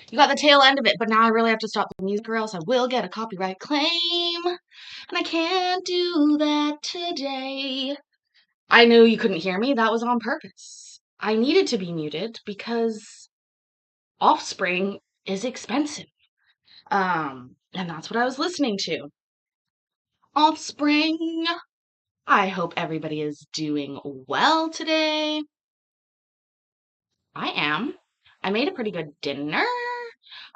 You got the tail end of it, but now I really have to stop the music or else I will get a copyright claim. And I can't do that today. I knew you couldn't hear me. That was on purpose. I needed to be muted because Offspring is expensive. And that's what I was listening to. Offspring. I hope everybody is doing well today. I am. I made a pretty good dinner.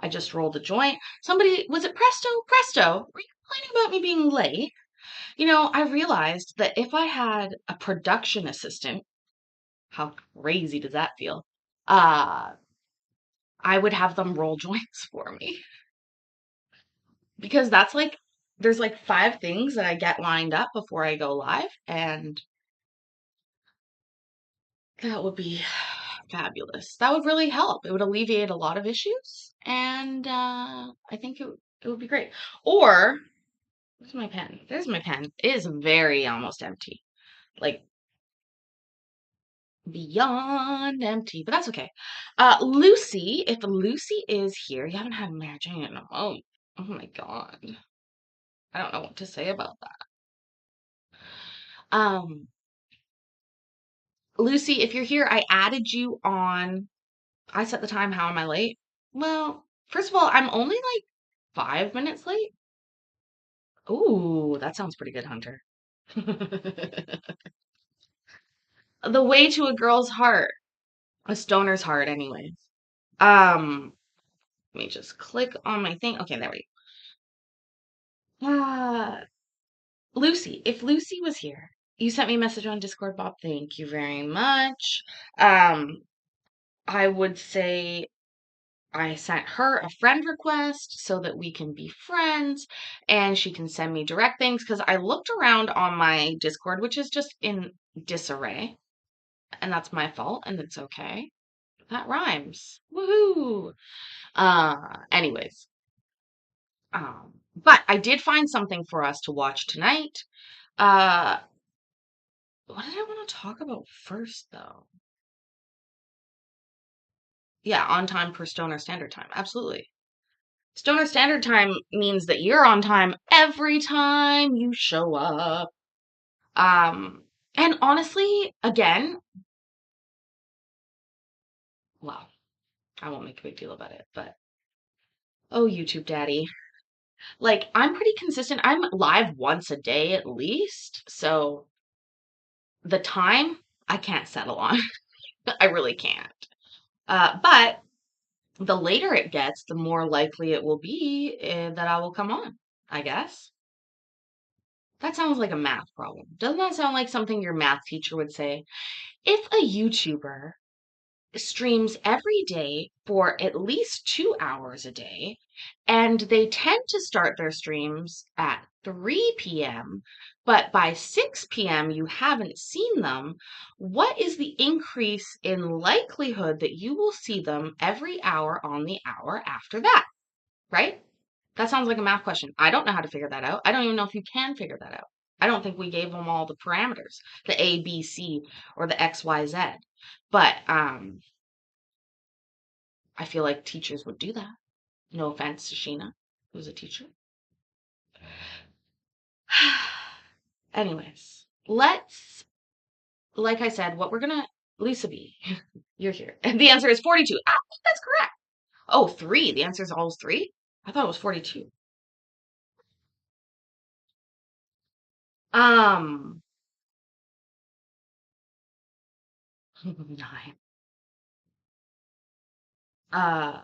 I just rolled a joint. Somebody, was it Presto? Presto, were you complaining about me being late? I realized that if I had a production assistant, how crazy does that feel? Uh, I would have them roll joints for me because there's like 5 things that I get lined up before I go live, and that would be fabulous. That would really help. It would alleviate a lot of issues, and I think it would be great. Or, where's my pen? There's my pen. It is very almost empty. Like, beyond empty, but that's okay. Lucy, if Lucy is here, you haven't had Mary Jane in a moment. Oh my God. I don't know what to say about that. Um, Lucy, if you're here, I added you on. I set the time. How am I late? Well, first of all, I'm only like 5 minutes late. Ooh, that sounds pretty good, Hunter. The way to a girl's heart, a stoner's heart, anyways. Let me just click on my thing. Okay, there we go. Lucy, if Lucy was here, you sent me a message on Discord, Bob. Thank you very much. Um, I would say I sent her a friend request so that we can be friends and she can send me direct things because I looked around on my Discord, which is just in disarray, and that's my fault, and it's okay. That rhymes. Woohoo! Anyways, but I did find something for us to watch tonight. Uh, what did I want to talk about first, though? Yeah, on time per Stoner Standard Time. Absolutely. Stoner Standard Time means that you're on time every time you show up. Um, and honestly, again, well, I won't make a big deal about it, but oh, YouTube Daddy. Like, I'm pretty consistent. I'm live once a day at least. So the time I can't settle on. I really can't. But the later it gets, the more likely it will be that I will come on, I guess. That sounds like a math problem. Doesn't that sound like something your math teacher would say? If a YouTuber streams every day for at least 2 hours a day, and they tend to start their streams at 3 p.m., but by 6 p.m. you haven't seen them, what is the increase in likelihood that you will see them every hour on the hour after that? Right? That sounds like a math question. I don't know how to figure that out. I don't even know if you can figure that out. I don't think we gave them all the parameters, the A, B, C, or the X, Y, Z. But I feel like teachers would do that. No offense to Sheena, who's a teacher. Anyways, like I said, what we're gonna, Lisa B, you're here. And the answer is 42. I think that's correct. Oh, three. The answer is always three? I thought it was 42. Um, 9. Uh,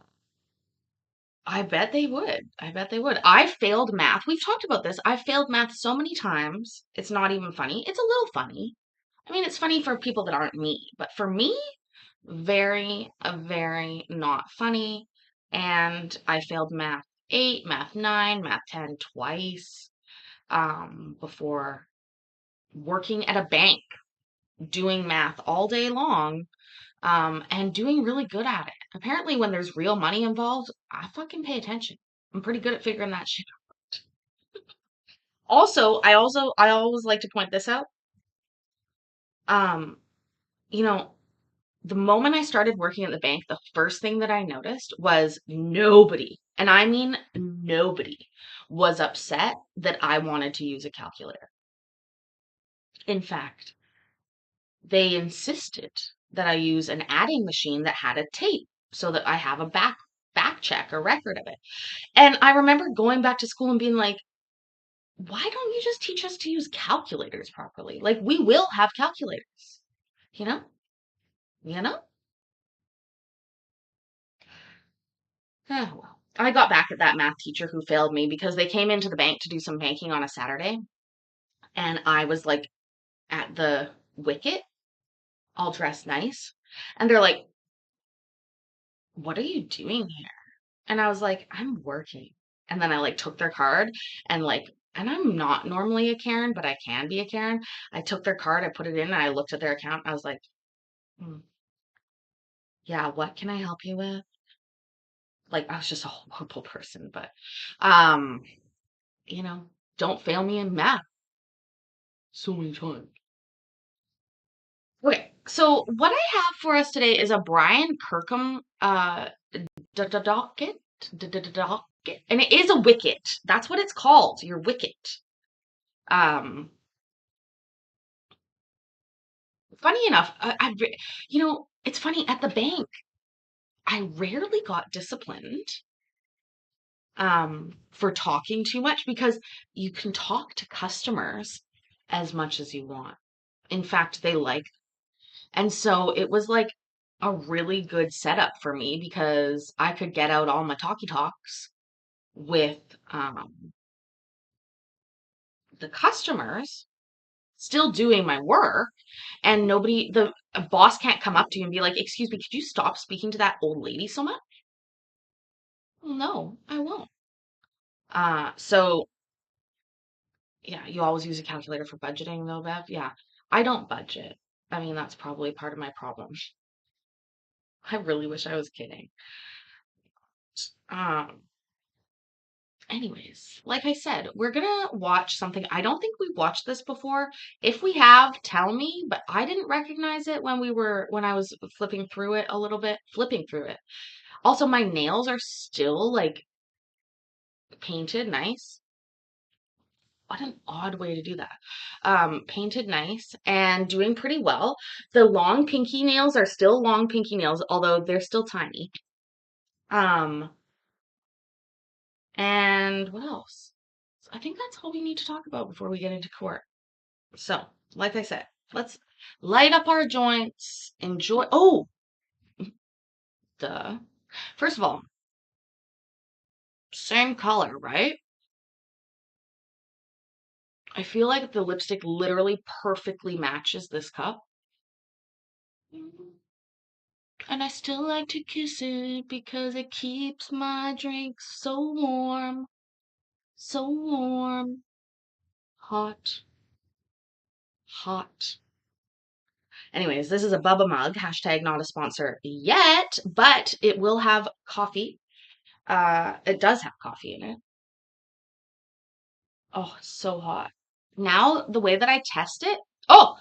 I bet they would. I bet they would. I failed math. We've talked about this. I failed math so many times. It's not even funny. It's a little funny. I mean, it's funny for people that aren't me, but for me, very not funny. And I failed math 8, math 9, math 10 twice, before working at a bank, doing math all day long, and doing really good at it. Apparently, when there's real money involved, I fucking pay attention. I'm pretty good at figuring that shit out. I always like to point this out. Um, you know, The moment I started working at the bank, the first thing that I noticed was nobody, and I mean nobody, was upset that I wanted to use a calculator. In fact, they insisted that I use an adding machine that had a tape so that I have a back check or record of it. And I remember going back to school and being like, why don't you just teach us to use calculators properly? Like we will have calculators, you know? You know? Oh, well. I got back at that math teacher who failed me because they came into the bank to do some banking on a Saturday, and I was like at the wicket, all dressed nice. And they're like, what are you doing here? And I was like, I'm working. And then I like took their card and and I'm not normally a Karen, but I can be a Karen. I took their card, I put it in, and I looked at their account. And I was like, "Hmm, yeah, what can I help you with?" Like I was just a horrible person, but um, you know, don't fail me in math so many times. Okay, so what I have for us today is a Brian Kirkham docket, docket, and it is a wicket. That's what it's called, your wicket. Um, Funny enough, it's funny at the bank. I rarely got disciplined for talking too much because you can talk to customers as much as you want. In fact, they like, and so it was like a really good setup for me because I could get out all my talkie talks with um, the customers, still doing my work, and nobody, the a boss can't come up to you and be like, "Excuse me, could you stop speaking to that old lady so much?" Well, no, I won't. So yeah, you always use a calculator for budgeting though, Bev. Yeah, I don't budget. I mean, that's probably part of my problem. I really wish I was kidding. Um, Anyways, like I said, we're gonna watch something. I don't think we've watched this before. If we have, tell me, but I didn't recognize it when I was flipping through it a little bit, flipping through it. Also, my nails are still like painted nice. What an odd way to do that. Painted nice and doing pretty well. The long pinky nails are still long pinky nails, although they're still tiny. Um, and what else? I think that's all we need to talk about before we get into court. So, like I said, let's light up our joints, enjoy. Oh, duh. First of all, same color, right? I feel like the lipstick literally perfectly matches this cup. And I still like to kiss it because it keeps my drink so warm, so warm, hot, hot. Anyways, this is a Bubba mug, hashtag not a sponsor yet, but it will have coffee. It does have coffee in it. Oh, it's so hot. Now, the way that I test it, oh,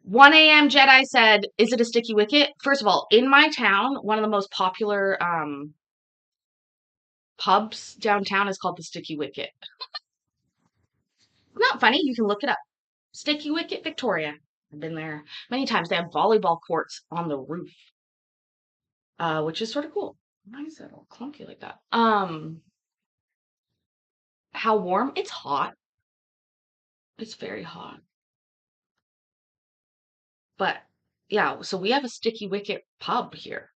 1 a.m. Jedi said, is it a sticky wicket? First of all, in my town, one of the most popular pubs downtown is called the Sticky Wicket. Not funny, you can look it up. Sticky Wicket, Victoria. I've been there many times. They have volleyball courts on the roof, which is sort of cool. Why is that all clunky like that? How warm? It's hot. It's very hot. But yeah, so we have a Sticky Wicket pub here.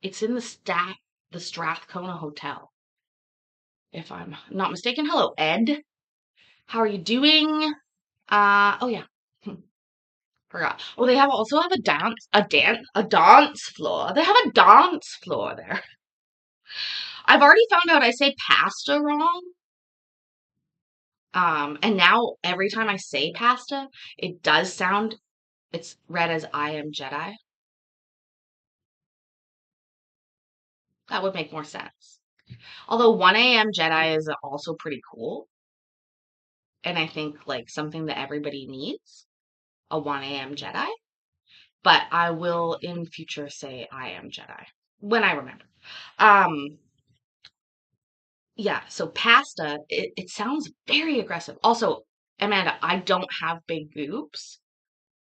It's in the Strathcona Hotel, if I'm not mistaken. Hello, Ed. How are you doing? Oh yeah. Forgot. Oh, they also have a dance floor. They have a dance floor there. I've already found out I say pasta wrong. And now every time I say pasta, it does sound, it's read as I am Jedi. That would make more sense. Although 1 a.m. Jedi is also pretty cool. And I think like something that everybody needs, a 1 a.m. Jedi. but I will in future say I am Jedi when I remember. Um, yeah, so pasta, it sounds very aggressive. Also, Amanda, I don't have big boobs.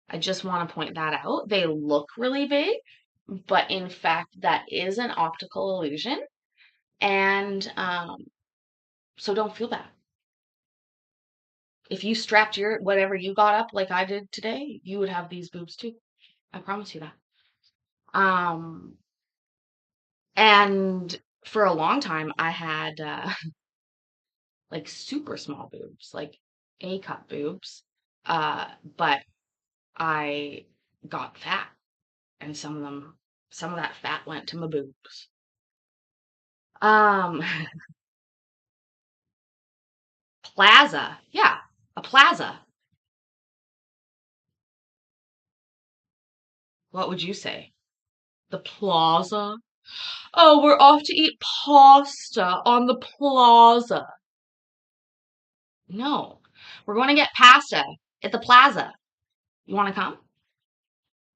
I just want to point that out. They look really big, but in fact, that is an optical illusion. And so don't feel bad. If you strapped your whatever you got up like I did today, you would have these boobs too. I promise you that. Um, and for a long time, I had like super small boobs, like A cup boobs. But I got fat, and some of that fat went to my boobs. Um, plaza, yeah, a plaza. What would you say? The plaza? Oh, we're off to eat pasta on the plaza. No, we're going to get pasta at the plaza. You want to come?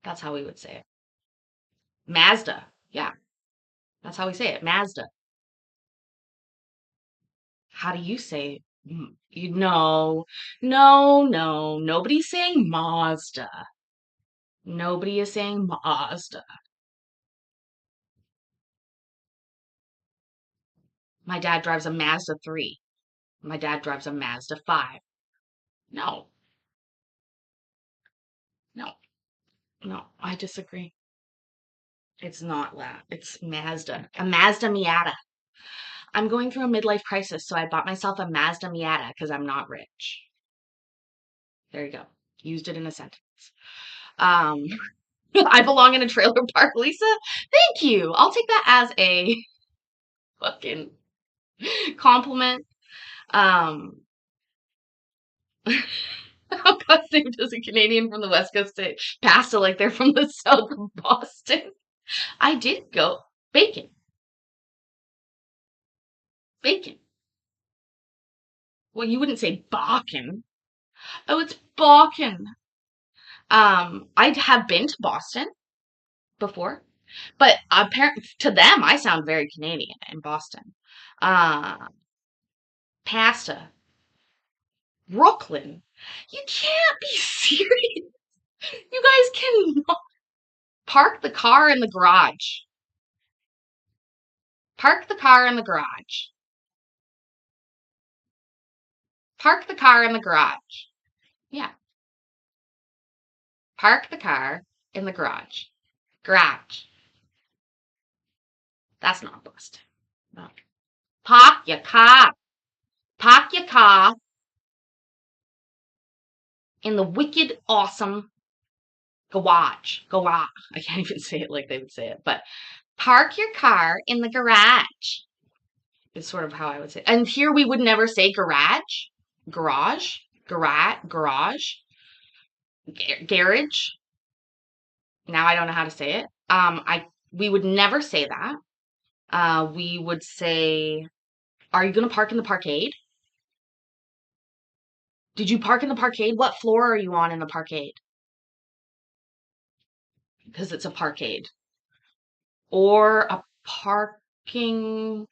That's how we would say it. Mazda. Yeah, that's how we say it. Mazda. How do you say you know? No, no, nobody's saying Mazda. Nobody is saying Mazda. My dad drives a Mazda 3. My dad drives a Mazda 5. No, no, no, I disagree. It's not that. It's Mazda. A Mazda Miata. I'm going through a midlife crisis, so I bought myself a Mazda Miata because I'm not rich. There you go. Used it in a sentence. Um, I belong in a trailer park, Lisa. Thank you. I'll take that as a fucking compliment. Um, how God saved us a Canadian from the West Coast to pasta like they're from the south of Boston. I did go bacon, bacon. Well, you wouldn't say Bakken. Oh, it's Bakken. I have been to Boston before, but apparently to them, I sound very Canadian in Boston. Uh, pasta, Brooklyn. You can't be serious. You guys cannot park the car in the garage. Park the car in the garage. Park the car in the garage. Yeah. Park the car in the garage. Garage. That's not Boston. No. Park your car. Park your car in the wicked awesome garage. Garage. I can't even say it like they would say it, but park your car in the garage is sort of how I would say it. And here we would never say garage. Garage. Garage. Garage. Garage. Now I don't know how to say it. We would never say that. We would say, "Are you gonna park in the parkade? Did you park in the parkade? What floor are you on in the parkade?" Because it's a parkade. Or a parking.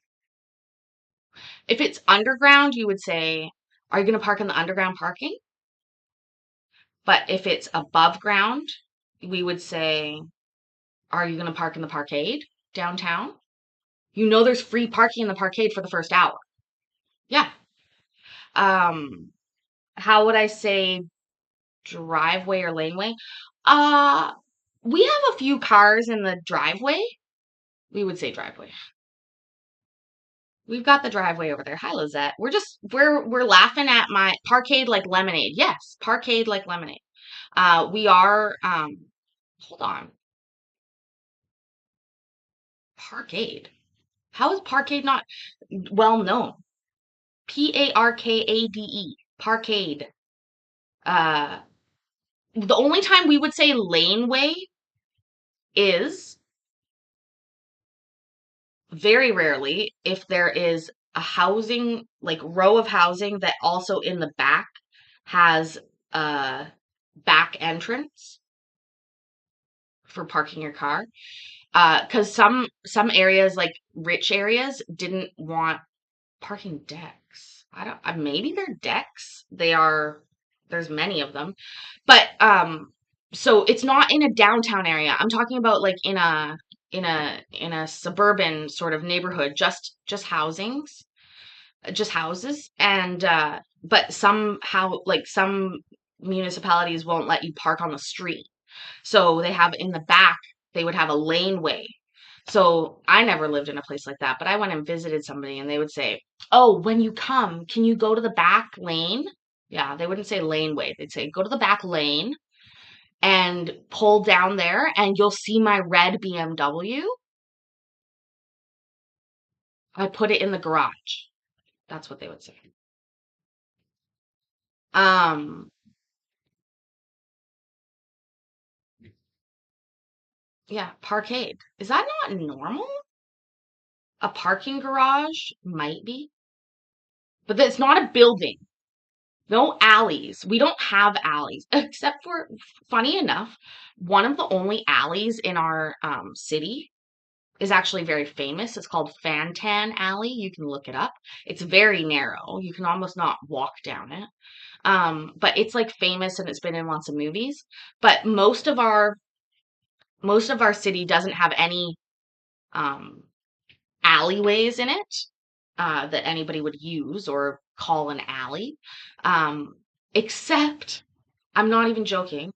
If it's underground, you would say, "Are you gonna park in the underground parking?" But if it's above ground, we would say, "Are you gonna park in the parkade downtown?" You know there's free parking in the parkade for the first hour. Yeah. Um, how would I say driveway or laneway? Uh, we have a few cars in the driveway. We would say driveway. We've got the driveway over there. Hi, Lizette. We're laughing at my parkade like lemonade. Yes, parkade like lemonade. We are hold on. Parkade. How is parkade not well known? Parkade. Parkade. Uh, the only time we would say laneway is very rarely if there is a housing, like row of housing that also in the back has a back entrance. for parking your car. Because some areas, like rich areas, didn't want parking decks. I don't, maybe they're decks. There's many of them. But so it's not in a downtown area. I'm talking about like in a suburban sort of neighborhood, just housings, just houses. And but somehow like some municipalities won't let you park on the street. So they have in the back, they would have a laneway. So I never lived in a place like that, but I went and visited somebody and they would say, "Oh, when you come, can you go to the back lane?" Yeah, they wouldn't say laneway. They'd say, "Go to the back lane and pull down there and you'll see my red BMW. I put it in the garage." That's what they would say. Um, yeah, parkade. Is that not normal? A parking garage might be, but it's not a building. No alleys. We don't have alleys, except for, funny enough, one of the only alleys in our city is actually very famous. It's called Fantan Alley. You can look it up. It's very narrow. You can almost not walk down it. But it's like famous and it's been in lots of movies. But most of our city doesn't have any um, alleyways in it that anybody would use or call an alley. Um, except, I'm not even joking,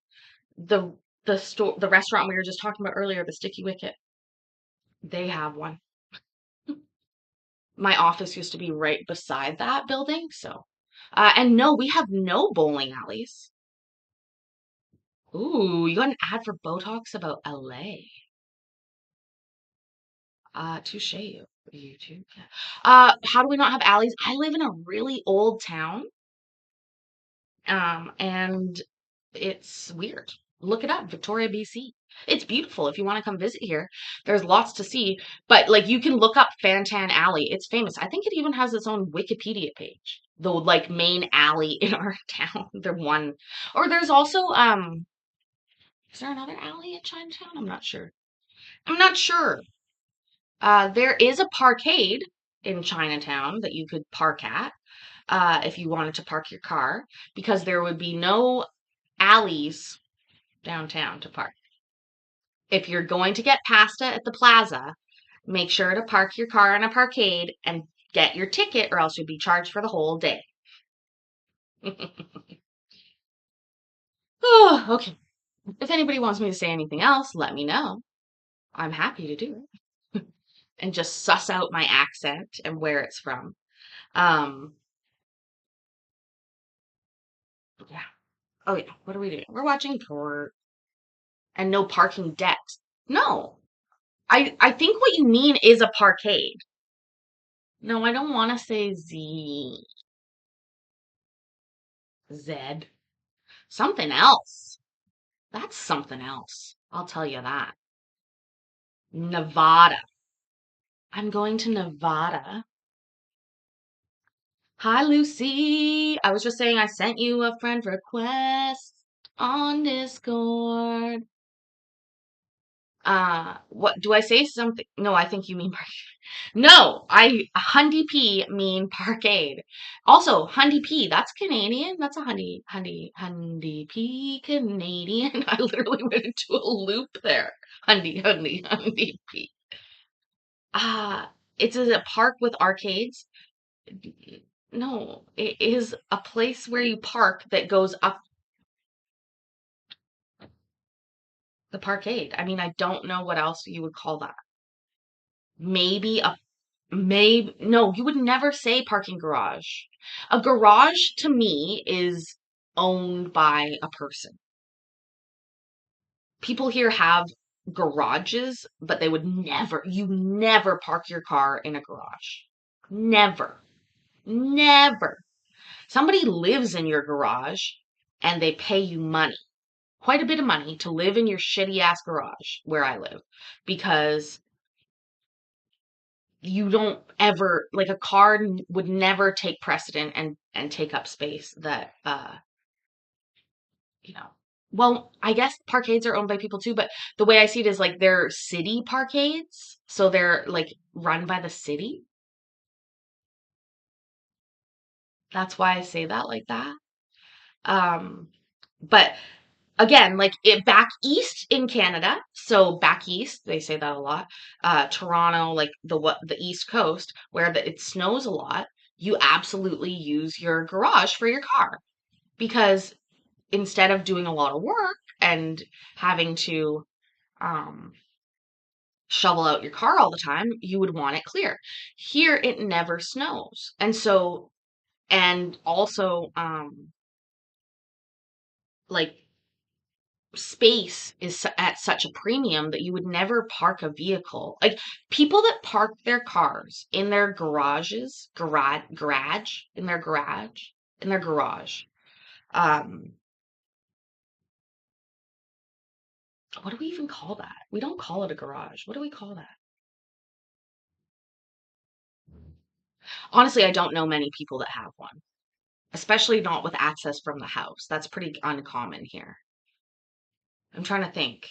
the the restaurant we were just talking about earlier, the Sticky Wicket, they have one. My office used to be right beside that building, so and no, we have no bowling alleys. Ooh, you got an ad for Botox about LA. Touche you too. Yeah. How do we not have alleys? I live in a really old town. And it's weird. Look it up, Victoria, BC. It's beautiful if you want to come visit here. There's lots to see, but like you can look up Fantan Alley. It's famous. I think it even has its own Wikipedia page. The like main alley in our town. The one, or there's also is there another alley in Chinatown? I'm not sure. I'm not sure. There is a parkade in Chinatown that you could park at if you wanted to park your car because there would be no alleys downtown to park. If you're going to get pasta at the plaza, make sure to park your car in a parkade and get your ticket, or else you'll be charged for the whole day. Oh, okay. If anybody wants me to say anything else, let me know. I'm happy to do it. And just suss out my accent and where it's from. Um, yeah. Oh yeah. What are we doing? We're watching Tor and no parking decks. No. I think what you mean is a parkade. No, I don't want to say Zed. Something else. That's something else. I'll tell you that. Nevada. I'm going to Nevada. Hi, Lucy. I was just saying I sent you a friend request on Discord. What do I say something? No, I think you mean no, I Hundy P mean parkade. Also, Hundy P, that's Canadian. That's a Hundy P Canadian. I literally went into a loop there. Hundy P. It's a park with arcades. No, it is a place where you park that goes up the parkade. I mean, I don't know what else you would call that. Maybe a Maybe no, you would never say parking garage. A garage to me is owned by a person. People here have garages, but they would never, you never park your car in a garage. Never. Never. Somebody lives in your garage and they pay you money, quite a bit of money to live in your shitty ass garage where I live because you don't ever like a car would never take precedent and take up space that you know well, I guess parkades are owned by people too, but the way I see it is like they're city parkades. So they're like run by the city. That's why I say that like that. But again, like it back east in Canada, so back east, they say that a lot. Toronto, like the East Coast, where it snows a lot, you absolutely use your garage for your car because instead of doing a lot of work and having to um, shovel out your car all the time, you would want it clear. Here, it never snows, and so and also like space is at such a premium that you would never park a vehicle. Like people that park their cars in their in their garage. Um, what do we even call that? We don't call it a garage. What do we call that? Honestly, I don't know many people that have one, especially not with access from the house. That's pretty uncommon here. I'm trying to think.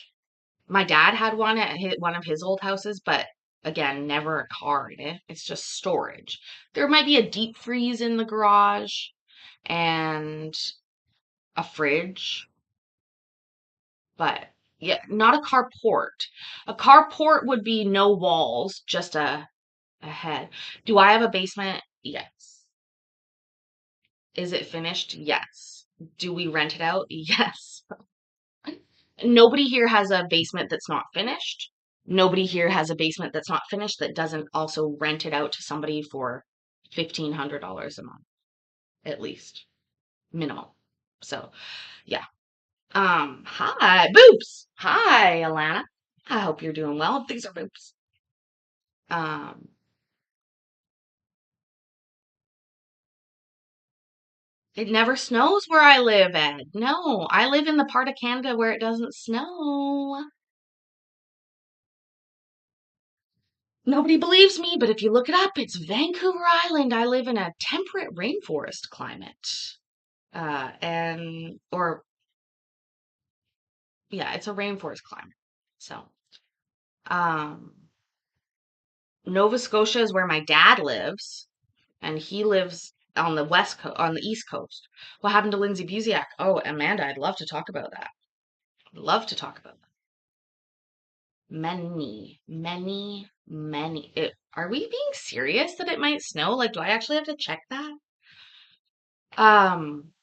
My dad had one at one of his old houses, but again, never a car in it. It's just storage. There might be a deep freeze in the garage and a fridge, but yeah, not a carport. A carport would be no walls, just a head. Do I have a basement? Yes. Is it finished? Yes. Do we rent it out? Yes. Nobody here has a basement that's not finished. Nobody here has a basement that's not finished that doesn't also rent it out to somebody for $1,500 a month, at least, minimum. So, yeah. Hi, boobs. Hi, Alana. I hope you're doing well. These are boobs. Um, it never snows where I live, Ed. No, I live in the part of Canada where it doesn't snow. Nobody believes me, but if you look it up, it's Vancouver Island. I live in a temperate rainforest climate. Or yeah, it's a rainforest climate. So, um, Nova Scotia is where my dad lives, and he lives on the on the East Coast. What happened to Lindsay Buziak? Oh, Amanda, I'd love to talk about that. Love to talk about that. Many, many, many. Are we being serious that it might snow? Like, do I actually have to check that? Um,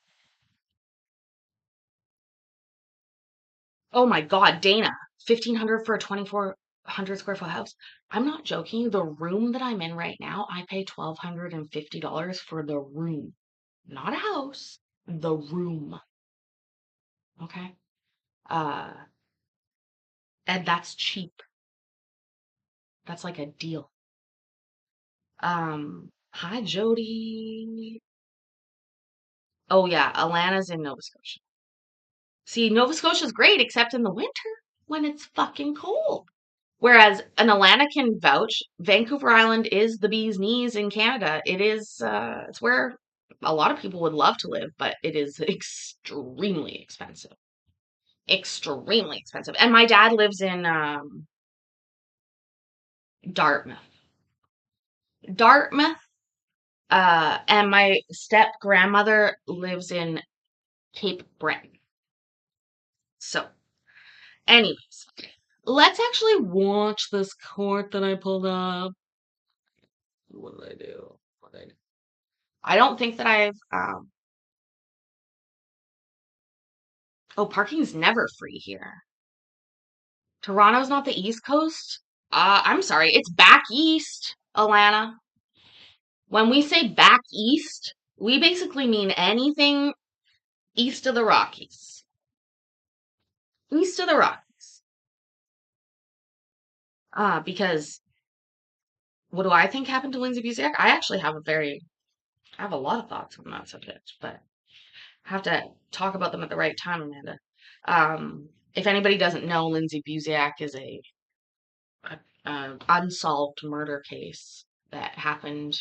Oh my God, Dana, 1,500 for a 2,400 square foot house. I'm not joking. The room that I'm in right now, I pay $1,250 for the room, not a house, the room. Okay. Uh, and that's cheap. That's like a deal. Hi Jody. Oh yeah, Alana's in Nova Scotia. See, Nova Scotia's great except in the winter when it's fucking cold. Whereas an Alana can vouch, Vancouver Island is the bee's knees in Canada. It is, it's where a lot of people would love to live, but it is extremely expensive. Extremely expensive. And my dad lives in Dartmouth. Dartmouth, and my step grandmother lives in Cape Breton. So, anyways, let's actually watch this court that I pulled up. What did I do? What did I do? I don't think that I've oh, parking's never free here. Toronto's not the East Coast? I'm sorry, it's back east, Alana. When we say back east, we basically mean anything east of the Rockies. East of the Rockies. Because what do I think happened to Lindsay Buziak? I have a lot of thoughts on that subject, but I have to talk about them at the right time, Amanda. If anybody doesn't know, Lindsay Buziak is a unsolved murder case that happened,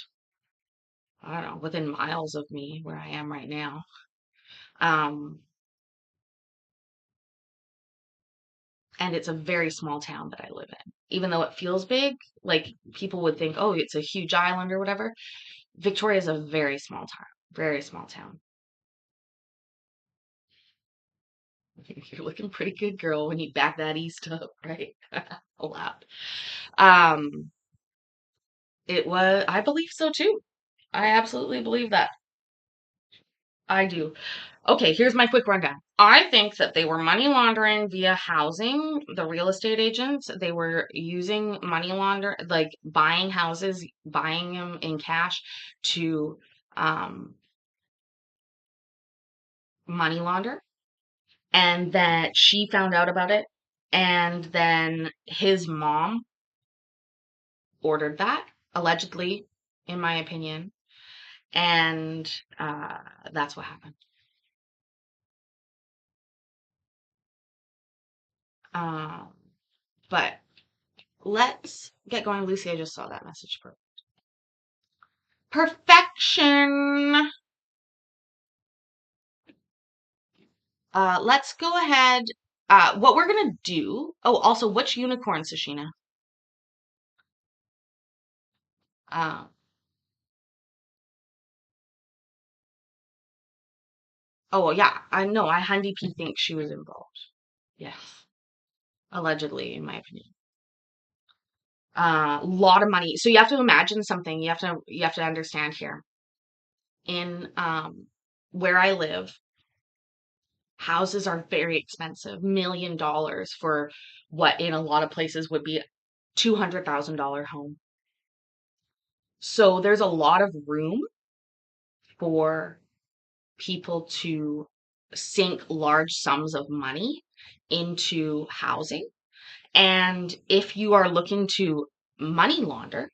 I don't know, within miles of me where I am right now. Um, and it's a very small town that I live in. Even though it feels big, like people would think, oh, it's a huge island or whatever. Victoria is a very small town, very small town. You're looking pretty good, girl, when you back that east up, right? A lot. Um, it was, I believe so too. I absolutely believe that. I do. Okay, here's my quick rundown. I think that they were money laundering via housing, the real estate agents. They were using money launder, like buying houses, buying them in cash to um, money launder. And that she found out about it. And then his mom ordered that, allegedly, in my opinion. And that's what happened. Um, but let's get going. Lucy, I just saw that message. Perfection. Let's go ahead. What we're gonna do. Oh, also, which unicorn, Sashina? Uh, oh, well, yeah, I know. I Handy P think she was involved. Yes, allegedly, in my opinion. Lot of money. So you have to imagine something. You have to understand here. In where I live, houses are very expensive. $1 million for what in a lot of places would be $200,000 home. So there's a lot of room for people to sink large sums of money into housing. And if you are looking to money launder,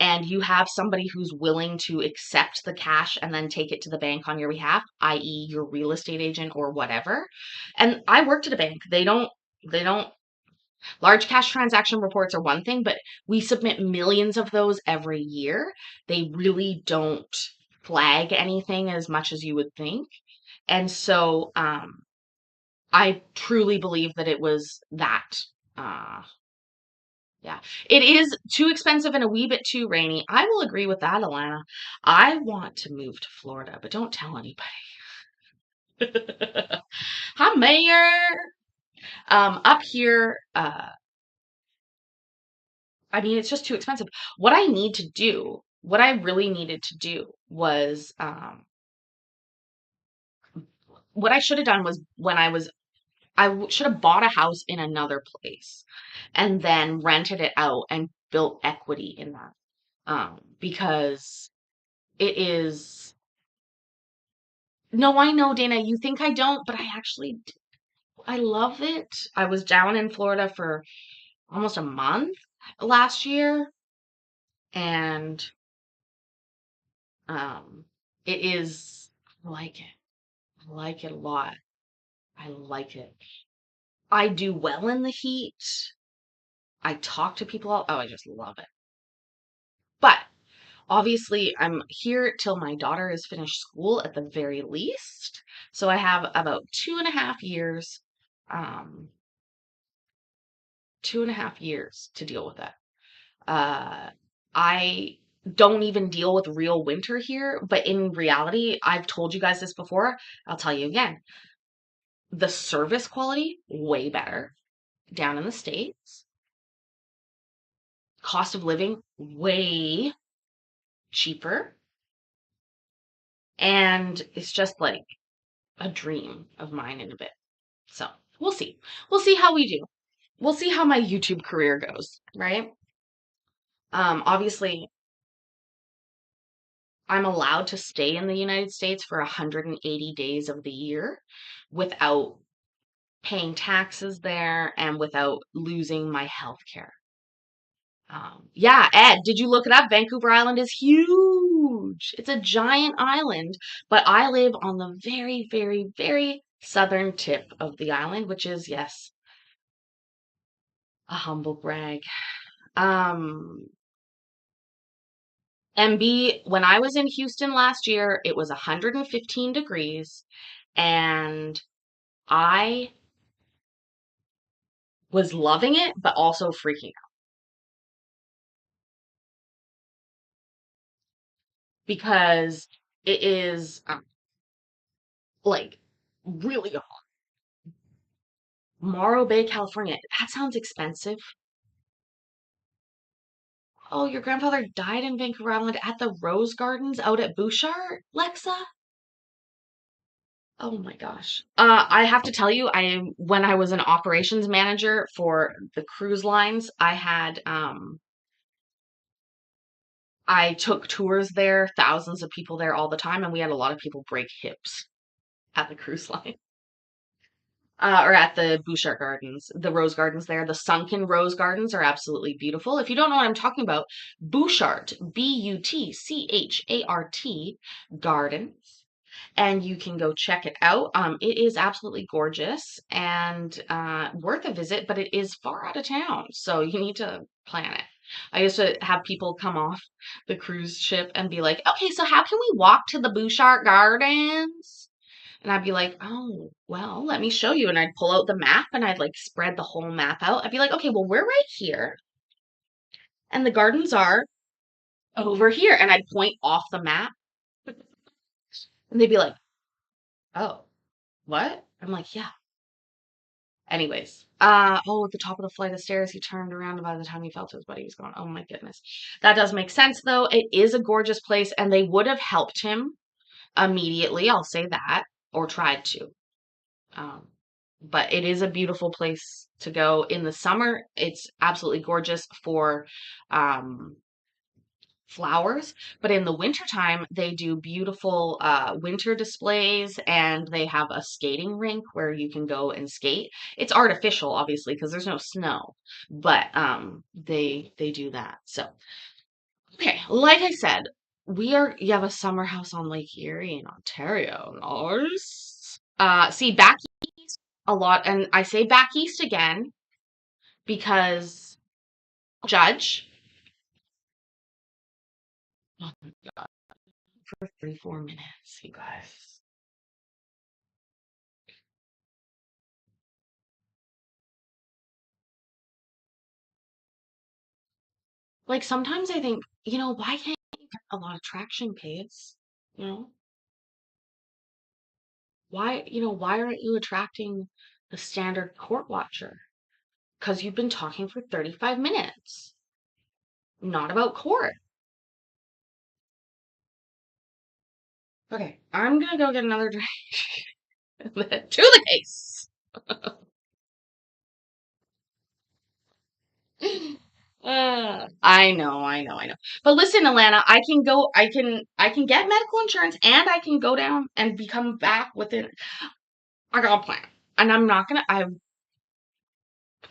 and you have somebody who's willing to accept the cash and then take it to the bank on your behalf, i.e., your real estate agent or whatever. And I worked at a bank. They don't, large cash transaction reports are one thing, but we submit millions of those every year. They really don't flag anything as much as you would think. And so, I truly believe that it was that. Uh, Yeah. It is too expensive and a wee bit too rainy. I will agree with that, Alana. I want to move to Florida, but don't tell anybody. Hi, Mayor. Up here, I mean, it's just too expensive. What I really needed to do was, what I should have done was should have bought a house in another place and then rented it out and built equity in that. Because it is. No, I know, Dana. You think I don't, but I love it. I was down in Florida for almost a month last year, and um, it is, I like it. I like it a lot. I like it. I do well in the heat. I talk to people. Oh, I just love it. But obviously, I'm here till my daughter has finished school at the very least. So I have about 2.5 years, um, 2.5 years to deal with that. Uh, I don't even deal with real winter here, but in reality, I've told you guys this before. I'll tell you again. The service quality, way better down in the States. Cost of living, way cheaper. And it's just like a dream of mine in a bit. So we'll see. We'll see how we do. We'll see how my YouTube career goes, right? Obviously, I'm allowed to stay in the United States for 180 days of the year without paying taxes there and without losing my health care. Yeah, Ed, did you look it up? Vancouver Island is huge. It's a giant island, but I live on the very, very, very southern tip of the island, which is, yes, a humble brag. Um, MB, when I was in Houston last year, it was 115 degrees, and I was loving it, but also freaking out because it is like really hot. Morro Bay, California. That sounds expensive. Oh, your grandfather died in Vancouver Island at the Rose Gardens out at Bouchard, Lexa? Oh my gosh. I have to tell you, when I was an operations manager for the cruise lines, I took tours there, thousands of people there all the time, and we had a lot of people break hips at the cruise line. Or at the Bouchard Gardens, the Rose Gardens there. The sunken Rose Gardens are absolutely beautiful. If you don't know what I'm talking about, Bouchard, Butchart Gardens, and you can go check it out. It is absolutely gorgeous and worth a visit, but it is far out of town, so you need to plan it. I used to have people come off the cruise ship and be like, "Okay, so how can we walk to the Bouchard Gardens?" And I'd be like, "Oh, well, let me show you." And I'd pull out the map and I'd like spread the whole map out. I'd be like, "Okay, well, we're right here, and the gardens are over here." And I'd point off the map, and they'd be like, "Oh, what?" I'm like, "Yeah." Anyways, at the top of the flight of stairs, he turned around, and by the time he felt his buddy was gone. Oh my goodness. That does make sense, though. It is a gorgeous place, and they would have helped him immediately, I'll say that, or tried to. Um, but it is a beautiful place to go in the summer. It's absolutely gorgeous for um, flowers, but in the wintertime, they do beautiful winter displays and they have a skating rink where you can go and skate. It's artificial, obviously, because there's no snow, but they do that. So, okay, like I said, you have a summer house on Lake Erie in Ontario. Nice. See, back east a lot, and I say back east again because judge. Oh my God, for 34 minutes, you guys. Like sometimes I think, why can't you get a lot of traction pace? You know, why aren't you attracting the standard court watcher? Because you've been talking for 35 minutes, not about court. Okay, I'm gonna go get another drink. To the case. I know. But listen, Alana, I can get medical insurance and I can go down and become back within. I got a plan, and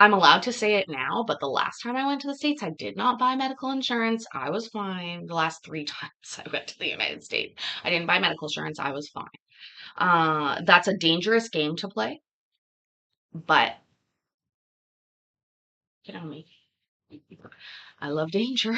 I'm allowed to say it now, but the last time I went to the States, I did not buy medical insurance. I was fine. The last three times I went to the United States, I didn't buy medical insurance. I was fine. That's a dangerous game to play, but get on me. I love danger.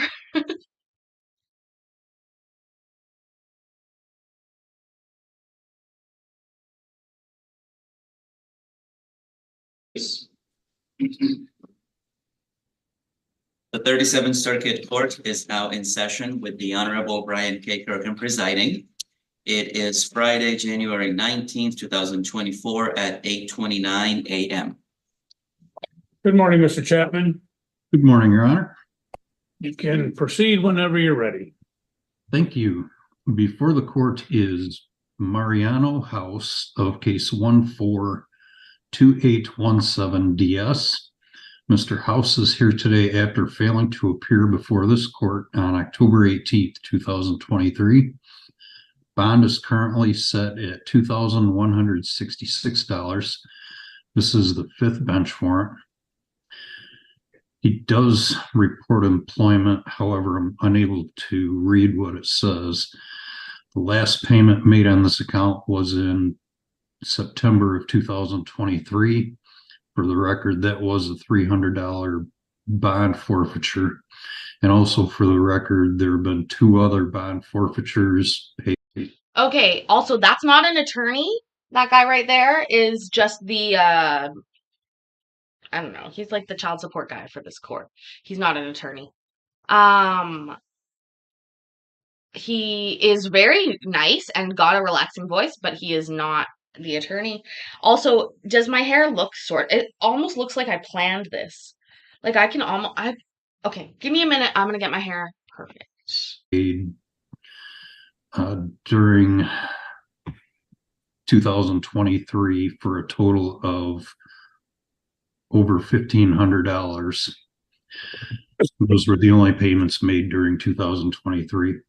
The 37th Circuit Court is now in session with the Honorable Brian K. Kirkham presiding. It is Friday, January 19th, 2024 at 8:29 a.m. Good morning, Mr. Chapman. Good morning, Your Honor. You can proceed whenever you're ready. Thank you. Before the court is Mariano House of case 142817DS. Mr. House is here today after failing to appear before this court on October 18th, 2023. Bond is currently set at $2,166. This is the fifth bench warrant. He does report employment, however, I'm unable to read what it says. The last payment made on this account was in September of 2023. For the record, that was a $300 bond forfeiture. And also for the record, there have been two other bond forfeitures paid. Okay, also, that's not an attorney. That guy right there is just the I don't know. He's like the child support guy for this court. He's not an attorney. Um, he is very nice and got a relaxing voice, but he is not the attorney. Also, does my hair look short? It almost looks like I planned this. Like I can almost okay, give me a minute. I'm gonna get my hair perfect. During 2023 for a total of over $1,500. Those were the only payments made during 2023.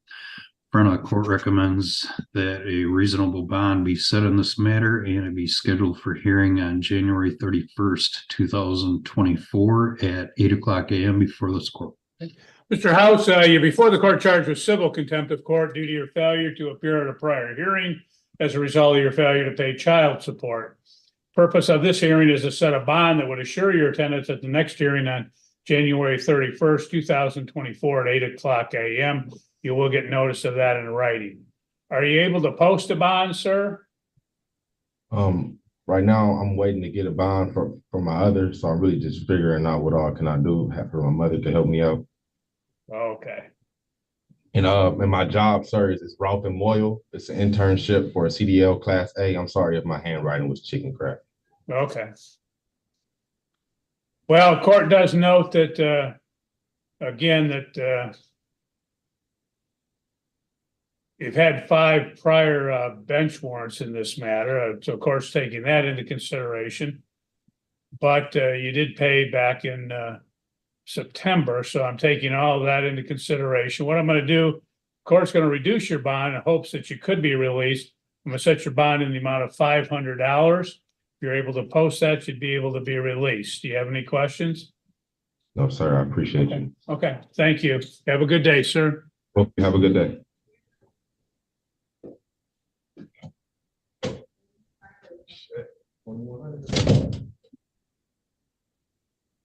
Front of the court recommends that a reasonable bond be set in this matter and it be scheduled for hearing on January 31st, 2024 at 8:00 a.m. before this court. Mr. House, you're before the court charged with civil contempt of court due to your failure to appear at a prior hearing as a result of your failure to pay child support. Purpose of this hearing is to set a bond that would assure your attendance at the next hearing on January 31st, 2024 at 8:00 a.m. You will get notice of that in writing. Are you able to post a bond, sir? Right now I'm waiting to get a bond for my other, so I'm really just figuring out what all can I do for my mother to help me out. Okay. And my job, sir, is Ralph and Moyle. It's an internship for a CDL Class A. I'm sorry if my handwriting was chicken crap. Okay. Well, court does note that, again, that you've had 5 prior bench warrants in this matter. So, of course, taking that into consideration. But you did pay back in September, so I'm taking all of that into consideration. What I'm going to do, court's going to reduce your bond in hopes that you could be released. I'm going to set your bond in the amount of $500. If you're able to post that, you'd be able to be released. Do you have any questions? No, sir, I appreciate you. Okay, thank you. Have a good day, sir. Hope you have a good day.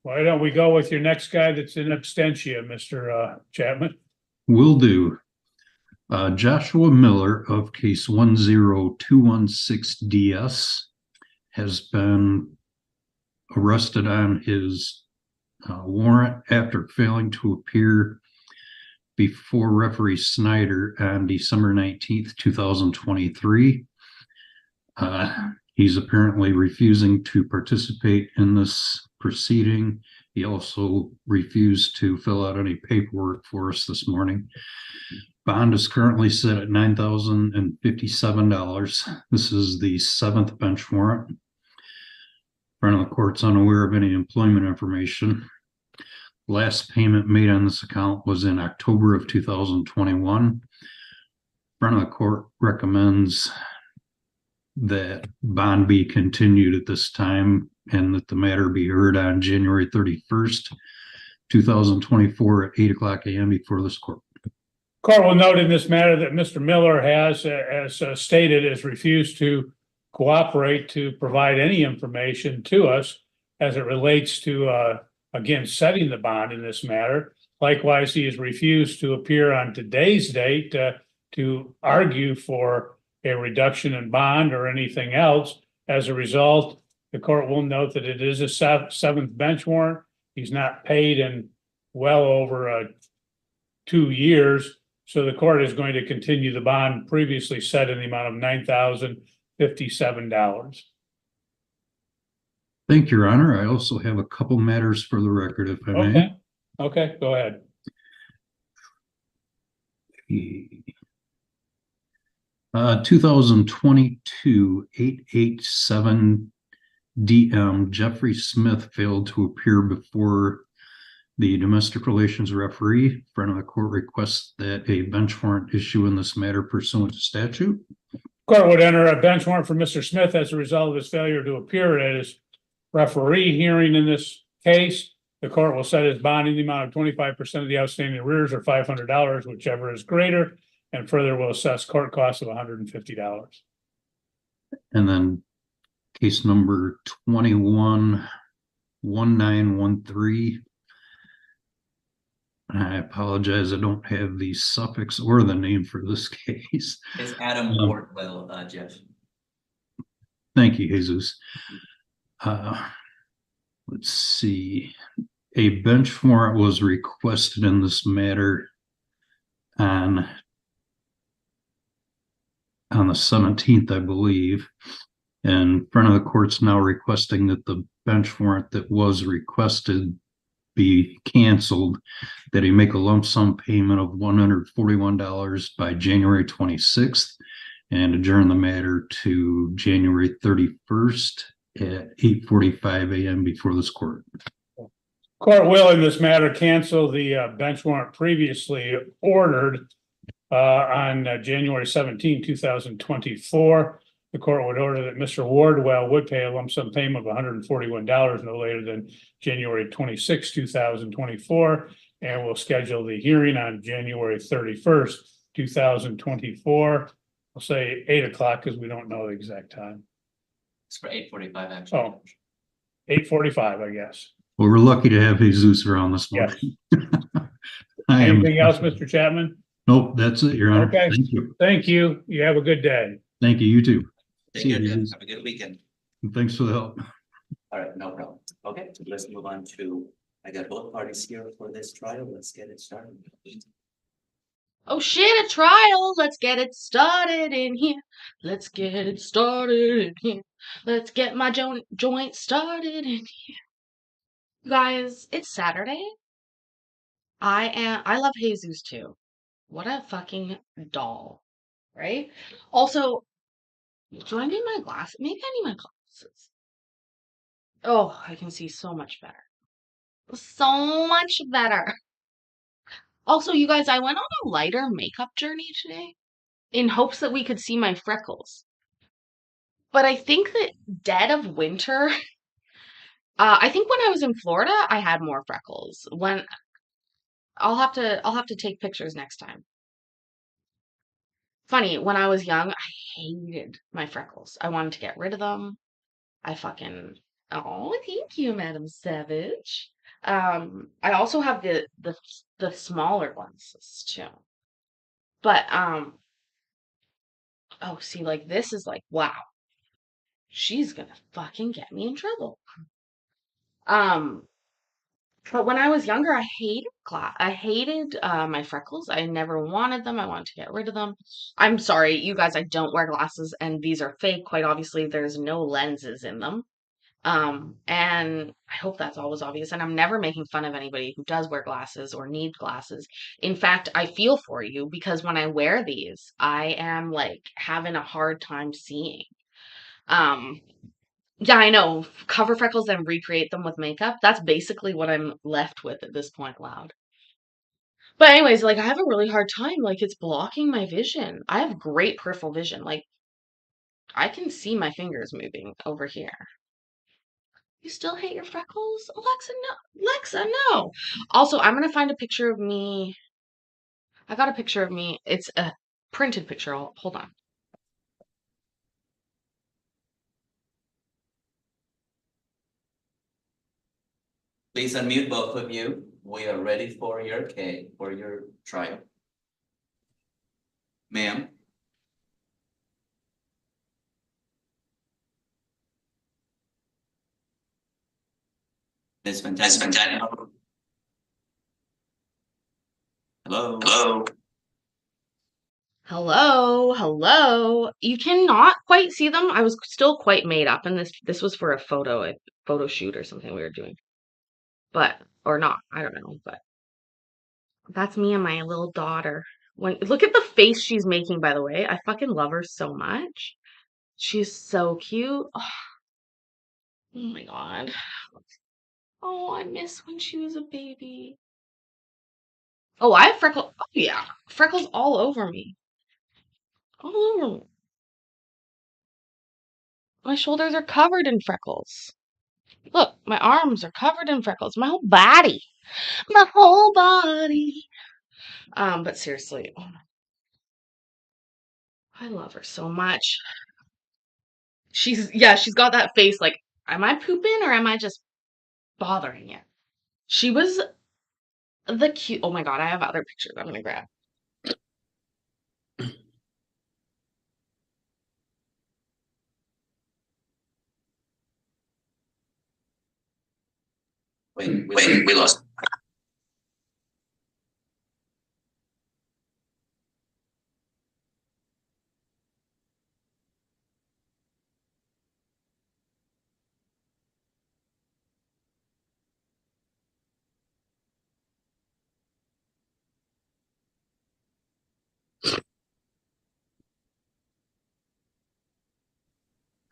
Why don't we go with your next guy that's in absentia, Mr. Chapman? Will do. Joshua Miller of case 10216DS has been arrested on his warrant after failing to appear before referee Snyder on December 19th, 2023. He's apparently refusing to participate in this proceeding. He also refused to fill out any paperwork for us this morning. Bond is currently set at $9,057. This is the 7th bench warrant. Front of the court's unaware of any employment information. Last payment made on this account was in October of 2021. Front of the court recommends that bond be continued at this time and that the matter be heard on January 31st, 2024 at 8:00 a.m. before this court. Court will note in this matter that Mr. Miller has, as stated, has refused to cooperate to provide any information to us as it relates to, again, setting the bond in this matter. Likewise, he has refused to appear on today's date to argue for a reduction in bond or anything else. As a result, the court will note that it is a 7th bench warrant. He's not paid in well over 2 years. So the court is going to continue the bond previously set in the amount of $9,057. Thank you, Your Honor. I also have a couple matters for the record, if I may. Okay, go ahead. 2022 887 DM Jeffrey Smith failed to appear before the domestic relations referee. Front of the court requests that a bench warrant issue in this matter pursuant to statute. Court would enter a bench warrant for Mr. Smith as a result of his failure to appear at his referee hearing in this case. The court will set his bond in the amount of 25% of the outstanding arrears or $500, whichever is greater, and further will assess court costs of $150. And then case number 211913. I apologize, I don't have the suffix or the name for this case. It's Adam Ortwell, Jeff. Thank you, Jesus. let's see. A bench warrant was requested in this matter on the 17th, I believe. And front of the court's now requesting that the bench warrant that was requested be canceled, that he make a lump sum payment of $141 by January 26th and adjourn the matter to January 31st at 8:45 a.m. before this court. Court will in this matter cancel the bench warrant previously ordered on January 17, 2024. The court would order that Mr. Wardwell would pay a lump sum payment of $141 no later than January 26, 2024, and will schedule the hearing on January 31st, 2024. I'll say 8 o'clock because we don't know the exact time. It's for 8:45 actually. Oh, 8:45, I guess. Well, we're lucky to have Jesus around this morning. Anything else, Mr. Chapman? Nope, that's it, Your Honor. Okay. Thank you. Thank you. You have a good day. Thank you. You too. Take See care, you, Jeff. Jesus. Have a good weekend. And thanks for the help. All right, no problem. Okay, so let's move on to, I got both parties here for this trial. Let's get it started. Oh shit, a trial. Let's get it started in here. Let's get it started in here. Let's get my joint started in here. You guys, it's Saturday. I love Jesus too. What a fucking doll, right? Also, do I need my glasses? Maybe I need my glasses. Oh, I can see so much better. So much better. Also, you guys, I went on a lighter makeup journey today in hopes that we could see my freckles. But I think that dead of winter, I think when I was in Florida, I had more freckles. When I'll have to take pictures next time. Funny, when I was young, I hated my freckles. I wanted to get rid of them. Oh, thank you, Madam Savage. I also have the smaller ones too. But oh, see, like this is like, wow, she's gonna fucking get me in trouble. But when I was younger, I hated my freckles. I never wanted them. I wanted to get rid of them. I'm sorry, you guys, I don't wear glasses, and these are fake. Quite obviously, there's no lenses in them. And I hope that's always obvious. And I'm never making fun of anybody who does wear glasses or needs glasses. In fact, I feel for you because when I wear these, I am like having a hard time seeing. Yeah, I know. Cover freckles and recreate them with makeup. That's basically what I'm left with at this point, loud. But anyways, like I have a really hard time. Like it's blocking my vision. I have great peripheral vision. Like I can see my fingers moving over here. You still hate your freckles? Alexa, no. Alexa, no. Also, I'm gonna find a picture of me. I got a picture of me. It's a printed picture. Hold on. Please unmute both of you. We are ready for your trial. Ma'am. Ms. Ventana. Hello. Hello. Hello, hello. You cannot quite see them. I was still quite made up, and this was for a photo shoot or something we were doing. But or not, I don't know. But that's me and my little daughter. Look at the face she's making, by the way. I fucking love her so much. She's so cute. Oh, my god. Oh, I miss when she was a baby. Oh, I have freckles. Oh yeah, freckles all over me. All over me. My shoulders are covered in freckles. Look, my arms are covered in freckles. My whole body. My whole body. But seriously, oh I love her so much. She's got that face like, am I pooping or am I just bothering you? She was the cute. Oh my god, I have other pictures I'm gonna grab. Wait, We lost.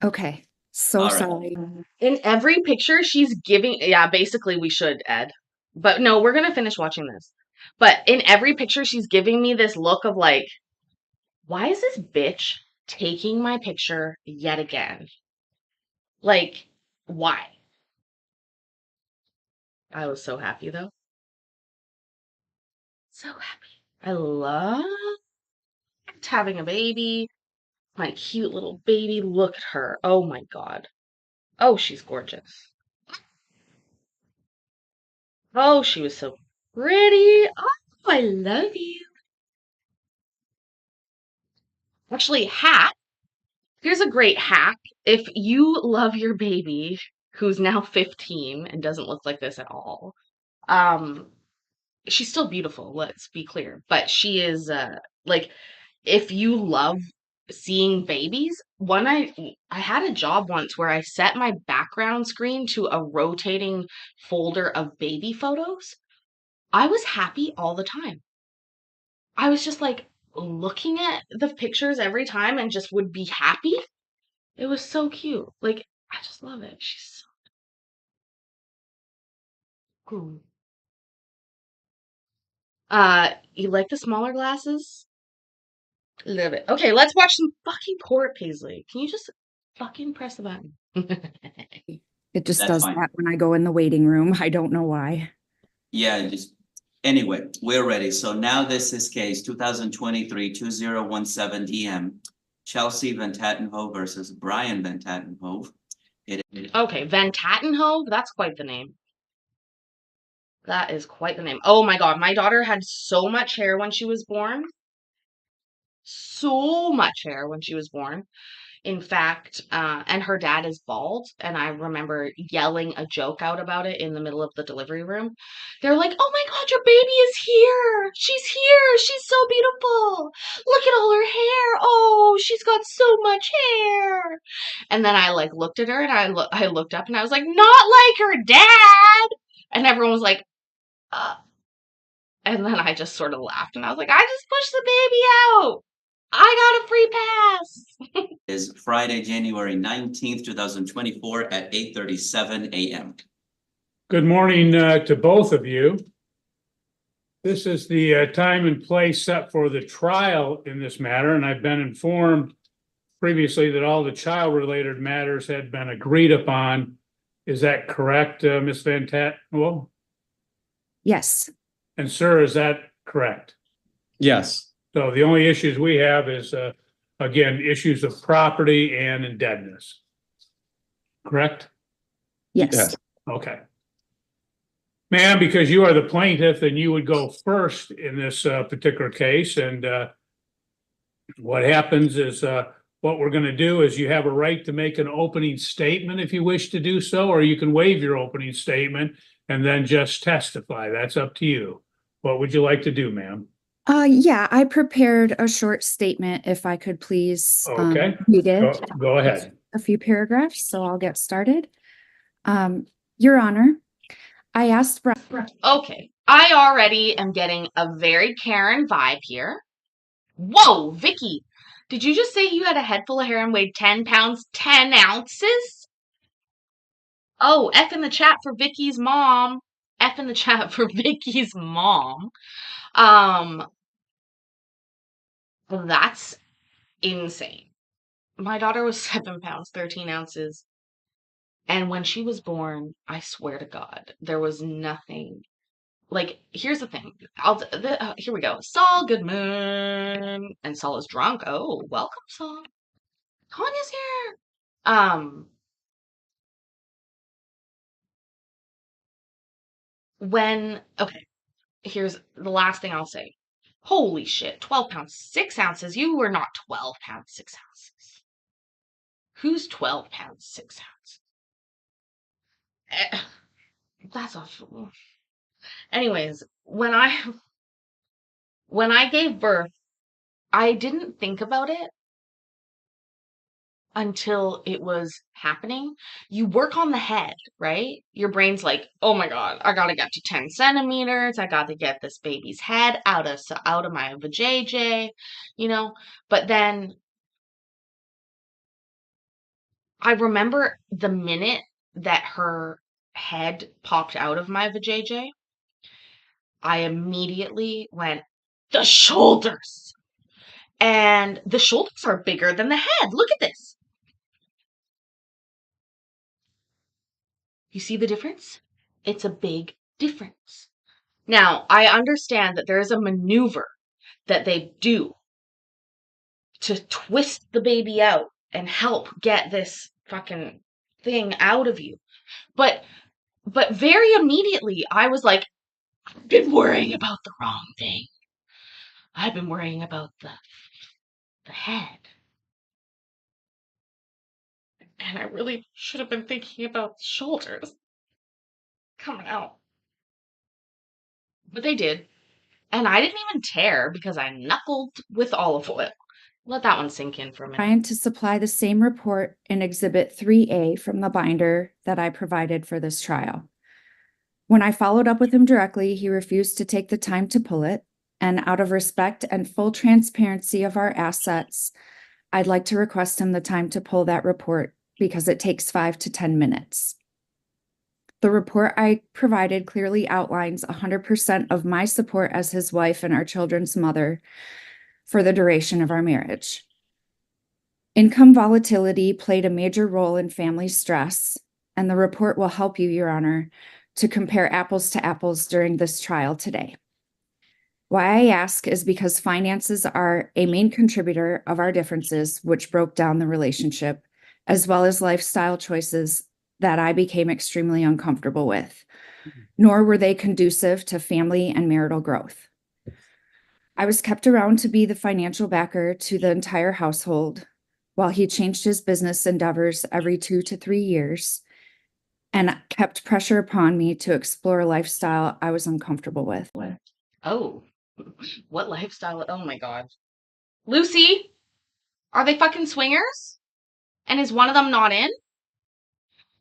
Okay, so All right. sorry. In every picture she's giving, yeah, basically we should, Ed. But no, we're gonna finish watching this. But in every picture she's giving me this look of like, why is this bitch taking my picture yet again? Like, why? I was so happy though. So happy. I loved having a baby. My cute little baby. Look at her. Oh my God. Oh, she's gorgeous. Oh, she was so pretty. Oh, I love you. Actually, hack. Here's a great hack. If you love your baby, who's now 15 and doesn't look like this at all, um, she's still beautiful, let's be clear. But she is like if you love seeing babies, I had a job once where I set my background screen to a rotating folder of baby photos. I was happy all the time. I was just like looking at the pictures every time and just would be happy. It was so cute. Like, I just love it. She's so cool. You like the smaller glasses? Love it. Okay, let's watch some fucking Court Paisley. Can you just fucking press the button? It just That's does fine. that when I go in the waiting room. I don't know why. Yeah, anyway, we're ready. So now this is case 2023-2017 DM. Chelsea Van Tattenhove versus Brian Van Tattenhove. Okay, Van Tattenhove? That's quite the name. That is quite the name. Oh my God, my daughter had so much hair when she was born. So much hair when she was born. In fact, and her dad is bald, and I remember yelling a joke out about it in the middle of the delivery room. They're like, "Oh my God, your baby is here! She's here! She's so beautiful! Look at all her hair! Oh, she's got so much hair!" And then I like looked at her, and I looked up, and I was like, "Not like her dad!" And everyone was like, "Uh." And then I just sort of laughed, and I was like, "I just pushed the baby out! I got a free pass!" Is Friday, January 19th, 2024 at 8:37 a.m. Good morning to both of you. This is the time and place set for the trial in this matter, and I've been informed previously that all the child-related matters had been agreed upon. Is that correct, Ms. Van Tattenhove? Yes. And sir, is that correct? Yes. So the only issues we have is, again, issues of property and indebtedness. Correct? Yes. Yes. Okay. Ma'am, because you are the plaintiff, then you would go first in this particular case. And what happens is what we're going to do is you have a right to make an opening statement if you wish to do so, or you can waive your opening statement and then just testify. That's up to you. What would you like to do, ma'am? Yeah, I prepared a short statement if I could please Okay. read it. Go ahead. A few paragraphs, so I'll get started. Your Honor, I asked Okay, I already am getting a very Karen vibe here. Whoa, Vicky, did you just say you had a head full of hair and weighed 10 pounds, 10 ounces? Oh, F in the chat for Vicky's mom. F in the chat for Vicky's mom. That's insane. My daughter was 7 pounds, 13 ounces. And when she was born, I swear to God, there was nothing. Like, here's the thing. Here we go. Saul Goodman. And Saul is drunk. Oh, welcome, Saul. Tanya's here. Okay, here's the last thing I'll say. Holy shit, 12 pounds, 6 ounces. You were not 12 pounds, 6 ounces. Who's 12 pounds, 6 ounces? That's a. Anyways, when I gave birth, I didn't think about it until it was happening. You work on the head, right? Your brain's like, oh my God, I gotta get to 10 centimeters. I gotta get this baby's head out of my vajayjay, you know? But then I remember the minute that her head popped out of my vajayjay, I immediately went, the shoulders. And the shoulders are bigger than the head. Look at this. You see the difference? It's a big difference. Now, I understand that there is a maneuver that they do to twist the baby out and help get this fucking thing out of you. But very immediately I was like, I've been worrying about the wrong thing. I've been worrying about the head. And I really should have been thinking about the shoulders coming out. But they did. And I didn't even tear because I knuckled with olive oil. Let that one sink in for a minute. Trying to supply the same report in Exhibit 3A from the binder that I provided for this trial. When I followed up with him directly, he refused to take the time to pull it, and out of respect and full transparency of our assets, I'd like to request him the time to pull that report because it takes 5 to 10 minutes. The report I provided clearly outlines 100% of my support as his wife and our children's mother for the duration of our marriage. Income volatility played a major role in family stress, and the report will help you, Your Honor, to compare apples to apples during this trial today. Why I ask is because finances are a main contributor of our differences, which broke down the relationship, as well as lifestyle choices that I became extremely uncomfortable with, nor were they conducive to family and marital growth. I was kept around to be the financial backer to the entire household, while he changed his business endeavors every 2 to 3 years and kept pressure upon me to explore a lifestyle I was uncomfortable with. Oh, what lifestyle? Oh my God. Lucy, are they fucking swingers? And is one of them not in?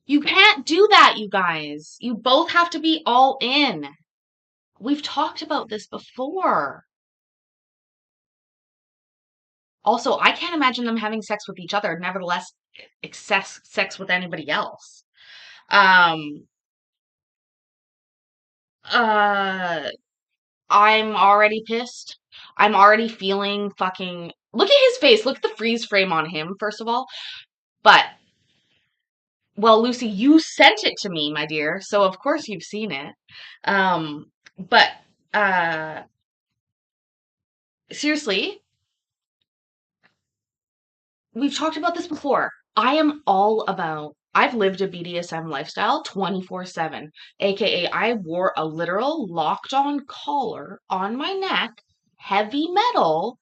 You can't do that, you guys. You both have to be all in. We've talked about this before. Also, I can't imagine them having sex with each other, nevertheless, sex with anybody else. Um, uh, I'm already pissed. I'm already feeling fucking. Look at his face. Look at the freeze frame on him, first of all. But, well, Lucy, you sent it to me, my dear, so of course you've seen it. But, uh, seriously, we've talked about this before. I've lived a BDSM lifestyle 24/7, aka I wore a literal locked on collar on my neck, heavy metal,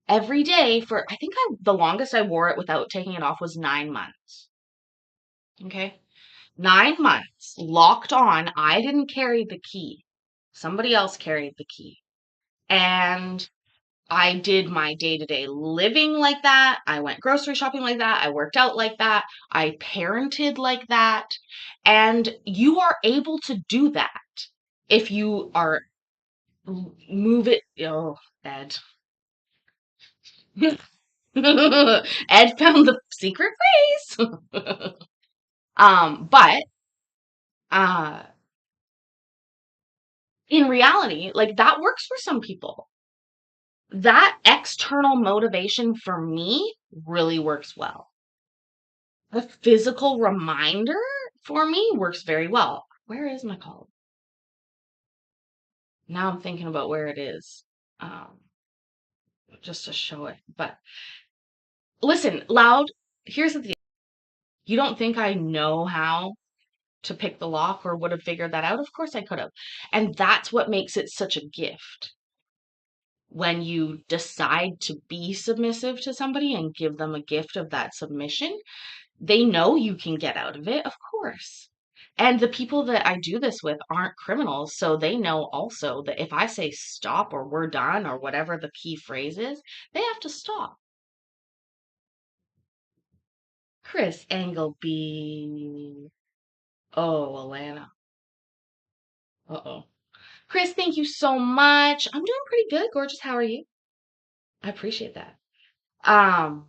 every day for, I think the longest I wore it without taking it off was 9 months. Okay? 9 months locked on. I didn't carry the key. Somebody else carried the key. And I did my day-to-day living like that. I went grocery shopping like that. I worked out like that. I parented like that. And you are able to do that if you are move it. Oh, Ed. Ed found the secret phrase. But uh in reality, like that works for some people. That external motivation for me really works well. A physical reminder for me works very well. Where is my call? Now I'm thinking about where it is. Just to show it. But listen, Loud, here's the thing. You don't think I know how to pick the lock or would have figured that out? Of course I could have. And that's what makes it such a gift. When you decide to be submissive to somebody and give them a gift of that submission, they know you can get out of it, of course. And the people that I do this with aren't criminals, so they know also that if I say stop or we're done or whatever the key phrase is, they have to stop. Chris Engleby. Oh, Alana. Uh-oh. Chris, thank you so much. I'm doing pretty good, gorgeous. How are you? I appreciate that. Um,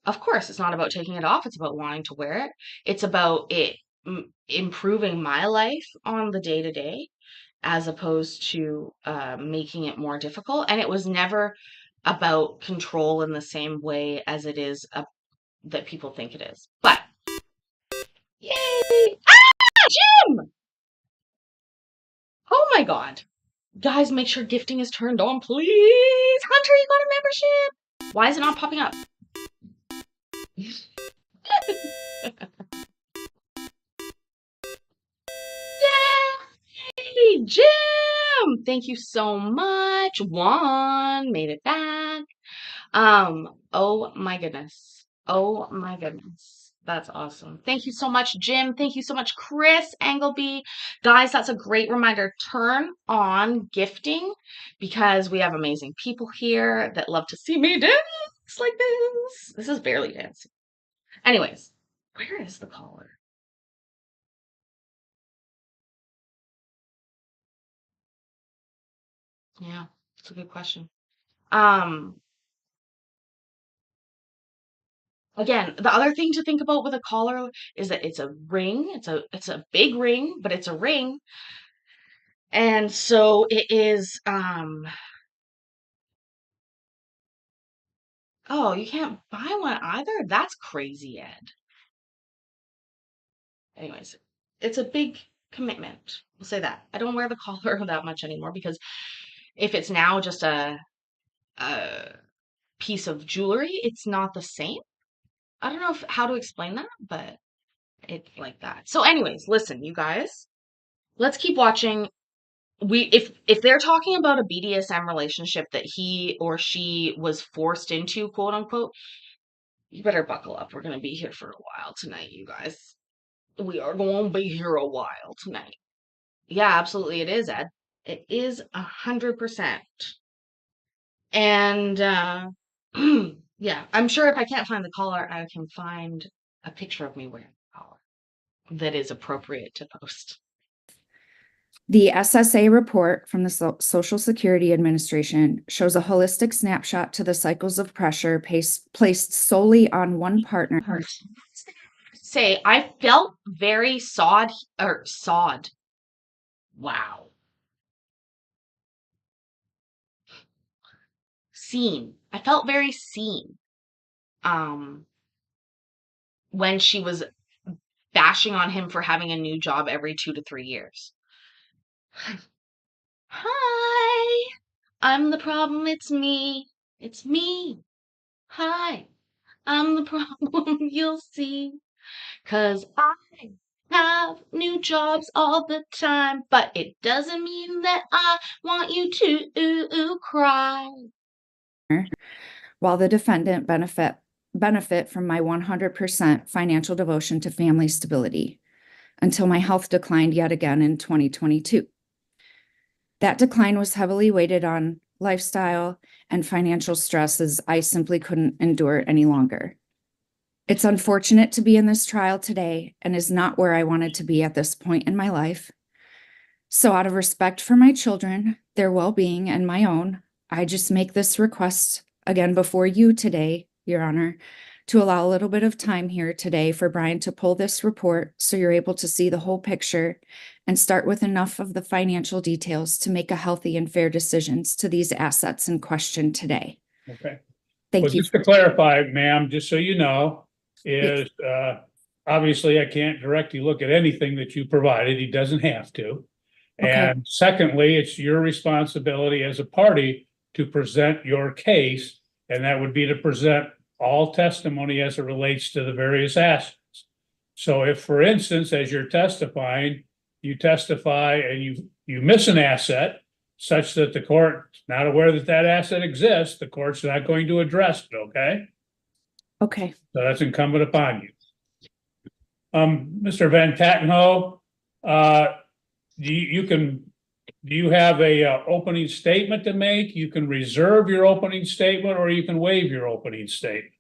of course, it's not about taking it off. It's about wanting to wear it. It's about it improving my life on the day to day, as opposed to making it more difficult. And it was never about control in the same way as it is that people think it is. But yay! Ah, Jim! Oh my God. Guys, make sure gifting is turned on, please. Hunter, you got a membership. Why is it not popping up? Yay! Jim! Thank you so much. Juan made it back. Oh my goodness. Oh my goodness. That's awesome. Thank you so much, Jim. Thank you so much, Chris Engleby. Guys, that's a great reminder. Turn on gifting because we have amazing people here that love to see me dance like this. This is barely dancing. Anyways, where is the caller? Yeah, it's a good question. Again, the other thing to think about with a collar is that it's a ring. It's a big ring, but it's a ring. And so it is oh, you can't buy one either? That's crazy, Ed. Anyways, it's a big commitment. We'll say that. I don't wear the collar that much anymore because if it's now just a piece of jewelry, it's not the same. I don't know how to explain that, but it's like that. So anyways, listen, you guys, let's keep watching. If they're talking about a BDSM relationship that he or she was forced into, quote unquote, you better buckle up. We're gonna be here for a while tonight, you guys. We are going to be here a while tonight. Yeah, absolutely, it is, Ed. It is 100%. And yeah, I'm sure if I can't find the collar, I can find a picture of me wearing the collar that is appropriate to post. The SSA report from the Social Security Administration shows a holistic snapshot to the cycles of pressure placed solely on one partner. Say, I felt very sawed. Wow. Seen. I felt very seen. When she was bashing on him for having a new job every 2 to 3 years. Hi, I'm the problem, it's me. It's me. Hi, I'm the problem, you'll see. 'Cause I have new jobs all the time, but it doesn't mean that I want you to cry. While the defendant benefit from my 100% financial devotion to family stability until my health declined yet again in 2022. That decline was heavily weighted on lifestyle and financial stresses I simply couldn't endure any longer. It's unfortunate to be in this trial today and is not where I wanted to be at this point in my life. So out of respect for my children, their well-being, and my own, I just make this request again before you today, Your Honor, to allow a little bit of time here today for Brian to pull this report so you're able to see the whole picture and start with enough of the financial details to make a healthy and fair decisions to these assets in question today. Okay. Thank Well, you. just to clarify, ma'am, just so you know, is obviously I can't directly look at anything that you provided. He doesn't have to. Okay. And secondly, it's your responsibility as a party to present your case, and that would be to present all testimony as it relates to the various assets. So if, for instance, as you're testifying, you testify and you miss an asset such that the court's not aware that that asset exists, the court's not going to address it, okay? Okay. So that's incumbent upon you. Mr. Van Tattenhoe, Do you have a opening statement to make? You can reserve your opening statement, or you can waive your opening statement.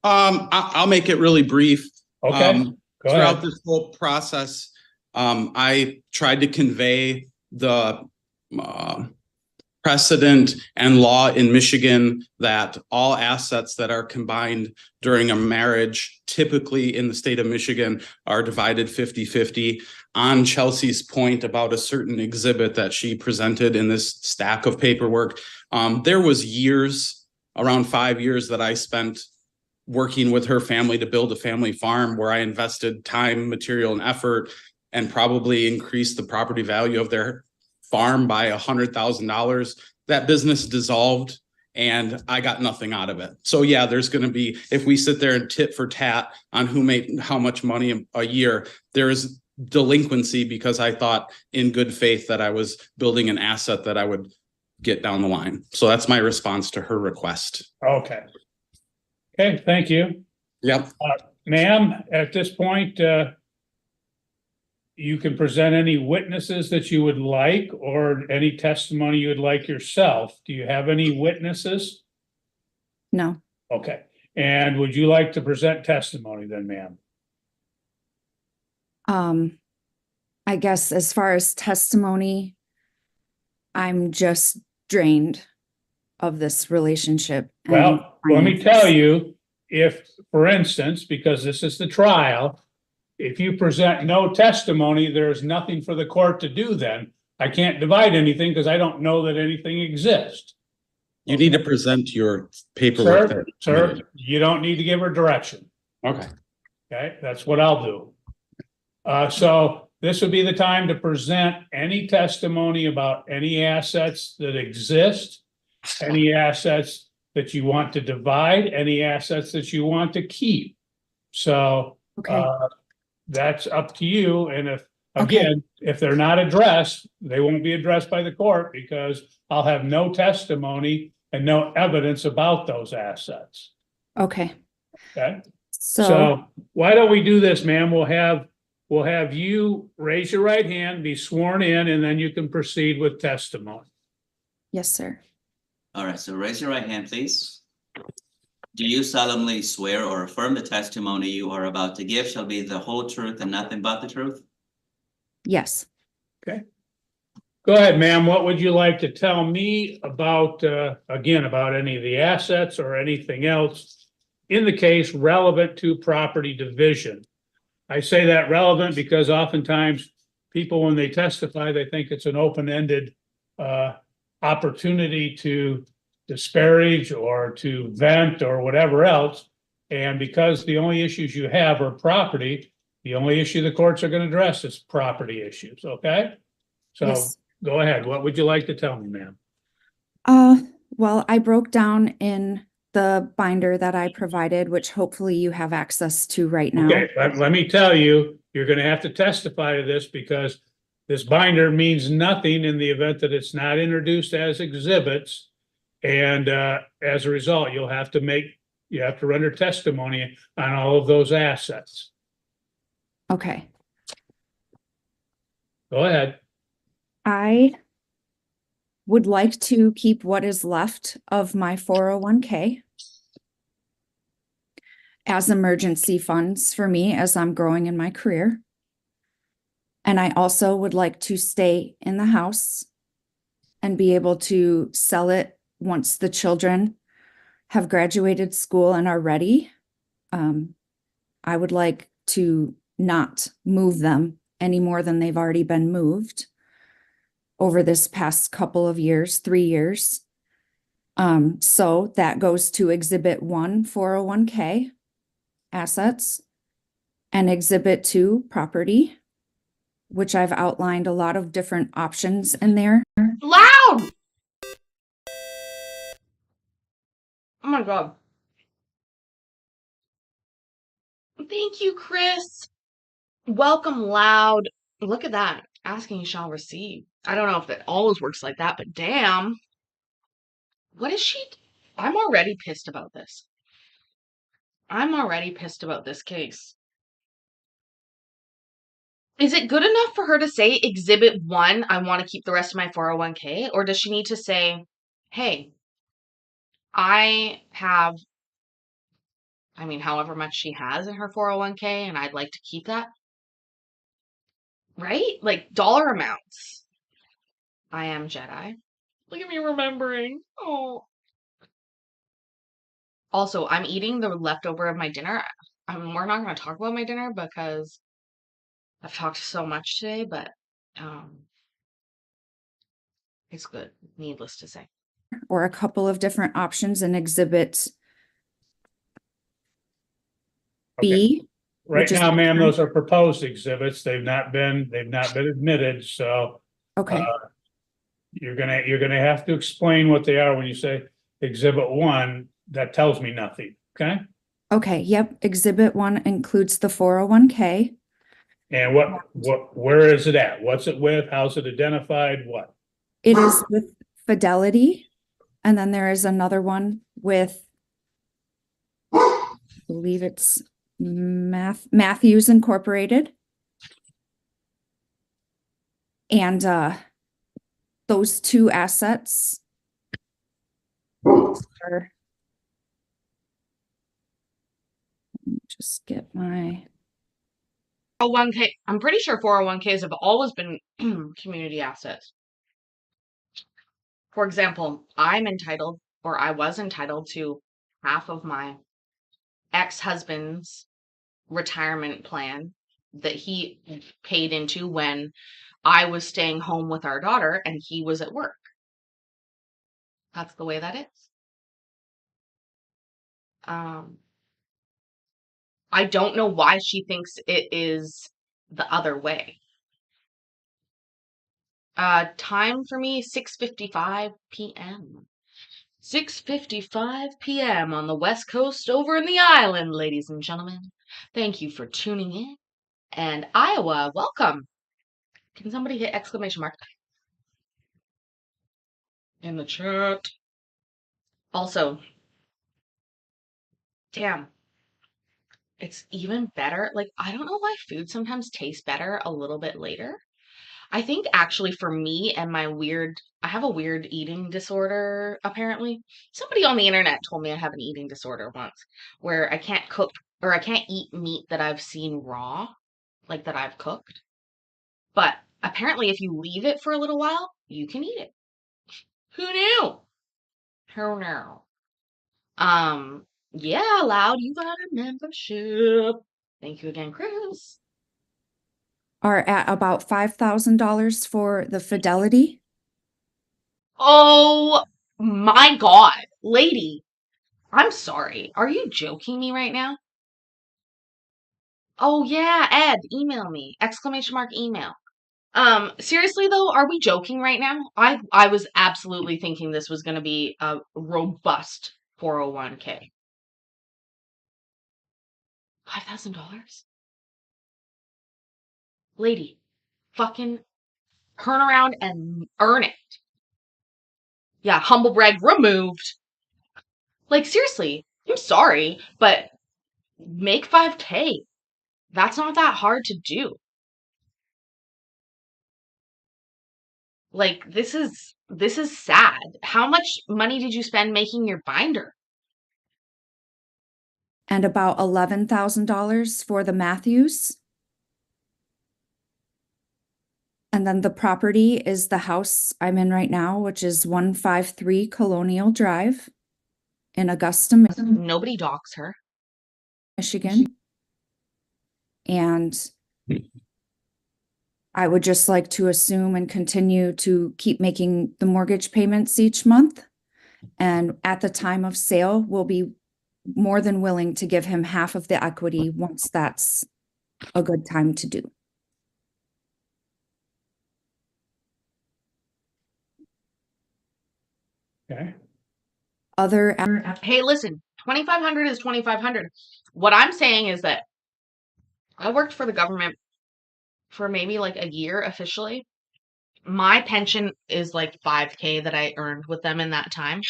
I'll make it really brief. Okay, go Throughout ahead. this whole process, I tried to convey the precedent and law in Michigan that all assets that are combined during a marriage, typically in the state of Michigan, are divided 50-50. On Chelsea's point about a certain exhibit that she presented in this stack of paperwork, there was years, around 5 years, that I spent working with her family to build a family farm where I invested time, material, and effort, and probably increased the property value of their farm by $100,000. That business dissolved and I got nothing out of it. So yeah, there's going to be, if we sit there and tit for tat on who made how much money a year, there is delinquency because I thought in good faith that I was building an asset that I would get down the line. So that's my response to her request. Okay. Okay, thank you. Yep. Ma'am, at this point, you can present any witnesses that you would like or any testimony you would like yourself. Do you have any witnesses? No. Okay. And would you like to present testimony then, ma'am? I guess as far as testimony, I'm just drained of this relationship. Well, let me tell you, if, for instance, because this is the trial, if you present no testimony, there's nothing for the court to do then. I can't divide anything because I don't know that anything exists. You need to present your paperwork. Sir, you don't need to give her direction. Okay. Okay, that's what I'll do. So this would be the time to present any testimony about any assets that exist, any assets that you want to divide, any assets that you want to keep. So Okay. That's up to you. And if, Okay. again, if they're not addressed, they won't be addressed by the court because I'll have no testimony and no evidence about those assets. Okay. Okay. So So why don't we do this, ma'am? We'll have you raise your right hand, be sworn in, and then you can proceed with testimony. yes, sir. All right, so raise your right hand, please. Do you solemnly swear or affirm the testimony you are about to give shall be the whole truth and nothing but the truth? Yes. Go ahead, ma'am. What would you like to tell me about, again, about any of the assets or anything else in the case relevant to property division? I say that relevant because oftentimes people, when they testify, they think it's an open-ended opportunity to disparage or to vent or whatever else. And because the only issues you have are property, the only issue the courts are going to address is property issues. Okay? So Yes. go ahead. What would you like to tell me, ma'am? Well, I broke down in the binder that I provided, which hopefully you have access to right now. Okay, let me tell you, you're going to have to testify to this because this binder means nothing in the event that it's not introduced as exhibits. And as a result, you have to render testimony on all of those assets. Okay. Go ahead. I would like to keep what is left of my 401k as emergency funds for me as I'm growing in my career. And I also would like to stay in the house and be able to sell it once the children have graduated school and are ready. I would like to not move them any more than they've already been moved over this past couple of years, 3 years. So that goes to Exhibit 1, 401k assets, and Exhibit 2, property, which I've outlined a lot of different options in there. Loud! Oh my God. Thank you, Chris. Welcome, Loud. Look at that. Asking you shall receive. I don't know if it always works like that, but damn. What is she? I'm already pissed about this. I'm already pissed about this case. Is it good enough for her to say exhibit 1, I want to keep the rest of my 401k? Or does she need to say, hey, I have, I mean, however much she has in her 401k and I'd like to keep that? Right? Like dollar amounts. I am Jedi. Look at me remembering. Oh. Also, I'm eating the leftover of my dinner. We're not going to talk about my dinner because I've talked so much today, but it's good, needless to say. Or a couple of different options in Exhibit B. Right which is now, the ma'am, term. those are proposed exhibits. They've not been admitted, so Okay, you're gonna have to explain what they are when you say exhibit 1. That tells me nothing, okay? okay, yep. Exhibit 1 includes the 401k. And where is it at? What's it with? How's it identified? What? It is with Fidelity. And then there is another one with, I believe it's Matthews Incorporated. And those two assets are, let me just get my, 401k, I'm pretty sure 401ks have always been community assets. For example, I was entitled to half of my ex-husband's retirement plan that he paid into when I was staying home with our daughter and he was at work. That's the way that is. I don't know why she thinks it is the other way. Time for me, 6:55 p.m. 6:55 p.m. on the West Coast over in the island, ladies and gentlemen. Thank you for tuning in. And Iowa, welcome. Can somebody hit exclamation mark in the chat? Also, damn, it's even better. Like, I don't know why food sometimes tastes better a little bit later. I think actually for me and I have a weird eating disorder, apparently. Somebody on the internet told me I have an eating disorder once where I can't cook or I can't eat meat that I've seen raw, like that I've cooked. But apparently if you leave it for a little while, you can eat it. Who knew? Who knew? Yeah, Loud, you got a membership. Thank you again, Chris. are at about $5,000 for the Fidelity. Oh my God, lady. I'm sorry. Are you joking me right now? Oh yeah, Ed, email me. Exclamation mark email. Seriously though, are we joking right now? I was absolutely thinking this was going to be a robust 401k. $5,000? Lady, fucking turn around and earn it. Yeah, humble brag removed. Like seriously, I'm sorry, but make 5k. That's not that hard to do. Like this is sad. How much money did you spend making your binder? And about $11,000 for the Matthews. And then the property is the house I'm in right now, which is 153 Colonial Drive in Augusta, Nobody docks her. Michigan. And I would just like to assume and continue to keep making the mortgage payments each month. And at the time of sale, we'll be more than willing to give him half of the equity once that's a good time to do. Okay. Hey, listen, 2,500 is 2,500. What I'm saying is that I worked for the government for maybe like a year officially. My pension is like 5k that I earned with them in that time.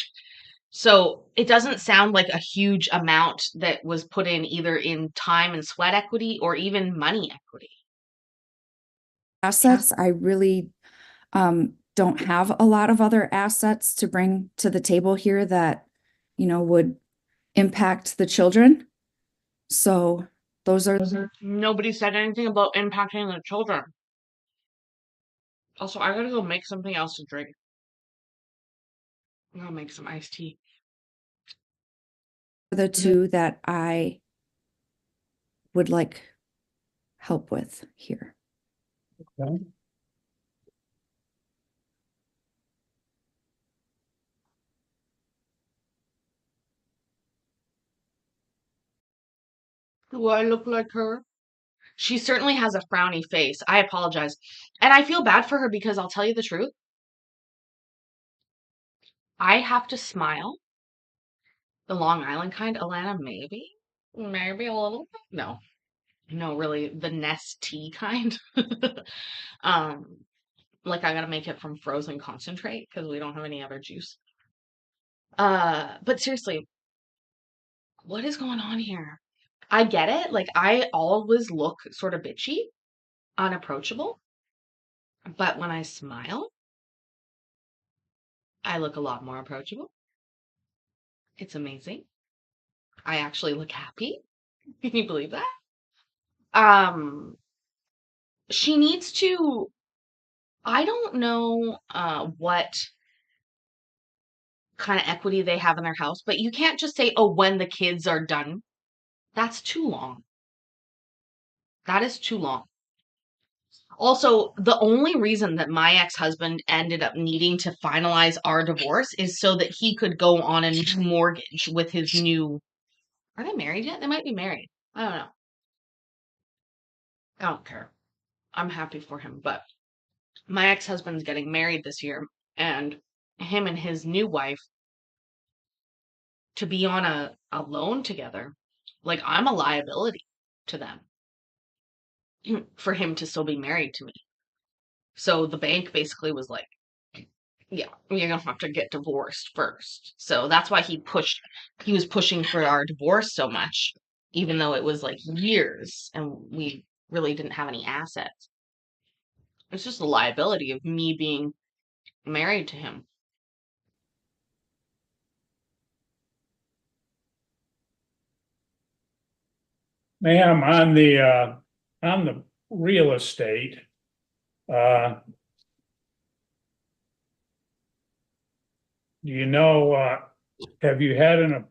So it doesn't sound like a huge amount that was put in either in time and sweat equity or even money equity. assets. I really don't have a lot of other assets to bring to the table here that, would impact the children. So those are Nobody said anything about impacting the children. Also, I gotta go make something else to drink. I'm gonna make some iced tea. the two that I would like help with here. Okay. Do I look like her? She certainly has a frowny face. I apologize. And I feel bad for her because I'll tell you the truth. I have to smile. The Long Island kind, Alana, maybe? Maybe a little bit? No. No, really, the Nestea kind. um, like I gotta make it from frozen concentrate because we don't have any other juice. But seriously, what is going on here? I get it. Like I always look sort of bitchy, unapproachable. But when I smile, I look a lot more approachable. It's amazing. I actually look happy. Can you believe that? She needs to, I don't know what kind of equity they have in their house, but you can't just say, oh, when the kids are done. That's too long. That is too long. Also, the only reason that my ex-husband ended up needing to finalize our divorce is so that he could go on a new mortgage with his new. Are they married yet? They might be married. I don't know. I don't care. I'm happy for him, but my ex-husband's getting married this year, and him and his new wife to be on a loan together, like I'm a liability to them for him to still be married to me. So the bank basically was like, yeah, you're gonna have to get divorced first. So that's why he was pushing for our divorce so much, even though it was like years and we really didn't have any assets. It's just the liability of me being married to him. Ma'am, on the real estate, do you know, have you had an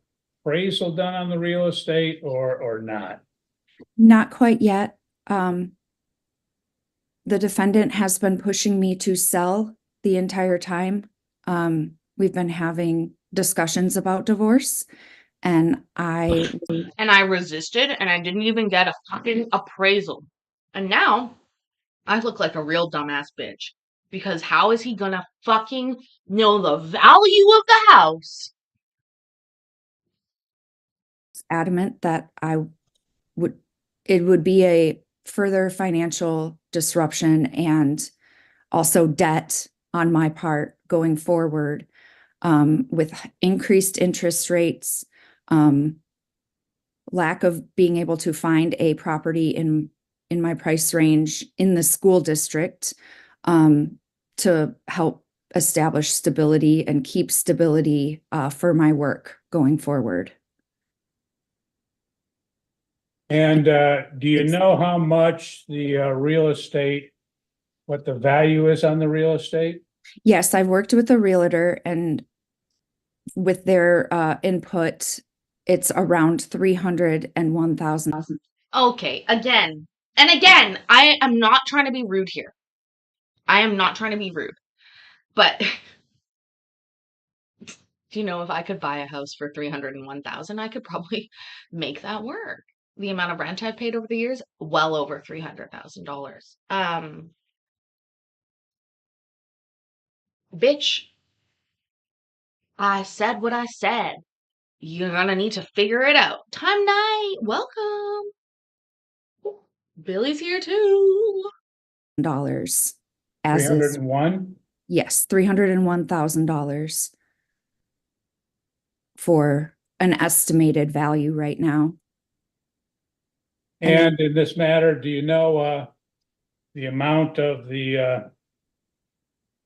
appraisal done on the real estate or not? Not quite yet. The defendant has been pushing me to sell the entire time. We've been having discussions about divorce, and I resisted and I didn't even get a fucking appraisal. And now I look like a real dumbass bitch. Because how is he gonna fucking know the value of the house? was adamant that it would be a further financial disruption and also debt on my part going forward, with increased interest rates, lack of being able to find a property in my price range in the school district, to help establish stability and keep stability for my work going forward. And do you know how much the real estate, what the value is on the real estate? Yes, I've worked with a realtor, and with their input, it's around 301,000. Okay, again. And again, I am not trying to be rude here. I am not trying to be rude. But do you know if I could buy a house for 301,000, I could probably make that work. The amount of rent I've paid over the years, well over $300,000. Bitch, I said what I said. You're gonna need to figure it out. Time night, welcome. Billy's here too. Dollars as is, 301? yes, $301,000 for an estimated value right now. And in this matter, do you know the amount of the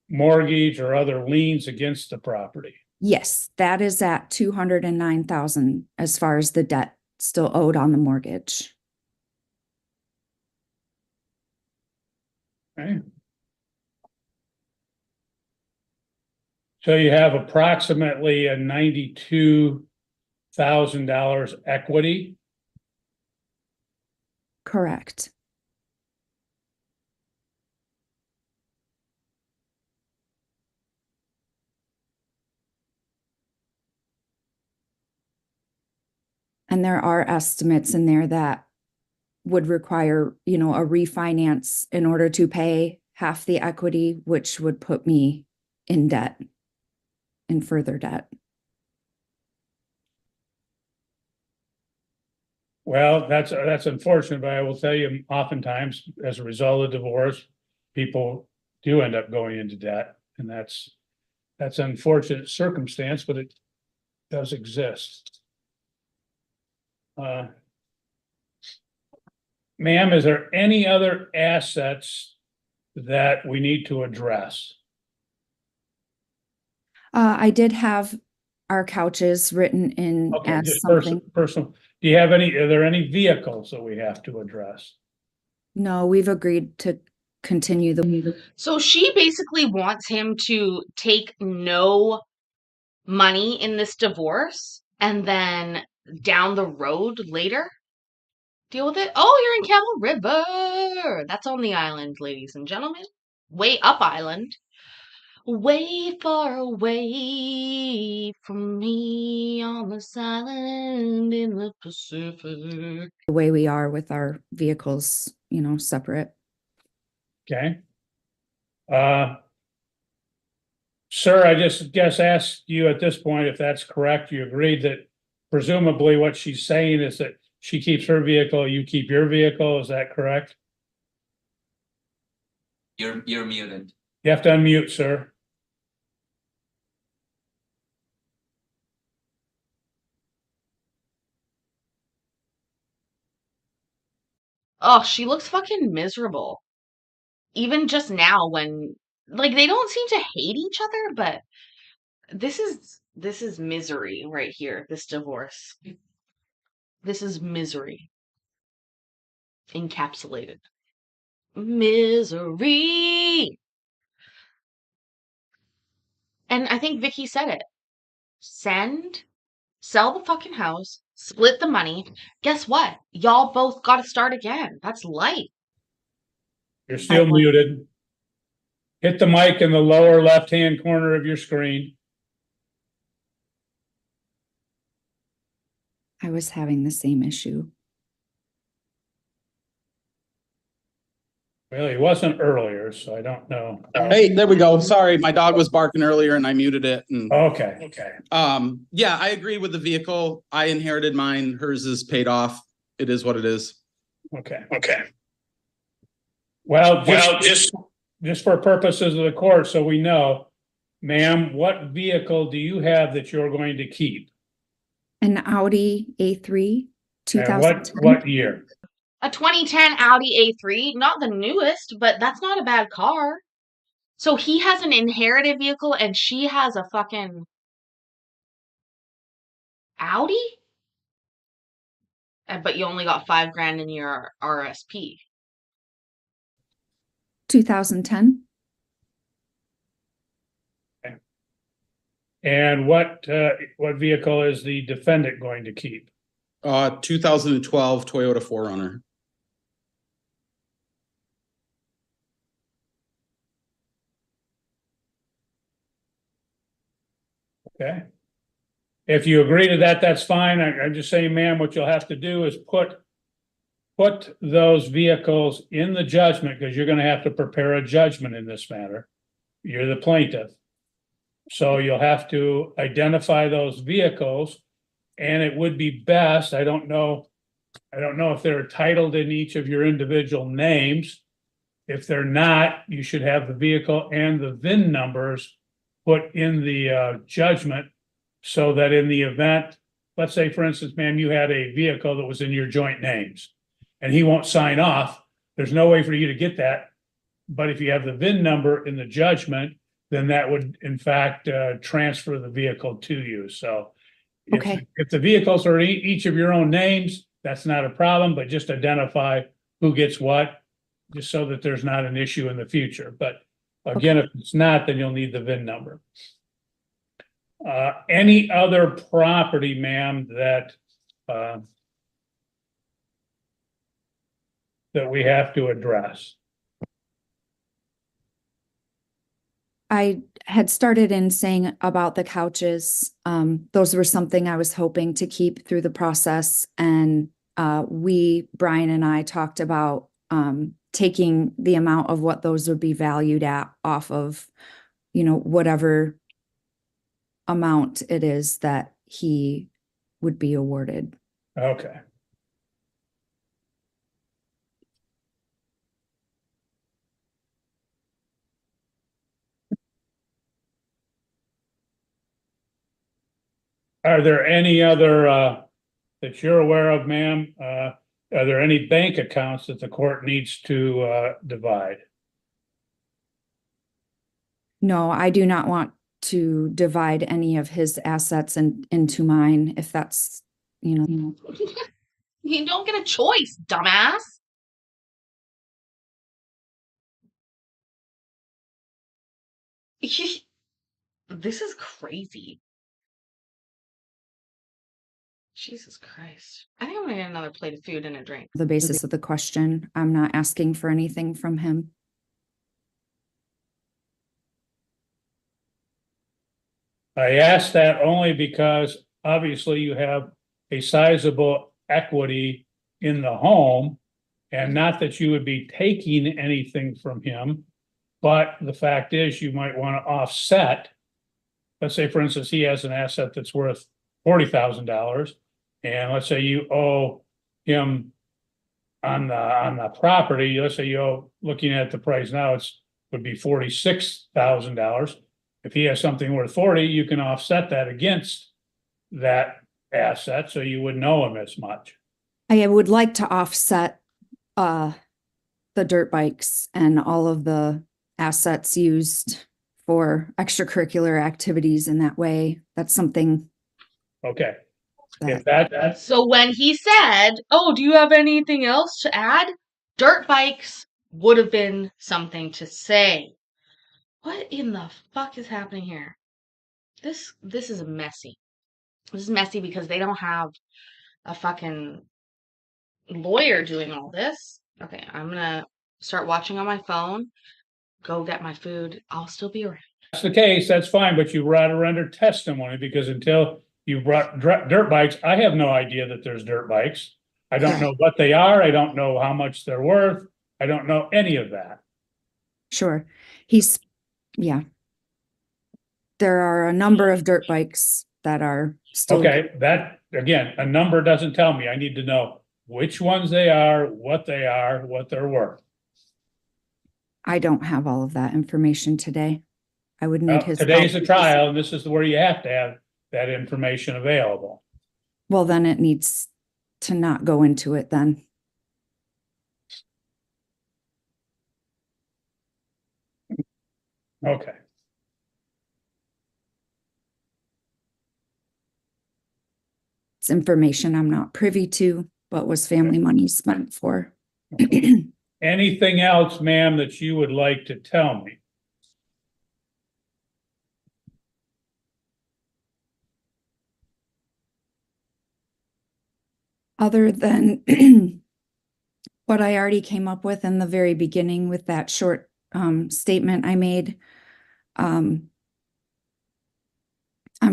mortgage or other liens against the property. Yes, that is at 209,000 as far as the debt still owed on the mortgage. Okay. So you have approximately a $92,000 equity. Correct. And there are estimates in there that would require, you know, a refinance in order to pay half the equity, which would put me in debt, in further debt. Well, that's unfortunate, but I will tell you, oftentimes, as a result of divorce, people do end up going into debt, and that's an unfortunate circumstance, but it does exist. Ma'am, is there any other assets that we need to address? I did have our couches written in Okay, as just something. personal. Do you have any, are there any vehicles that we have to address? No, we've agreed to continue the. So she basically wants him to take no money in this divorce and then down the road later deal with it. Oh, you're in Camel River. That's on the island, ladies and gentlemen. Way up island. Way far away from me on this island in the Pacific. The way we are with our vehicles, you know, separate. Okay. Sir, I just guess ask you at this point if that's correct. You agreed that presumably what she's saying is that she keeps her vehicle, you keep your vehicle. Is that correct? You're muted. You have to unmute, sir. Oh, she looks fucking miserable. Even just now when like they don't seem to hate each other, but this is misery right here, this divorce. This is misery. Encapsulated. Misery. And I think Vicky said it. Sell the fucking house, split the money. Guess what? Y'all both got to start again. That's life. You're still muted. Hit the mic in the lower left-hand corner of your screen. I was having the same issue. Well, he wasn't earlier, so I don't know. Hey, there we go. Sorry, my dog was barking earlier and I muted it. And Okay. yeah, I agree with the vehicle. I inherited mine. Hers is paid off. It is what it is. Okay. Well, just for purposes of the court, so we know, ma'am, what vehicle do you have that you're going to keep? An Audi A3 And 2010. what year? A 2010 Audi A3, not the newest, but that's not a bad car. So he has an inherited vehicle and she has a fucking Audi? But you only got $5,000 in your RSP. 2010. And what vehicle is the defendant going to keep? 2012 Toyota 4Runner. Okay. If you agree to that, that's fine. I'm just saying, ma'am, what you'll have to do is put those vehicles in the judgment, because you're going to have to prepare a judgment in this matter. You're the plaintiff. So you'll have to identify those vehicles, and it would be best, I don't know if they're titled in each of your individual names. If they're not, you should have the vehicle and the VIN numbers put in the judgment, so that in the event, let's say, for instance, ma'am, you had a vehicle that was in your joint names and he won't sign off. There's no way for you to get that but if you have the VIN number in the judgment, then that would in fact transfer the vehicle to you. So Okay. if the vehicles are each of your own names, that's not a problem, but just identify who gets what, just so that there's not an issue in the future. But again, if it's not, then you'll need the VIN number. Any other property, ma'am, that we have to address? I had started in saying about the couches. Those were something I was hoping to keep through the process. And Brian and I talked about taking the amount of what those would be valued at off of, whatever amount it is that he would be awarded. Okay. Are there any other that you're aware of, ma'am? Are there any bank accounts that the court needs to divide? No, I do not want to divide any of his assets into mine, if that's, You don't get a choice, dumbass. This is crazy. Jesus Christ. I think I'm gonna get another plate of food and a drink. the basis of the question. I'm not asking for anything from him. I ask that only because obviously you have a sizable equity in the home. And not that you would be taking anything from him, but the fact is you might want to offset. Let's say, for instance, he has an asset that's worth $40,000. And let's say you owe him on the property, let's say you owe, looking at the price now, would be $46,000. If he has something worth 40, you can offset that against that asset, so you wouldn't owe him as much. I would like to offset the dirt bikes and all of the assets used for extracurricular activities in that way. That's something. Okay. If that that's So when he said, "Oh, do you have anything else to add?" Dirt bikes would have been something to say. What in the fuck is happening here? This is messy. This is messy because they don't have a fucking lawyer doing all this. Okay, I'm gonna start watching on my phone, go get my food. I'll still be around. that's the case, that's fine, but you brought to render testimony, because until you brought dirt bikes, I have no idea that there's dirt bikes. I don't know what they are. I don't know how much they're worth. I don't know any of that. Sure. Yeah. There are a number of dirt bikes that are still. Okay, that, again, a number doesn't tell me. I need to know which ones they are, what they're worth. I don't have all of that information today. I would need Well, his today's help. a trial, and this is where you have to have that information available. Well, then it needs to not go into it then. Okay. It's information I'm not privy to, but was family money spent for. Anything else, ma'am, that you would like to tell me? Other than what I already came up with in the very beginning with that short statement I made. I'm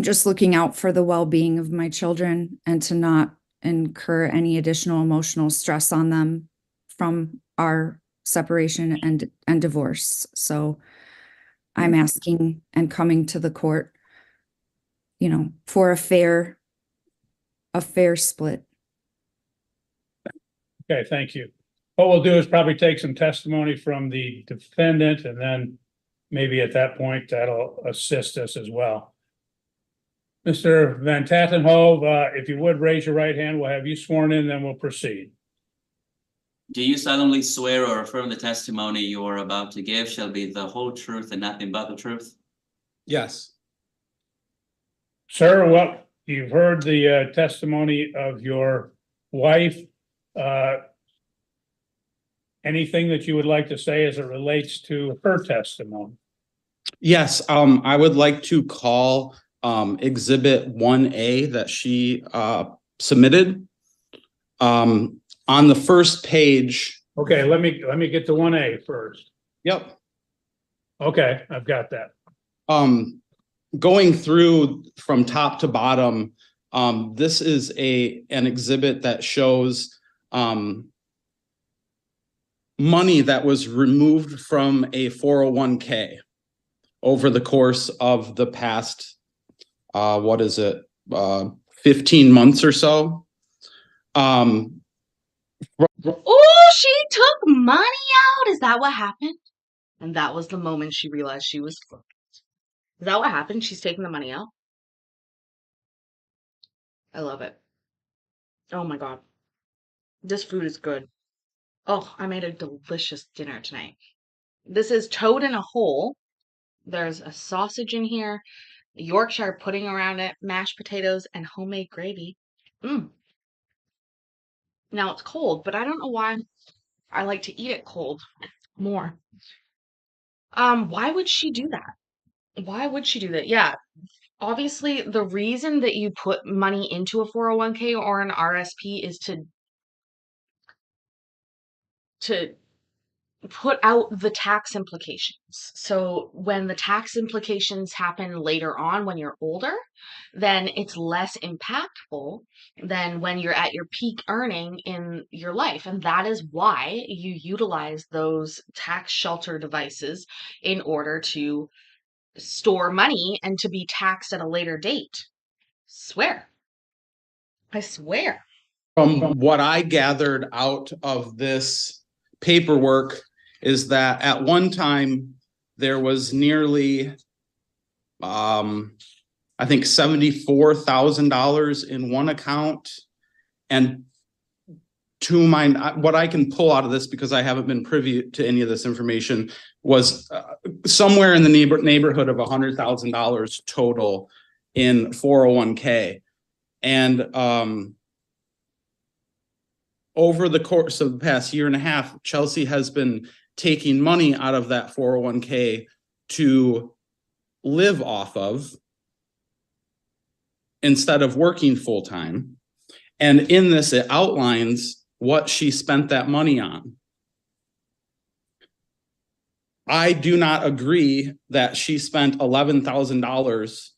just looking out for the well-being of my children and to not incur any additional emotional stress on them from our separation and divorce. So I'm asking and coming to the court, for a fair split. Okay, thank you. What we'll do is probably take some testimony from the defendant, and then maybe at that point that'll assist us as well. Mr. Van Tattenhove, if you would raise your right hand, we'll have you sworn in, then we'll proceed. Do you solemnly swear or affirm the testimony you are about to give shall be the whole truth and nothing but the truth? Yes. Sir, what, you've heard the testimony of your wife. Anything that you would like to say as it relates to her testimony? Yes, I would like to call Exhibit 1A that she submitted. On the first page. Okay, let me get to 1A first. Yep. Okay, I've got that. Going through from top to bottom, this is an exhibit that shows money that was removed from a 401k over the course of the past 15 months or so. Oh, she took money out. Is that what happened? And that was the moment she realized she was fucked. Is that what happened? She's taking the money out. I love it. Oh my God. This food is good. Oh, I made a delicious dinner tonight. This is toad in a hole. There's a sausage in here, Yorkshire pudding around it, mashed potatoes, and homemade gravy. Now it's cold, but I don't know why I like to eat it cold more. Why would she do that? Why would she do that? Yeah, obviously the reason that you put money into a 401k or an RSP is to put out the tax implications. So when the tax implications happen later on when you're older, then it's less impactful than when you're at your peak earning in your life. And that is why you utilize those tax shelter devices in order to store money and to be taxed at a later date. Swear. I swear. From what I gathered out of this paperwork is that at one time there was nearly, I think $74,000 in one account. And to what I can pull out of this, because I haven't been privy to any of this information, was somewhere in the neighborhood of $100,000 total in 401k. And over the course of the past year and a half, Chelsea has been taking money out of that 401k to live off of instead of working full time. And in this, it outlines what she spent that money on. I do not agree that she spent $11,000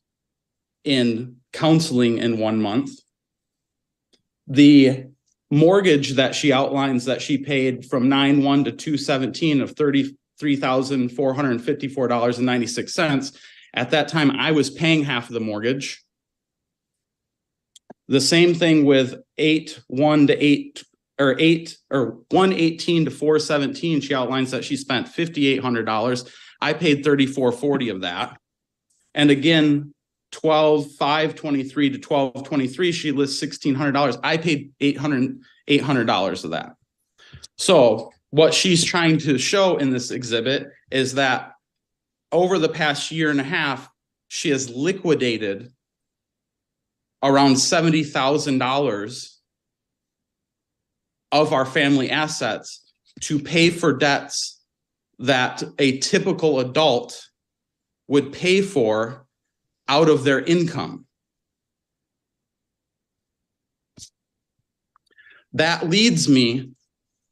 in counseling in 1 month. The mortgage that she outlines that she paid from 9/1 to 2/17 of $33,454.96. At that time, I was paying half of the mortgage. The same thing with 1/18 to 4/17. She outlines that she spent $5,800. I paid $3,440 of that. And again, 12/5/23 to 12/23, she lists $1,600. I paid $800 of that. So what she's trying to show in this exhibit is that over the past year and a half, she has liquidated around $70,000 of our family assets to pay for debts that a typical adult would pay for out of their income. That leads me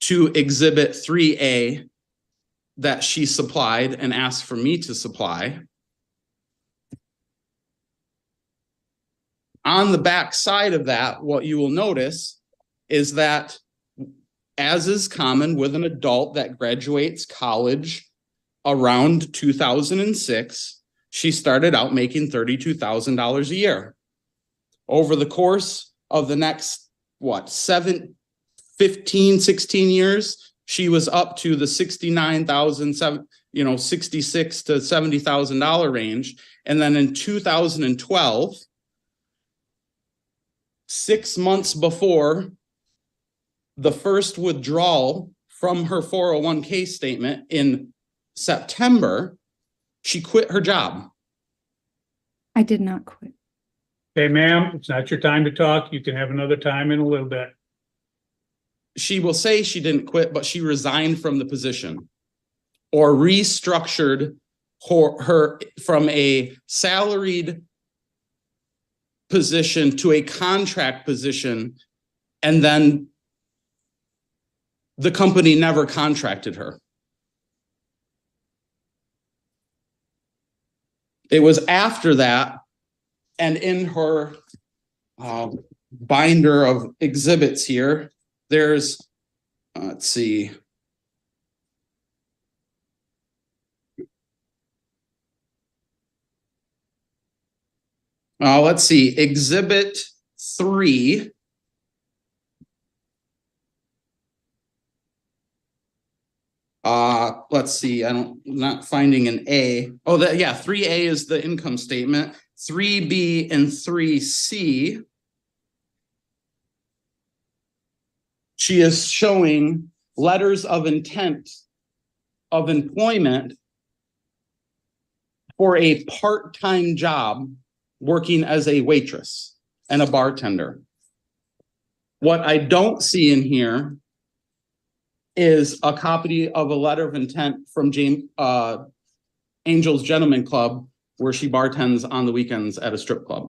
to Exhibit 3A that she supplied and asked for me to supply. On the back side of that, what you will notice is that, as is common with an adult that graduates college around 2006, she started out making $32,000 a year. Over the course of the next, 15, 16 years, she was up to the $69,000, $66,000 to $70,000 range. And then in 2012, 6 months before the first withdrawal from her 401k statement in September, she quit her job. I did not quit. Okay, ma'am, it's not your time to talk. You can have another time in a little bit. She will say she didn't quit, but she resigned from the position or restructured her from a salaried position to a contract position, and then the company never contracted her. It was after that, and in her binder of exhibits here, there's, let's see. Let's see, Exhibit 3. Let's see, I'm not finding an A. Oh, that, yeah, 3A is the income statement. 3B and 3C. She is showing letters of intent of employment for a part-time job working as a waitress and a bartender. What I don't see in here is a copy of a letter of intent from Angel's Gentleman Club, where she bartends on the weekends at a strip club.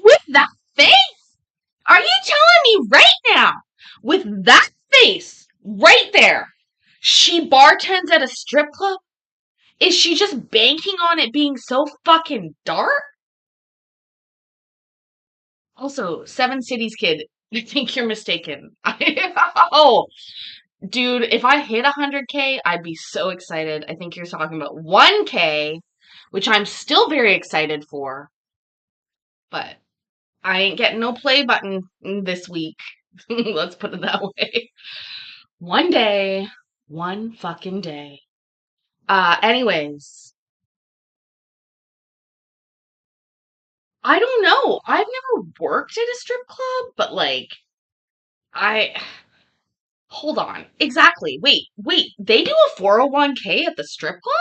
With that face? Are you telling me right now, with that face right there, she bartends at a strip club? Is she just banking on it being so fucking dark? Also, Seven Cities kid, I think you're mistaken. Oh, dude, if I hit 100K, I'd be so excited. I think you're talking about 1K, which I'm still very excited for. But I ain't getting no play button this week. Let's put it that way. One day, one fucking day. Anyways, I don't know. I've never worked at a strip club, but like, hold on. Exactly. Wait, they do a 401k at the strip club?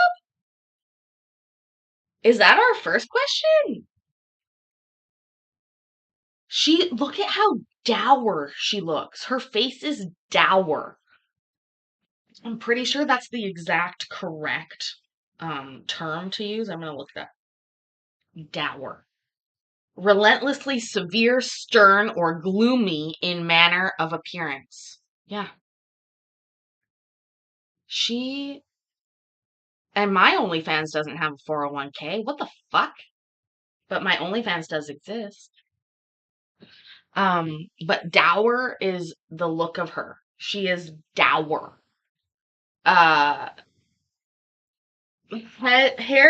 Is that our first question? Look at how dour she looks. Her face is dour. I'm pretty sure that's the exact correct term to use. I'm gonna look it up. Dour. Relentlessly severe, stern, or gloomy in manner of appearance. Yeah. And my OnlyFans doesn't have a 401k. What the fuck? But my OnlyFans does exist. But dour is the look of her. She is dour. Hair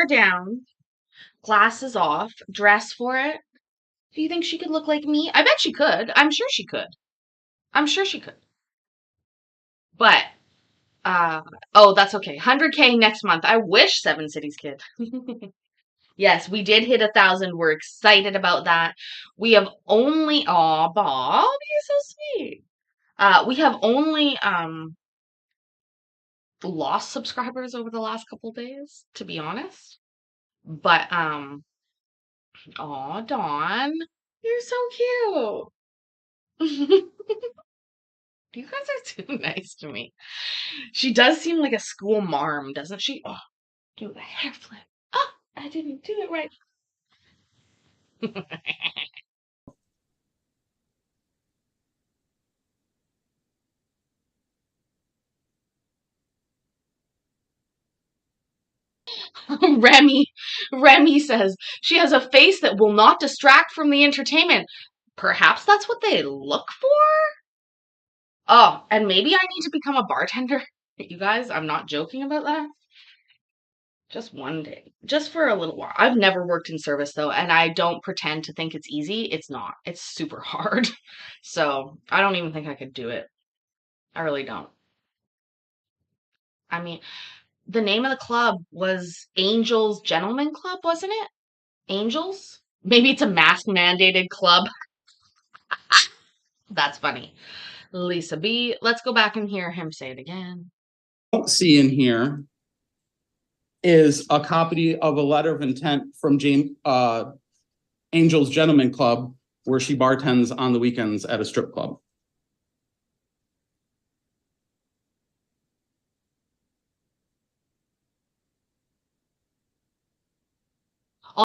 down, glasses off, dress for it. Do you think she could look like me? I bet she could. I'm sure she could. I'm sure she could. But, oh, that's okay. 100K next month. I wish Seven Cities kid. Yes, we did hit 1,000. We're excited about that. We have only, aw, Bob, you're so sweet. We have only, lost subscribers over the last couple days, to be honest. But, aw, Dawn, you're so cute. You guys are too nice to me. She does seem like a school marm, doesn't she? Oh, do the hair flip. Oh, I didn't do it right. Remy says she has a face that will not distract from the entertainment. Perhaps that's what they look for? Oh, and maybe I need to become a bartender. You guys, I'm not joking about that. Just one day. Just for a little while. I've never worked in service though, and I don't pretend to think it's easy. It's not. It's super hard. So I don't even think I could do it. I really don't. I mean, the name of the club was Angels Gentlemen Club, wasn't it? Angels? Maybe it's a mask mandated club. That's funny. Lisa B. Let's go back and hear him say it again. Don't see in here is a copy of a letter of intent from Angels Gentlemen Club, where she bartends on the weekends at a strip club.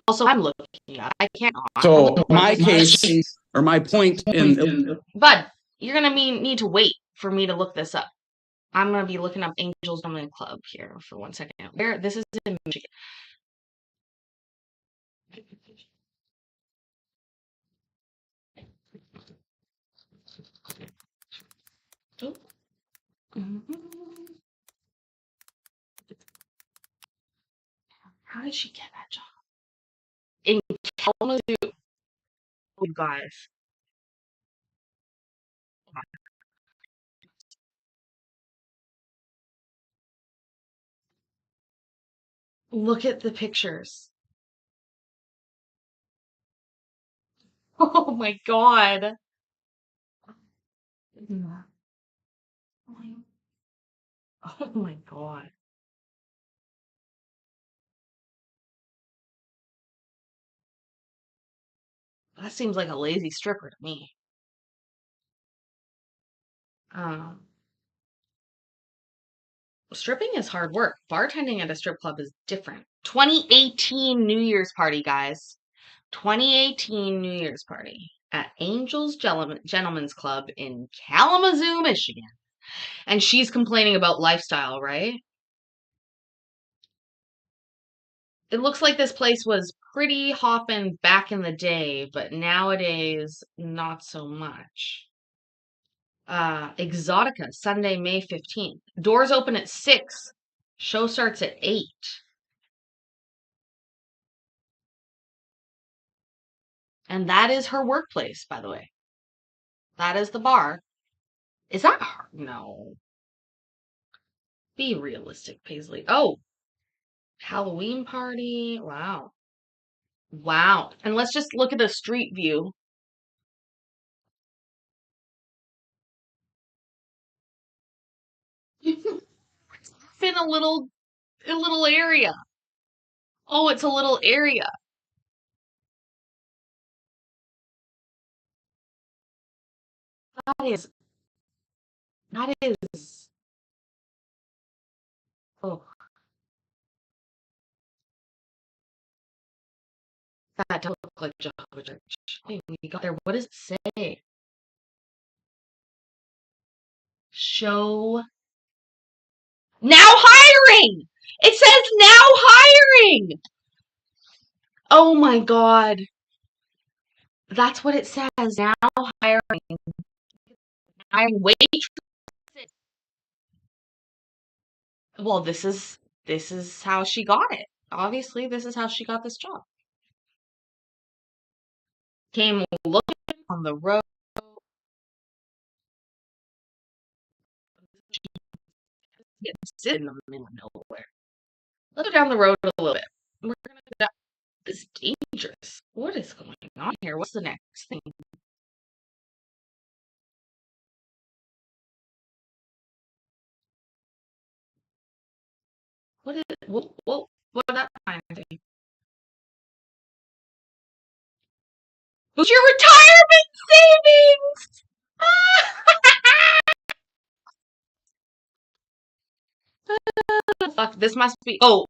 Also, I'm looking at it. I can't. So my case, or my point in Bud, you're gonna need to wait for me to look this up. I'm gonna be looking up Angels Gentlemen Club here for 1 second. Where this is in Michigan. Oh. How did she get that job? In Kalamazoo, you guys. Look at the pictures. Oh my god. Oh my god. That seems like a lazy stripper to me. Um, stripping is hard work. Bartending at a strip club is different. 2018 New Year's party, guys. 2018 New Year's party at Angels Gentlemen's Club in Kalamazoo, Michigan. And she's complaining about lifestyle, right? It looks like this place was pretty hoppin' back in the day, but nowadays, not so much. Exotica, Sunday, May 15th. Doors open at 6. Show starts at 8. And that is her workplace, by the way. That is the bar. Is that her? No. Be realistic, Paisley. Oh, Halloween party. Wow. Wow. And let's just look at the street view. It's in a little area. Oh, it's a little area. That is oh, that don't look like Jehovah Church. Wait, we got there. What does it say? Show now hiring. It says now hiring. Oh my god. That's what it says. Now hiring. Hiring waitresses. Well, this is how she got it. Obviously, this is how she got this job. Came looking on the road. Sit in the middle of nowhere. Let's go down the road a little bit. We're gonna go down. This is dangerous. What is going on here? What's the next thing? What is it? What is that kind of thing? Who's your retirement savings? Fuck, this must be. Oh,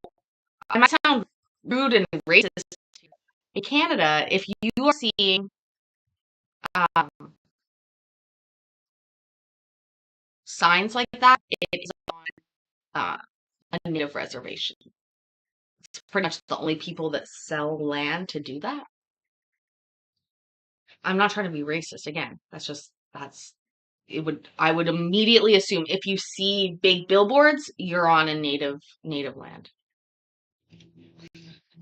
I might sound rude and racist. In Canada, if you are seeing um, signs like that, it is on a native reservation. It's pretty much the only people that sell land to do that. I'm not trying to be racist again. I would immediately assume if you see big billboards, you're on a native land.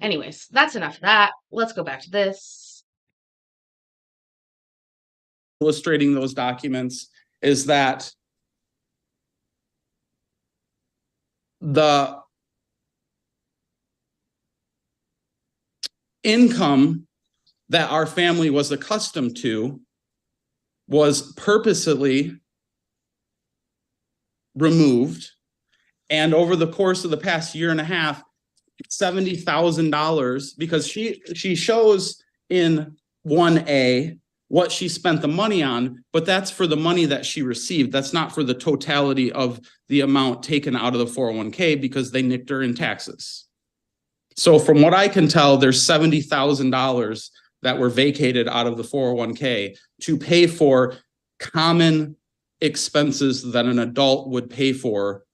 Anyways, that's enough of that. Let's go back to this. Illustrating those documents is that the income that our family was accustomed to was purposely removed. And over the course of the past year and a half, $70,000, because she shows in 1A what she spent the money on, but that's for the money that she received. That's not for the totality of the amount taken out of the 401k because they nicked her in taxes. So from what I can tell, there's $70,000 that were vacated out of the 401k to pay for common expenses that an adult would pay for.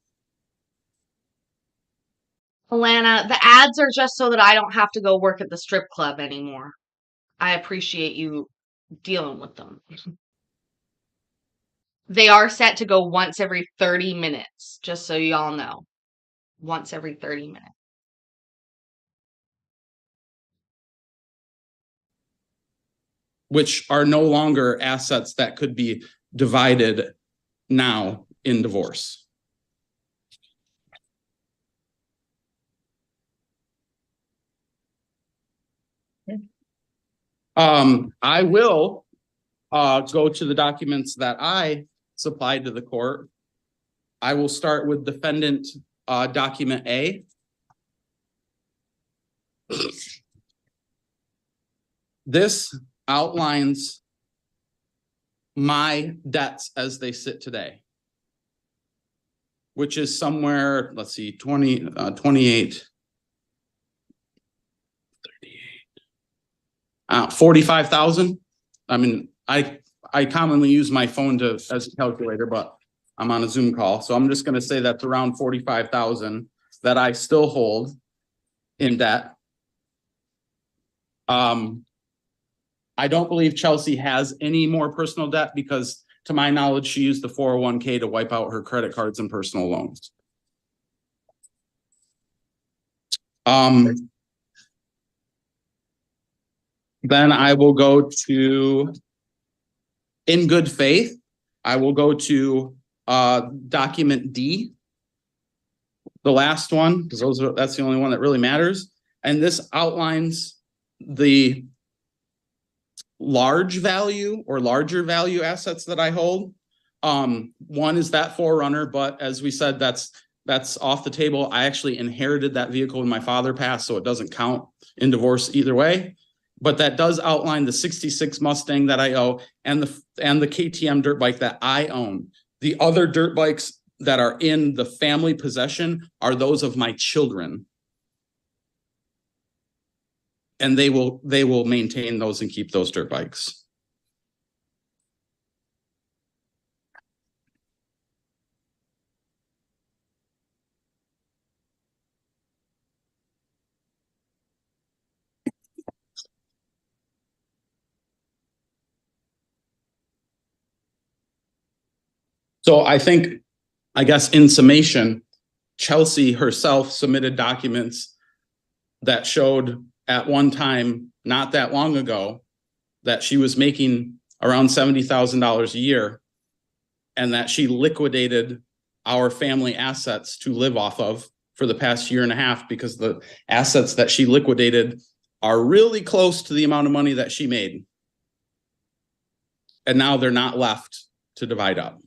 Alana, the ads are just so that I don't have to go work at the strip club anymore. I appreciate you dealing with them. They are set to go once every 30 minutes, just so y'all know. Once every 30 minutes. Which are no longer assets that could be divided now in divorce. I will go to the documents that I supplied to the court. I will start with defendant document A. This outlines my debts as they sit today, which is somewhere, let's see, 28, 45,000. I mean, I commonly use my phone as a calculator, but I'm on a Zoom call. So I'm just going to say that's around 45,000 that I still hold in debt. I don't believe Chelsea has any more personal debt because to my knowledge, she used the 401k to wipe out her credit cards and personal loans. Then I will go to, in good faith, I will go to document D, the last one, because that's the only one that really matters. And this outlines the large value or larger value assets that I hold. One is that 4Runner, but as we said, that's off the table. I actually inherited that vehicle when my father passed, so it doesn't count in divorce either way. But that does outline the 66 Mustang that I owe and the KTM dirt bike that I own. The other dirt bikes that are in the family possession are those of my children. And they will maintain those and keep those dirt bikes. So I guess in summation, Chelsea herself submitted documents that showed at one time, not that long ago, that she was making around $70,000 a year and that she liquidated our family assets to live off of for the past year and a half because the assets that she liquidated are really close to the amount of money that she made. And now they're not left to divide up.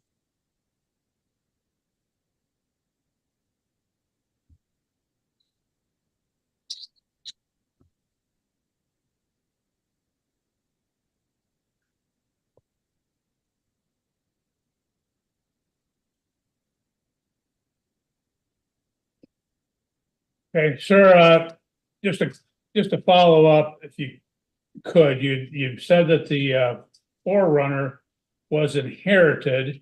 Okay, sir, just to follow up, if you could, you said that the 4Runner was inherited.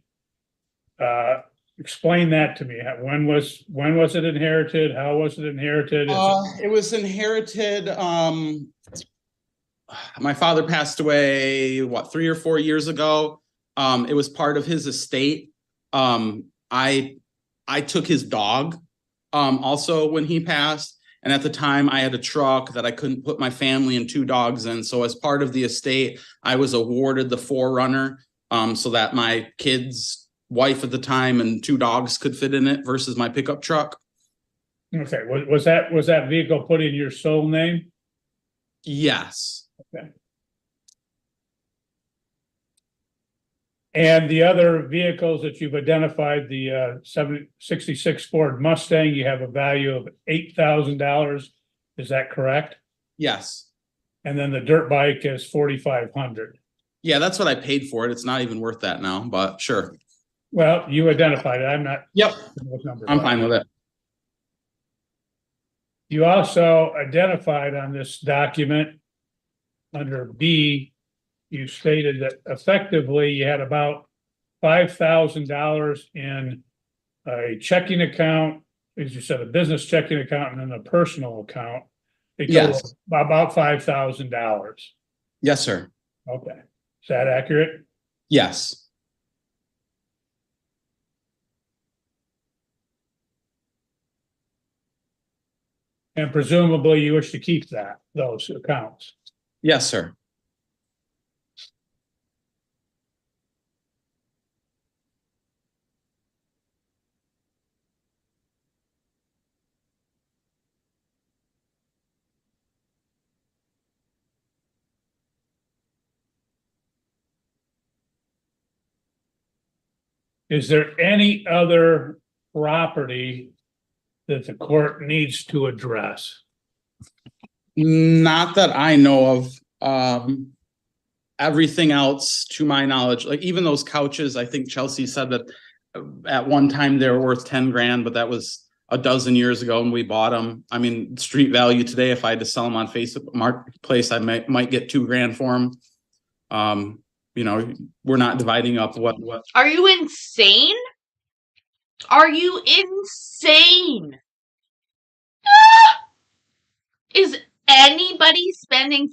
Explain that to me. When was it inherited? How was it inherited? It was inherited. My father passed away, 3 or 4 years ago. It was part of his estate. I took his dog also when he passed, And at the time I had a truck that I couldn't put my family and 2 dogs in. So as part of the estate, I was awarded the 4Runner, so that my kids, wife at the time, and 2 dogs could fit in it versus my pickup truck. Okay, was that vehicle put in your sole name? Yes. Okay. And the other vehicles that you've identified, the 66 Ford Mustang, you have a value of $8,000. Is that correct? Yes. And then the dirt bike is 4,500. Yeah, that's what I paid for it. It's not even worth that now, but sure. Well, you identified it. I'm not. Yep. What numbers I'm are. fine with it. You also identified on this document under B, you stated that effectively you had about $5,000 in a checking account, as you said, a business checking account and then a personal account. They total Yes. about $5,000. Yes, sir. Okay, is that accurate? Yes. And presumably you wish to keep those accounts. Yes, sir. Is there any other property that the court needs to address? Not that I know of. Everything else, to my knowledge, like even those couches, I think Chelsea said that at one time they were worth 10 grand, but that was a dozen years ago and we bought them. I mean, street value today, if I had to sell them on Facebook Marketplace, I might get 2 grand for them. You know, we're not dividing up what. Are you insane? Are you insane? Is anybody spending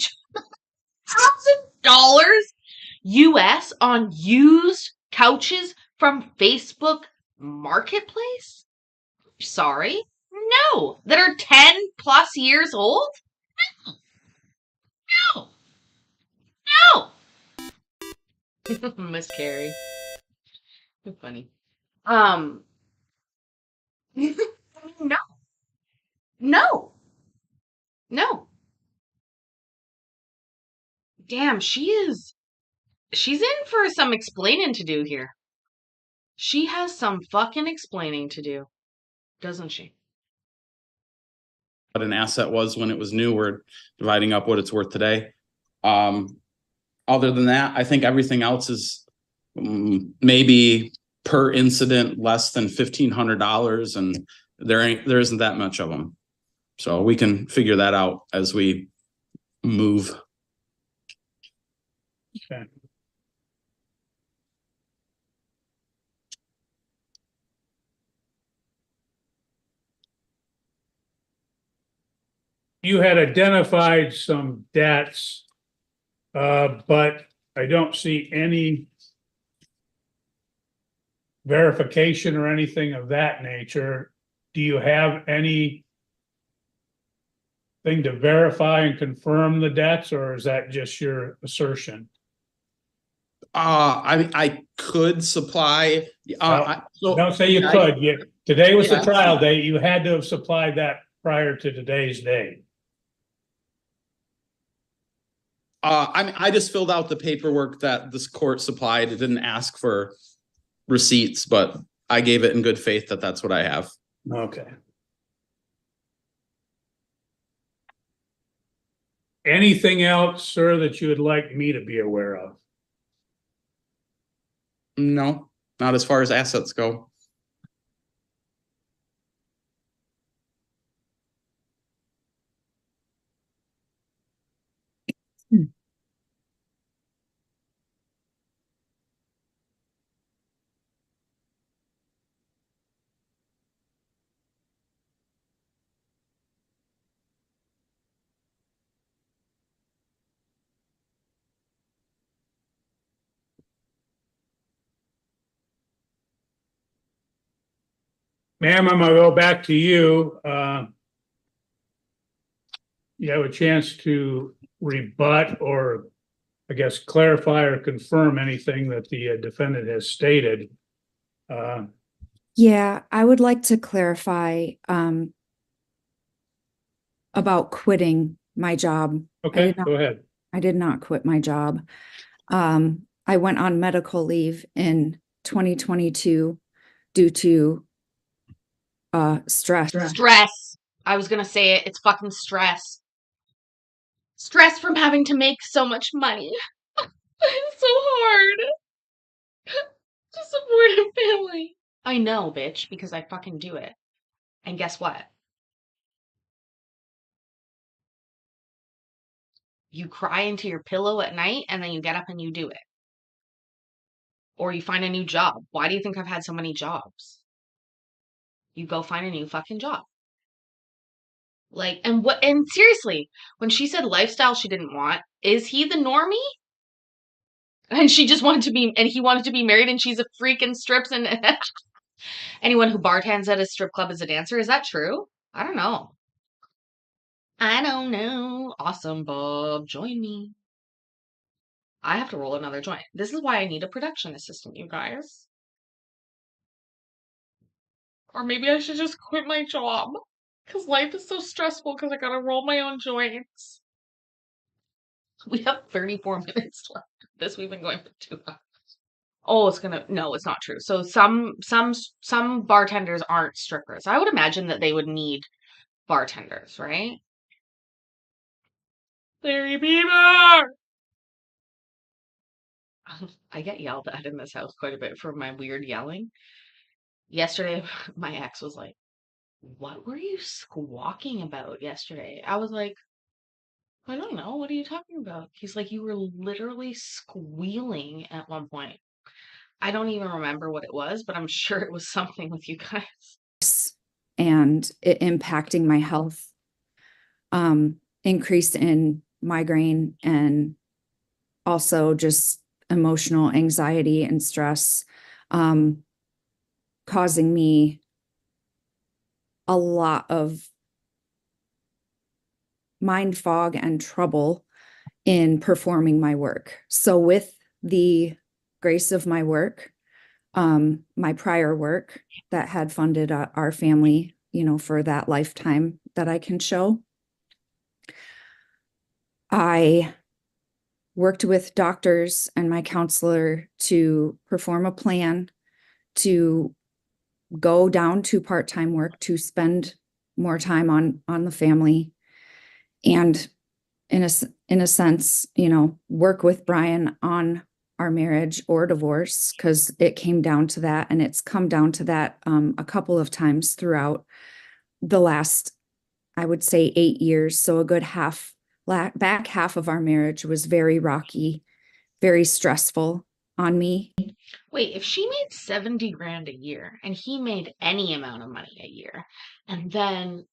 $2,000 US on used couches from Facebook Marketplace? Sorry. No. That are 10 plus years old? No. No. No. Miss Carrie. So funny. No. No. No. Damn, she's in for some explaining to do here. She has some fucking explaining to do, doesn't she? What an asset was when it was new. We're dividing up what it's worth today. Other than that, I think everything else is maybe per incident less than $1,500, and there isn't that much of them. So we can figure that out as we move. Okay. You had identified some debts, but I don't see any verification or anything of that nature. Do you have anything to verify and confirm the debts, or is that just your assertion? I could supply. Don't say you could. Today was the Yeah. trial date. You had to have supplied that prior to today's date. I just filled out the paperwork that this court supplied. It didn't ask for receipts, but I gave it in good faith that that's what I have. Okay. Anything else, sir, that you would like me to be aware of? No, not as far as assets go. Ma'am, I'm gonna go back to you. you have a chance to rebut or, I guess, clarify or confirm anything that the defendant has stated. Yeah, I would like to clarify about quitting my job. Okay, go ahead. I did not quit my job. I went on medical leave in 2022 due to stress. Stress. I was gonna say it. It's fucking stress. Stress from having to make so much money. It's so hard to support a family. I know, bitch, because I fucking do it. And guess what? You cry into your pillow at night and then you get up and you do it. Or you find a new job. Why do you think I've had so many jobs? You go find a new fucking job. Like, and seriously, when she said lifestyle she didn't want, is he the normie? And she just wanted to be, and he wanted to be married and she's a freak and strips and anyone who bartends at a strip club is a dancer. Is that true? I don't know. I don't know. Awesome, Bob. Join me. I have to roll another joint. This is why I need a production assistant, you guys. Or maybe I should just quit my job. Because life is so stressful because I gotta roll my own joints. We have 34 minutes left. This we've been going for 2 hours. Oh, no, it's not true. So some bartenders aren't strippers. I would imagine that they would need bartenders, right? Larry Bieber! I get yelled at in this house quite a bit for my weird yelling. Yesterday, my ex was like, "What were you squawking about yesterday?" I was like, "I don't know. What are you talking about?" He's like, "You were literally squealing at one point." I don't even remember what it was, but I'm sure it was something with you guys. And it impacting my health, increase in migraine and also just emotional anxiety and stress, causing me a lot of mind fog and trouble in performing my work. So with the grace of my work, my prior work that had funded our family, for that lifetime that I can show, I worked with doctors and my counselor to perform a plan to go down to part-time work, to spend more time on the family, and in a sense, work with Brian on our marriage or divorce, because it came down to that, and it's come down to that a couple of times throughout the last, I would say, 8 years. So a good back half of our marriage was very rocky, very stressful on me. Wait, if she made 70 grand a year and he made any amount of money a year, and then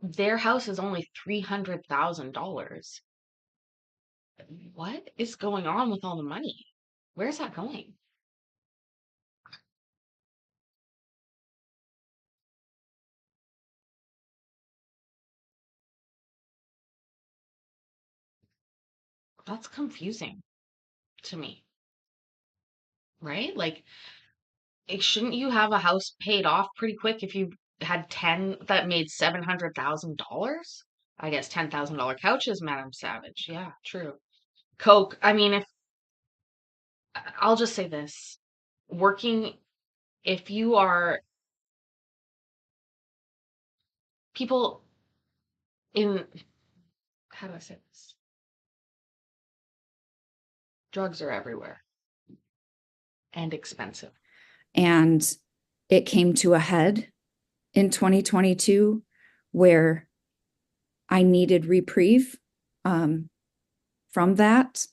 their house is only $300,000, what is going on with all the money? Where's that going? That's confusing to me, right? Like, shouldn't you have a house paid off pretty quick if you had 10 that made $700,000? I guess $10,000 couches, Madam Savage. Yeah, true. Coke. I mean, I'll just say this. If you are people in, how do I say this? Drugs are everywhere and expensive. And it came to a head in 2022 where I needed reprieve from that.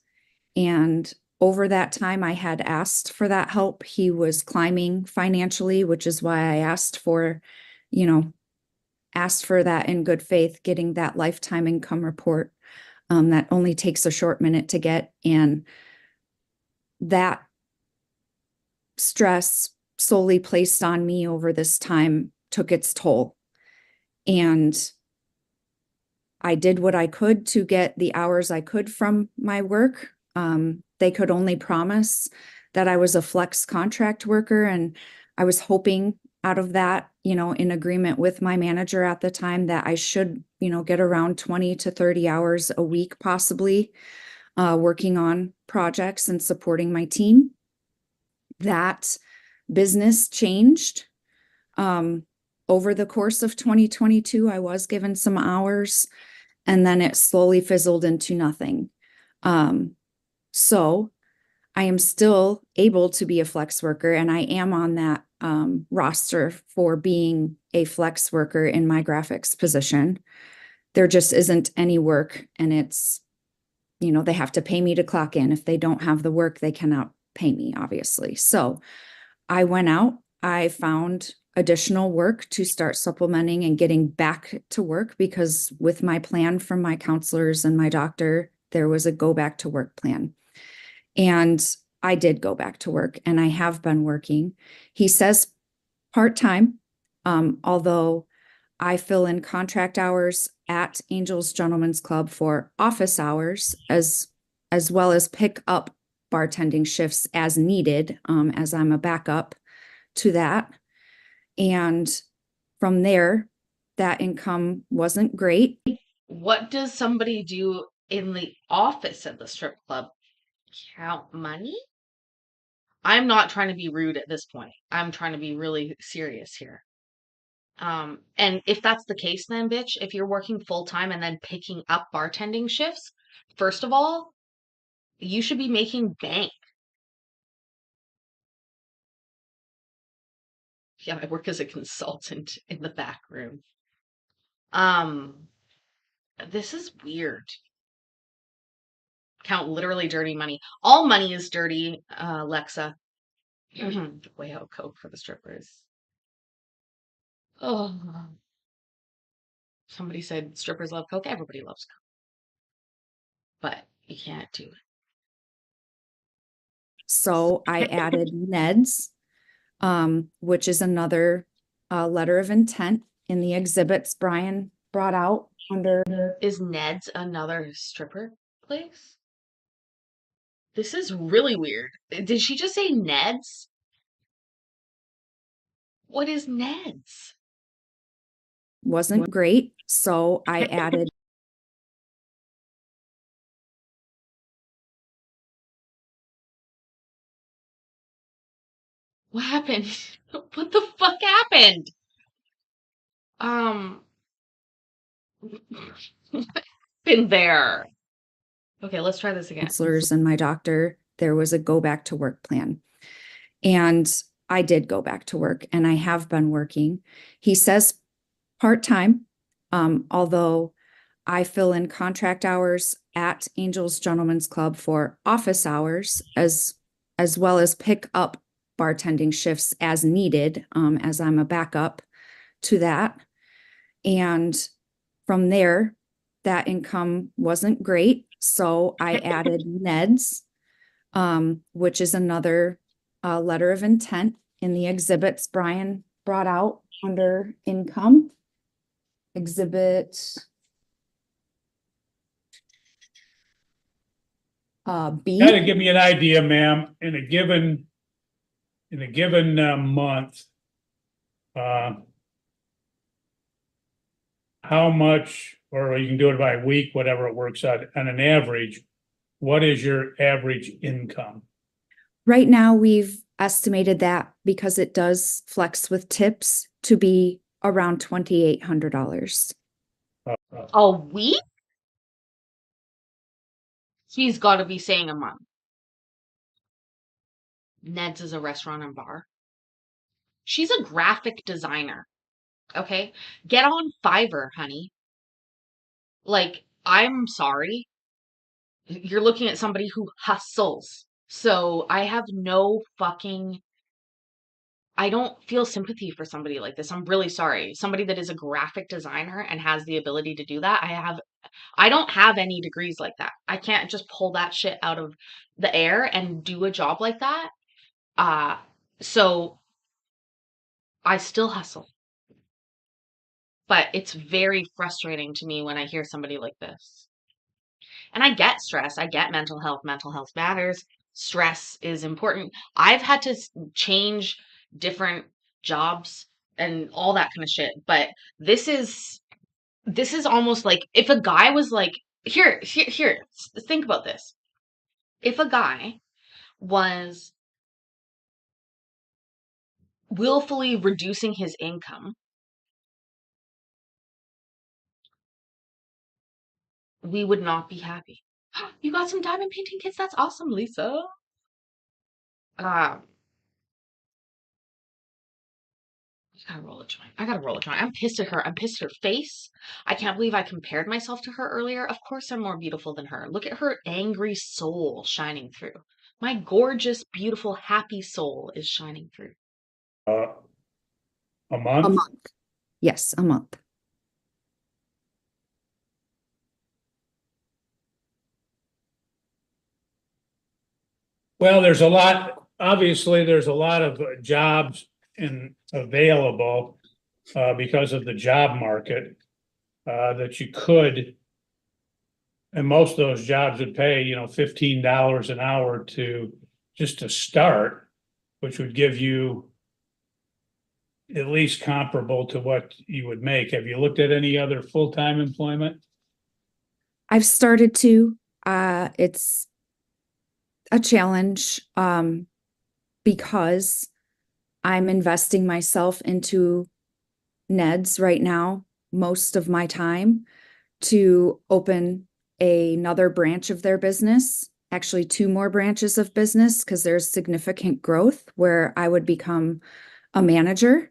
And over that time, I had asked for that help. He was climbing financially, which is why I asked for that in good faith, getting that lifetime income report that only takes a short minute to get. And that stress solely placed on me over this time took its toll. And I did what I could to get the hours I could from my work. They could only promise that I was a flex contract worker, and I was hoping out of that, in agreement with my manager at the time, that I should, get around 20 to 30 hours a week, possibly, working on projects and supporting my team. That business changed. Over the course of 2022, I was given some hours, and then it slowly fizzled into nothing. So I am still able to be a flex worker, and I am on that roster for being a flex worker in my graphics position. There just isn't any work, and it's, they have to pay me to clock in. If they don't have the work, they cannot pay me, obviously. So I went out, I found additional work to start supplementing and getting back to work, because with my plan from my counselors and my doctor, there was a go back to work plan. And I did go back to work, and I have been working. He says part-time, although I fill in contract hours at Angels Gentlemen's Club for office hours, as well as pick up bartending shifts as needed, as I'm a backup to that. And from there, that income wasn't great. What does somebody do in the office at the strip club? Count money? I'm not trying to be rude at this point. I'm trying to be really serious here. And if that's the case, then bitch, if you're working full time and then picking up bartending shifts, first of all, you should be making bank. Yeah, I work as a consultant in the back room. This is weird. Count literally dirty money. All money is dirty, Lexa. Way out coke for the strippers. Oh, somebody said strippers love coke. Everybody loves coke, but you can't do it. So I added Ned's, which is another letter of intent in the exhibits Brian brought out under. Is Ned's another stripper place? This is really weird. Did she just say Ned's? What is Ned's? Wasn't great, so I added. What happened? What the fuck happened? Been there. Okay, let's try this again. Counselors and my doctor, there was a go back to work plan. And I did go back to work, and I have been working. He says part-time, although I fill in contract hours at Angels Gentlemen's Club for office hours, as well as pick up bartending shifts as needed, as I'm a backup to that. And from there, that income wasn't great. So I added Ned's, which is another letter of intent in the exhibits Brian brought out under income. Exhibit B. Kind of give me an idea, ma'am, in a given month, how much, or you can do it by week, whatever it works out, on an average, what is your average income? Right now, we've estimated that, because it does flex with tips, to be around $2,800. A week? She's got to be saying a month. Ned's is a restaurant and bar. She's a graphic designer. Okay? Get on Fiverr, honey. Like, I'm sorry. You're looking at somebody who hustles. So I have no fucking. I don't feel sympathy for somebody like this. I'm really sorry. Somebody that is a graphic designer and has the ability to do that. I don't have any degrees like that. I can't just pull that shit out of the air and do a job like that. So I still hustle. But it's very frustrating to me when I hear somebody like this. And I get stress. I get mental health. Mental health matters. Stress is important. I've had to change different jobs and all that kind of shit. But this is almost like if a guy was like, here, think about this. If a guy was willfully reducing his income, we would not be happy. You got some diamond painting kits? That's awesome, Lisa. Uh, I gotta roll a joint. I gotta roll a joint. I'm pissed at her. I'm pissed at her face. I can't believe I compared myself to her earlier. Of course, I'm more beautiful than her. Look at her angry soul shining through. My gorgeous, beautiful, happy soul is shining through. A A month? month. Yes, a month. Well, obviously, there's a lot of jobs available because of the job market that you could, and most of those jobs would pay, $15 an hour just to start, which would give you at least comparable to what you would make. Have you looked at any other full-time employment? I've started to. It's a challenge because I'm investing myself into Ned's right now, most of my time, to open another branch of their business, actually 2 more branches of business, because there's significant growth where I would become a manager.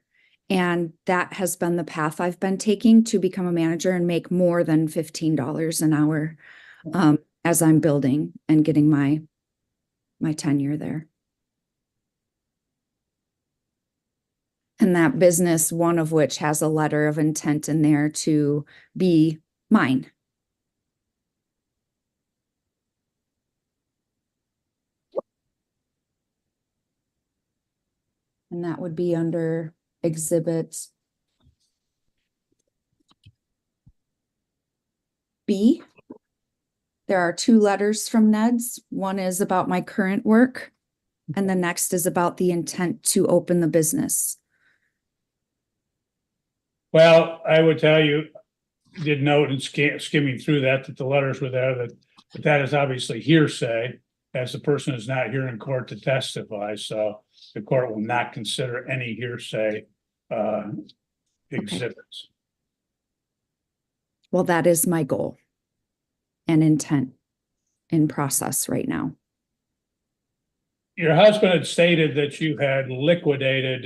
And that has been the path I've been taking to become a manager and make more than $15 an hour as I'm building and getting my tenure there. And that business, one of which has a letter of intent in there to be mine. And that would be under Exhibit B. There are 2 letters from Ned's. One is about my current work, and the next is about the intent to open the business. Well, I would tell you, did note in skimming through that the letters were there, but that is obviously hearsay, as the person is not here in court to testify, so the court will not consider any hearsay exhibits. Well, that is my goal and intent in process right now. Your husband had stated that you had liquidated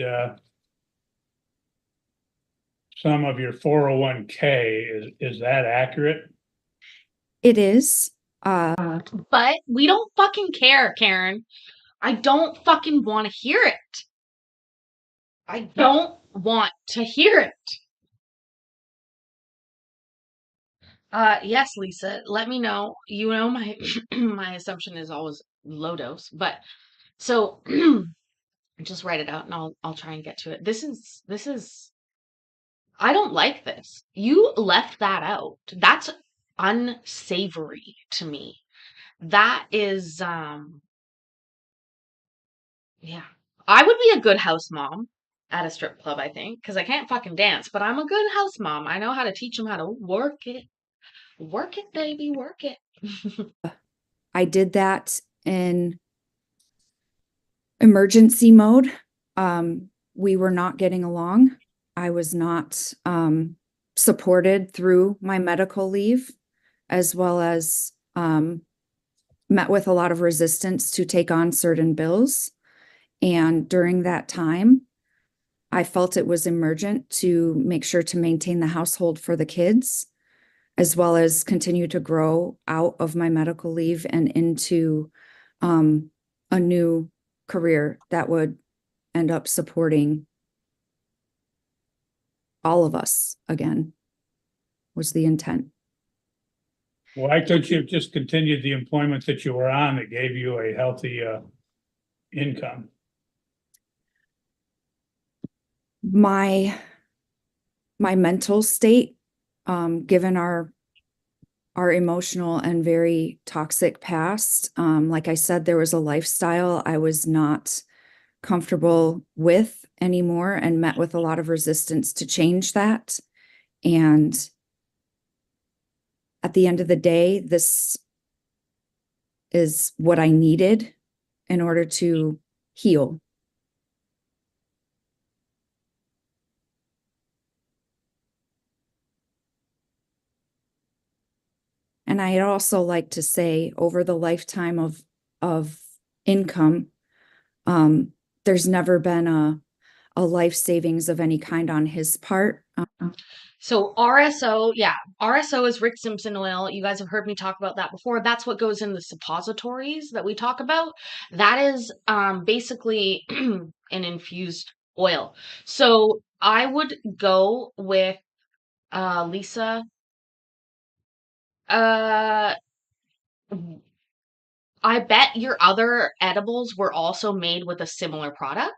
some of your 401k. Is that accurate? It is. But we don't fucking care, Karen. I don't fucking want to hear it. I don't want to hear it. Yes, Lisa, let me know. You know, my my assumption is always low dose, but so just write it out and I'll try and get to it. This is I don't like this. You left that out. That's unsavory to me. That is yeah. I would be a good house mom at a strip club, I think, because I can't fucking dance, but I'm a good house mom. I know how to teach them how to work it. Work it, baby, work it. I did that in emergency mode. We were not getting along. I was not supported through my medical leave, as well as met with a lot of resistance to take on certain bills. And during that time, I felt it was emergent to make sure to maintain the household for the kids, as well as continue to grow out of my medical leave and into a new career that would end up supporting all of us again, was the intent. Why couldn't you have just continued the employment that you were on that gave you a healthy income? My my mental state, given our emotional and very toxic past. Like I said, there was a lifestyle I was not comfortable with anymore and met with a lot of resistance to change that. And at the end of the day, this is what I needed in order to heal. And I'd also like to say, over the lifetime of income, there's never been a life savings of any kind on his part. So RSO, yeah, RSO is Rick Simpson oil. You guys have heard me talk about that before. That's what goes in the suppositories that we talk about. That is basically an infused oil. So I would go with Lisa. I bet your other edibles were also made with a similar product.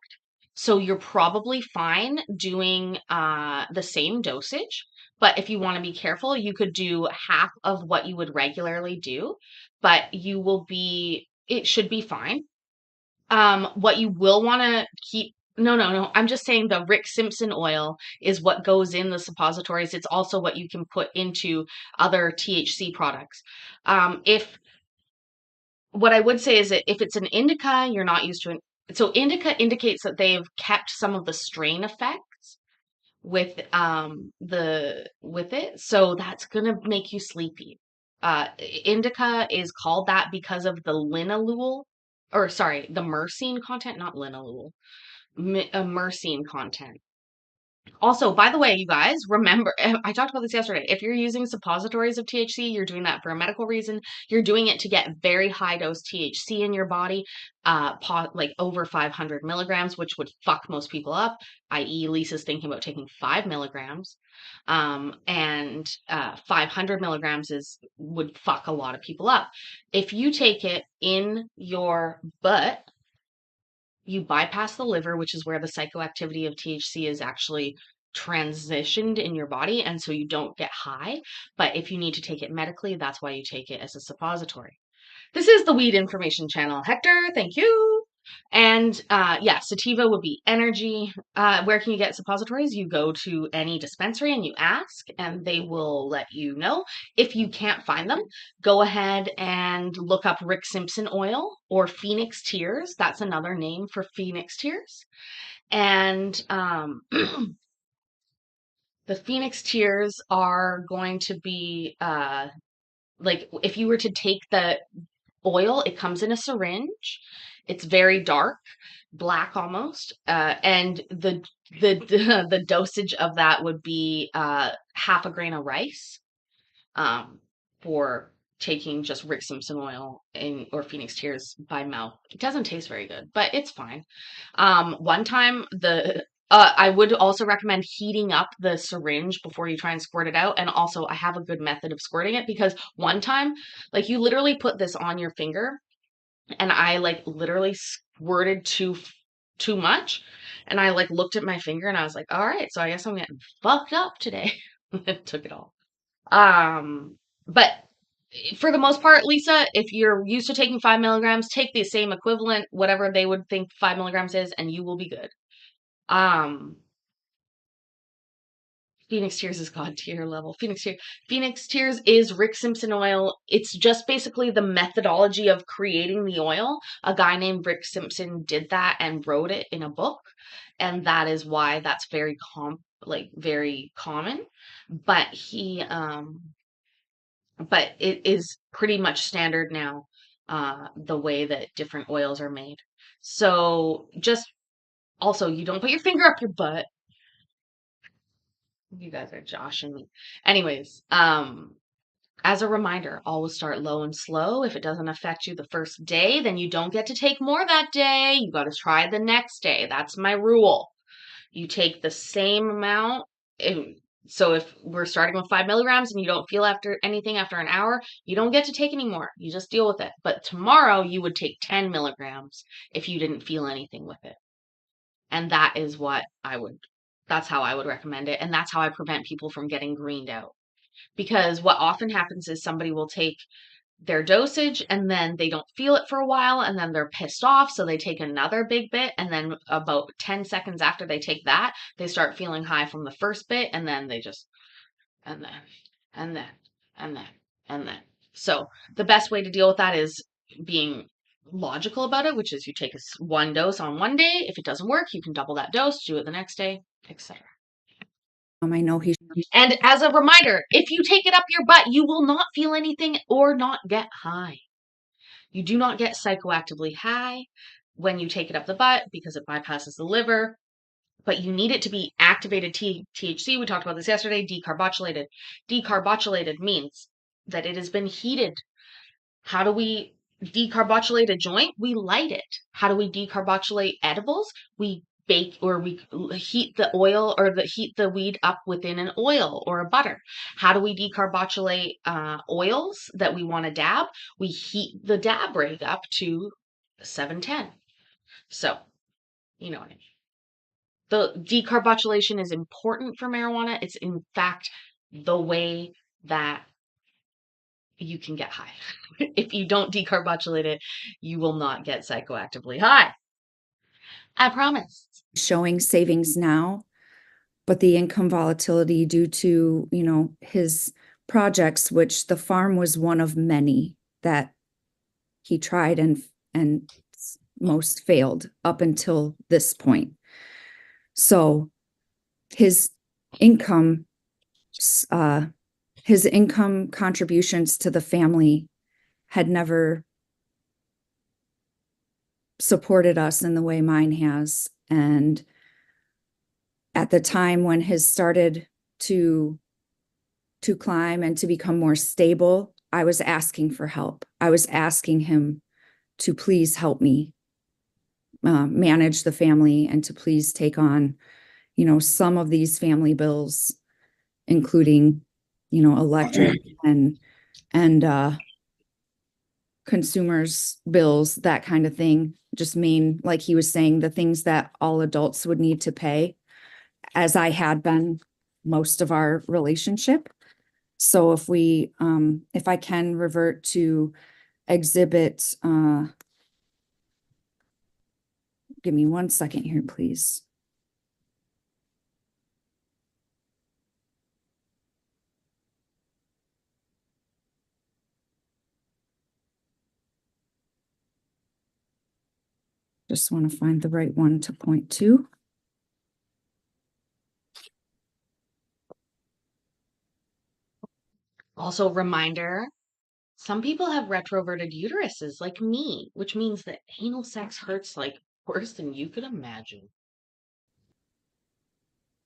So you're probably fine doing the same dosage. But if you want to be careful, you could do half of what you would regularly do, but it should be fine. What you will want to keep, no. I'm just saying the Rick Simpson oil is what goes in the suppositories. It's also what you can put into other THC products. What I would say is that if it's an indica, you're not used to it. So indica indicates that they've kept some of the strain effects with with it. So that's gonna make you sleepy. Indica is called that because of the linalool, or sorry, the myrcene content, not linalool, myrcene content. Also, by the way, you guys, remember, I talked about this yesterday. If you're using suppositories of THC, you're doing that for a medical reason. You're doing it to get very high dose THC in your body, like over 500 milligrams, which would fuck most people up, i.e. Lisa's thinking about taking 5 milligrams. And 500 milligrams would fuck a lot of people up. If you take it in your butt, you bypass the liver, which is where the psychoactivity of THC is actually transitioned in your body, and so you don't get high. But if you need to take it medically, that's why you take it as a suppository. This is the Weed Information Channel. Hector, thank you. And yeah, sativa would be energy. Where can you get suppositories? You go to any dispensary and you ask, and they will let you know. If you can't find them, go ahead and look up Rick Simpson oil or Phoenix Tears. That's another name for Phoenix Tears. And the Phoenix Tears are going to be like if you were to take the oil, it comes in a syringe. It's very dark, black almost, and the dosage of that would be half a grain of rice for taking just Rick Simpson oil or Phoenix Tears by mouth. It doesn't taste very good, but it's fine. One time I would also recommend heating up the syringe before you try and squirt it out. And also I have a good method of squirting it, because one time, like, you literally put this on your finger and I like literally squirted too much. And I like looked at my finger and I was like, all right, so I guess I'm getting fucked up today. Took it all. But for the most part, Lisa, if you're used to taking 5 milligrams, take the same equivalent, whatever they would think 5 milligrams is, and you will be good. Phoenix Tears is God tier level. Phoenix Tears is Rick Simpson oil. It's just basically the methodology of creating the oil. A guy named Rick Simpson did that and wrote it in a book, and that is why that's very very common. But but it is pretty much standard now, the way that different oils are made. So just also, you don't put your finger up your butt. You guys are joshing me. Anyways, as a reminder, always start low and slow. If it doesn't affect you the first day, then you don't get to take more that day. You got to try the next day. That's my rule. You take the same amount. So if we're starting with 5 milligrams and you don't feel anything after an hour, you don't get to take any more. You just deal with it. But tomorrow you would take 10 milligrams if you didn't feel anything with it. And that is what I would That's how I would recommend it. And that's how I prevent people from getting greened out. Because what often happens is somebody will take their dosage and then they don't feel it for a while and then they're pissed off. So they take another big bit. And then about 10 seconds after they take that, they start feeling high from the first bit. And then they just, and then, and then, and then, and then. So the best way to deal with that is being logical about it, which is you take one dose on one day. If it doesn't work, you can double that dose, do it the next day, etc. I know he And as a reminder, if you take it up your butt, you will not feel anything or not get high. You do not get psychoactively high when you take it up the butt because it bypasses the liver, but you need it to be activated THC. We talked about this yesterday, decarboxylated. Decarboxylated means that it has been heated. How do we decarboxylate a joint? We light it. How do we decarboxylate edibles? We bake or we heat the oil or heat the weed up within an oil or a butter. How do we decarboxylate oils that we want to dab? We heat the dab rig up to 710. So, you know what I mean. The decarboxylation is important for marijuana. It's in fact the way that you can get high. If you don't decarboxylate it, you will not get psychoactively high. I promise. showing savings now, but the income volatility due to, his projects, which the farm was one of many that he tried and most failed up until this point. So his income contributions to the family had never supported us in the way mine has. And at the time when his started to climb and to become more stable, I was asking for help. I was asking him to please help me manage the family and to please take on, some of these family bills, including, electric and consumers bills, that kind of thing. Just mean, like he was saying, the things that all adults would need to pay, as I had been most of our relationship. So if I can revert to exhibit, give me 1 second here, please. Just want to find the right one to point to. Also, reminder, some people have retroverted uteruses like me, which means that anal sex hurts like worse than you could imagine.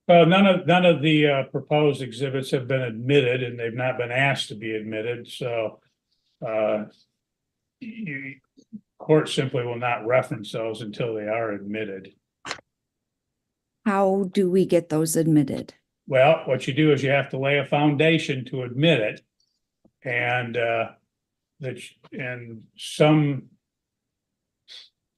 Well, none of the proposed exhibits have been admitted, and they've not been asked to be admitted. So, court simply will not reference those until they are admitted. How do we get those admitted? Well, what you do is you have to lay a foundation to admit it, and some.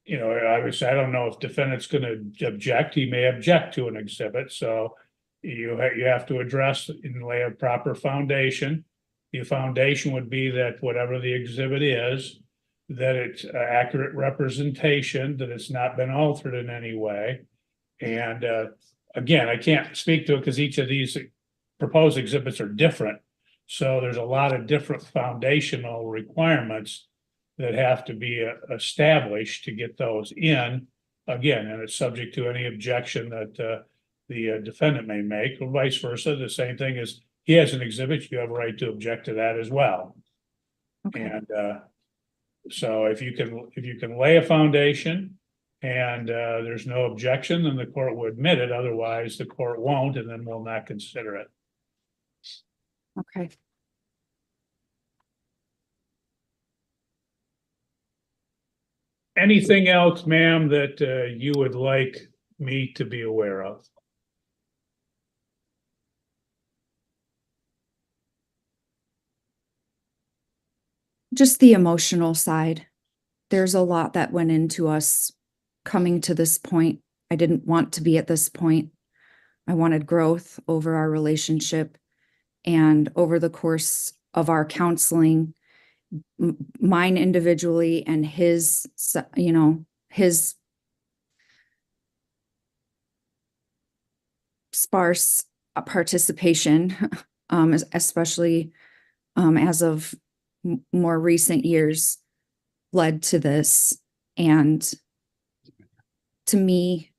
Obviously, I don't know if defendant's going to object. He may object to an exhibit, so you have to address and lay a proper foundation. The foundation would be that whatever the exhibit is, that it's an accurate representation, that it's not been altered in any way. And again, I can't speak to it because each of these proposed exhibits are different. So there's a lot of different foundational requirements that have to be established to get those in. Again, and it's subject to any objection that the defendant may make, or vice versa. The same thing as he has an exhibit, you have a right to object to that as well. Okay. And so if you can lay a foundation and there's no objection, then the court will admit it. Otherwise, the court won't, and then we'll not consider it. Okay. Anything else, ma'am, that you would like me to be aware of? Just the emotional side. There's a lot that went into us coming to this point. I didn't want to be at this point. I wanted growth over our relationship. And over the course of our counseling, mine individually and his, his sparse participation, especially as of more recent years, led to this. And to me,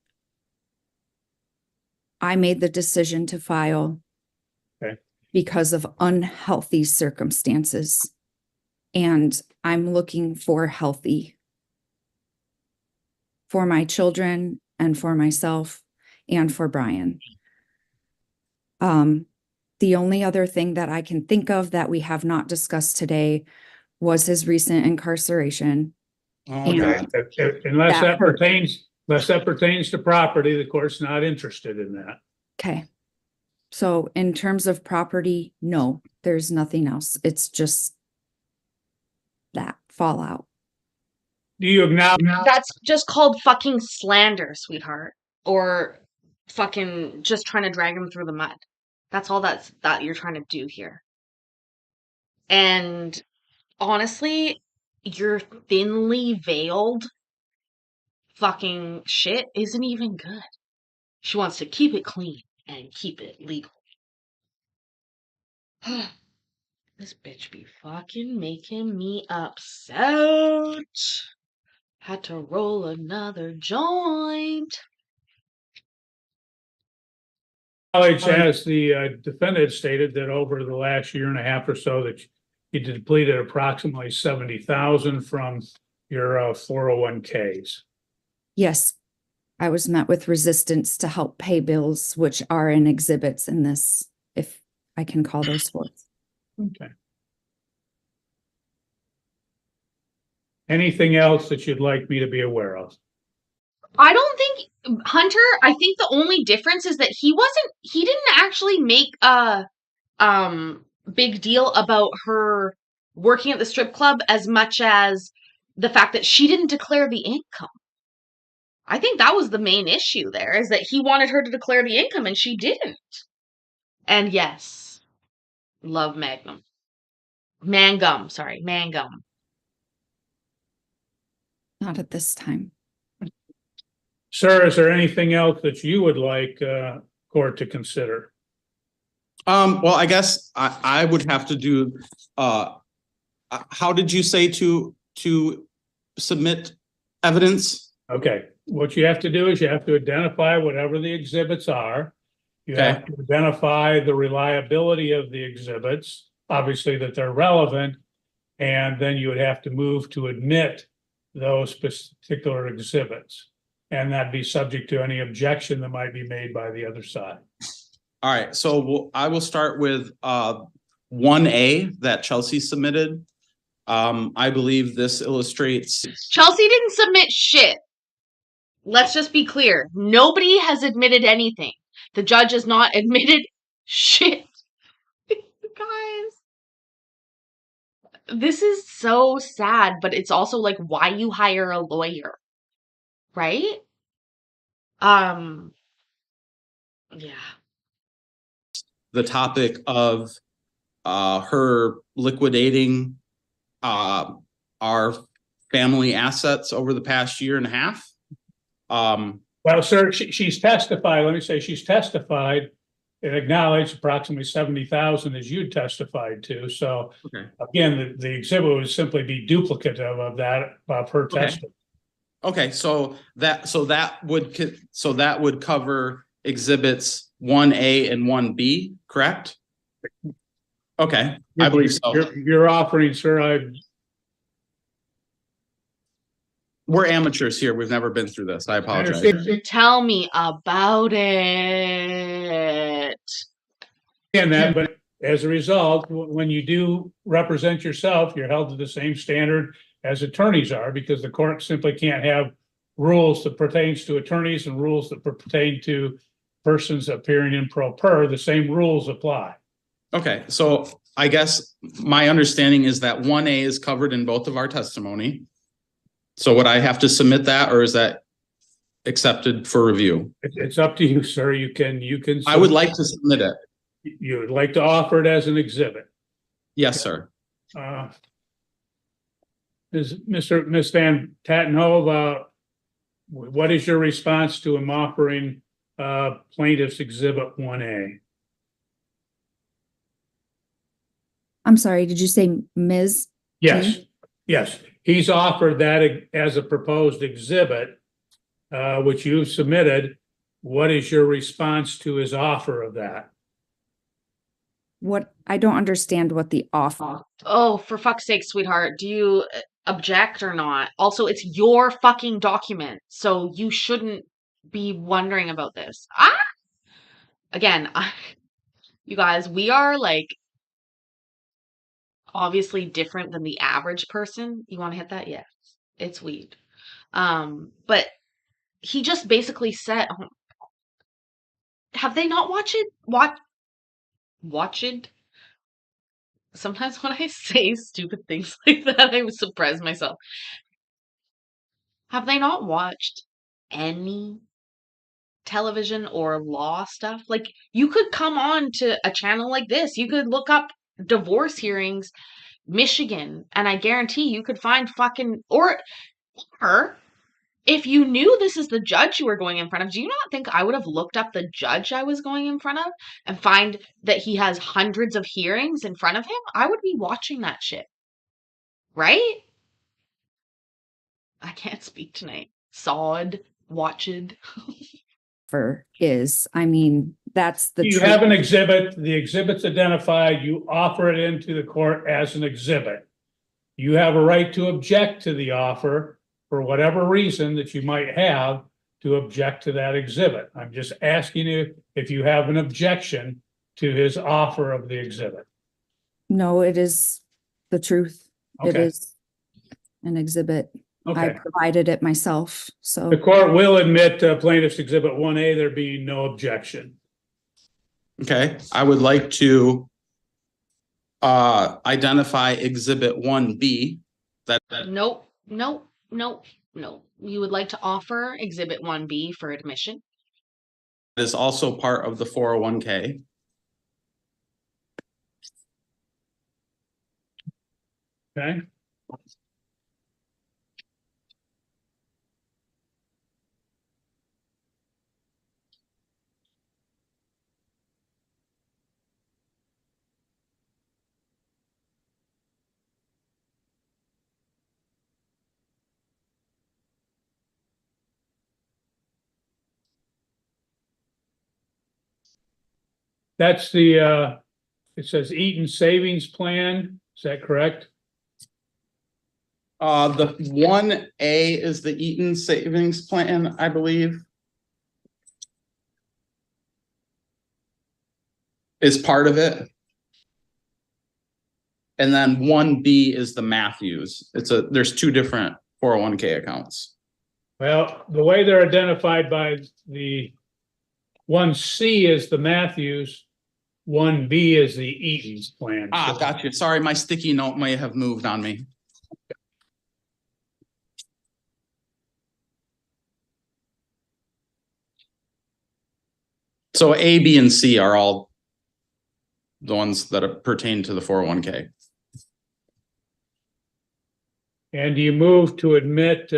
I made the decision to file because of unhealthy circumstances. And I'm looking for healthy for my children and for myself and for Brian. The only other thing that I can think of that we have not discussed today was his recent incarceration. Okay. Unless that hurt. pertains to property, the court's not interested in that. Okay. So in terms of property, no, there's nothing else. It's just that fallout. Do you acknowledge? That's just called fucking slander, sweetheart. Or fucking just trying to drag him through the mud. That's all that you're trying to do here. And honestly, your thinly veiled fucking shit isn't even good. She wants to keep it clean and keep it legal. This bitch be fucking making me upset. Had to roll another joint. As the defendant stated that over the last year and a half or so that you depleted approximately 70,000 from your 401ks. Yes, I was met with resistance to help pay bills, which are in exhibits in this, if I can call those forth. Okay. Anything else that you'd like me to be aware of? I don't think, Hunter, I think the only difference is that he didn't actually make a big deal about her working at the strip club as much as the fact that she didn't declare the income. I think that was the main issue there, is that he wanted her to declare the income and she didn't. And yes, love Mangum. Not at this time. Sir, is there anything else that you would like court to consider? Well, I guess I would have to do, how did you say to submit evidence? Okay, what you have to do is you have to identify whatever the exhibits are. You have to identify the reliability of the exhibits, obviously that they're relevant, and then you would have to move to admit those particular exhibits. And that'd be subject to any objection that might be made by the other side. All right, so I will start with 1A that Chelsea submitted. I believe this illustrates. Chelsea didn't submit shit. Let's just be clear. Nobody has admitted anything. The judge has not admitted shit. Guys. This is so sad, but it's also like why you hire a lawyer. Right? Yeah. The topic of her liquidating our family assets over the past year and a half. Well, sir, she's testified. Let me say she's testified and acknowledged approximately 70,000 as you testified to. So again, the exhibit would simply be duplicative of her testimony. Okay, so that would cover exhibits 1A and 1B, correct? Okay, I believe so. You're offering, sir, we're amateurs here. We've never been through this. I apologize. Tell me about it. And that, but as a result, when you do represent yourself, you're held to the same standard as attorneys are, because the court simply can't have rules that pertains to attorneys and rules that pertain to persons appearing in pro per. The same rules apply. Okay, so I guess my understanding is that 1A is covered in both of our testimony. So would I have to submit that, or is that accepted for review. It's up to you, sir. You can. I would like to submit it. You would like to offer it as an exhibit. Yes, sir. Miss Van Tattenhove, what is your response to him offering plaintiff's exhibit 1A? I'm sorry, did you say Ms.? Yes, yes. He's offered that as a proposed exhibit, which you've submitted. What is your response to his offer of that? What, I don't understand what the offer. Oh, for fuck's sake, sweetheart, do you object or not? Also, it's your fucking document, so you shouldn't be wondering about this. Again, you guys, we are like obviously different than the average person. You want to hit that? Yes, it's weed. But he just basically said, have they not watched it? Watched? Sometimes when I say stupid things like that, I surprise myself. Have they not watched any television or law stuff? Like, you could come on to a channel like this. You could look up divorce hearings, Michigan, and I guarantee you could find fucking, or if you knew this is the judge you were going in front of, do you not think I would have looked up the judge I was going in front of and find that he has hundreds of hearings in front of him? I would be watching that shit. Right? I can't speak tonight. Sawed, watched. I mean, that's the You truth. have an exhibit, the exhibit's identified, you offer it into the court as an exhibit. You have a right to object to the offer for whatever reason that you might have to object to that exhibit. I'm just asking you if you have an objection to his offer of the exhibit. No, it is the truth. It Okay. is an exhibit. I Okay. provided it myself, so. The court will admit plaintiff's exhibit 1A, there being no objection. Okay, I would like to identify exhibit 1B. Nope. You would like to offer exhibit 1B for admission? Is also part of the 401k. Okay. That's the, it says Eaton Savings Plan. Is that correct? The 1A is the Eaton Savings Plan, I believe. Is part of it. And then 1B is the Matthews. There's two different 401k accounts. Well, the way they're identified by the 1C is the Matthews, 1B is the Eaton's plan. Gotcha. Sorry, my sticky note may have moved on me. So A, B, and C are all the ones that pertain to the 401k. And do you move to admit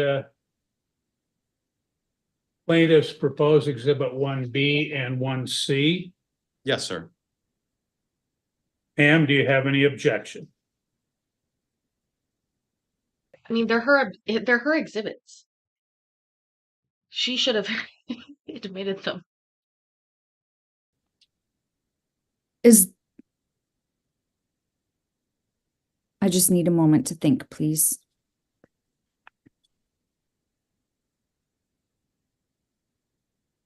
plaintiff's proposed exhibit 1B and 1C? Yes, sir. Pam, do you have any objection? I mean, they're her exhibits. She should have admitted them. I just need a moment to think, please.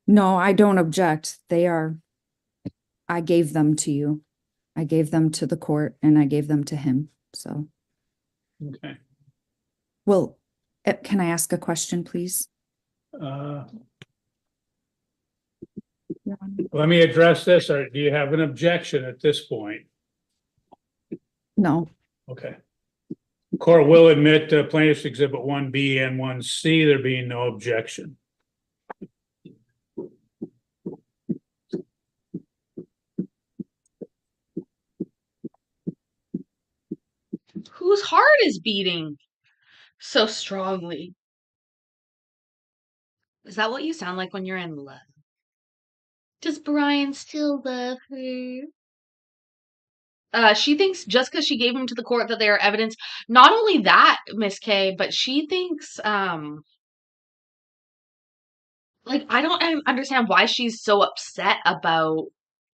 No, I don't object. I gave them to you. I gave them to the court and I gave them to him, so. Okay. Well, can I ask a question, please? Let me address this, or do you have an objection at this point? No. Okay. Court will admit plaintiff's exhibit 1B and 1C, there being no objection. whose heart is beating so strongly? Is that what you sound like when you're in love? Does Brian still love her? She thinks just because she gave him to the court that they are evidence. Not only that, Miss K, but she thinks, like, I don't understand why she's so upset about.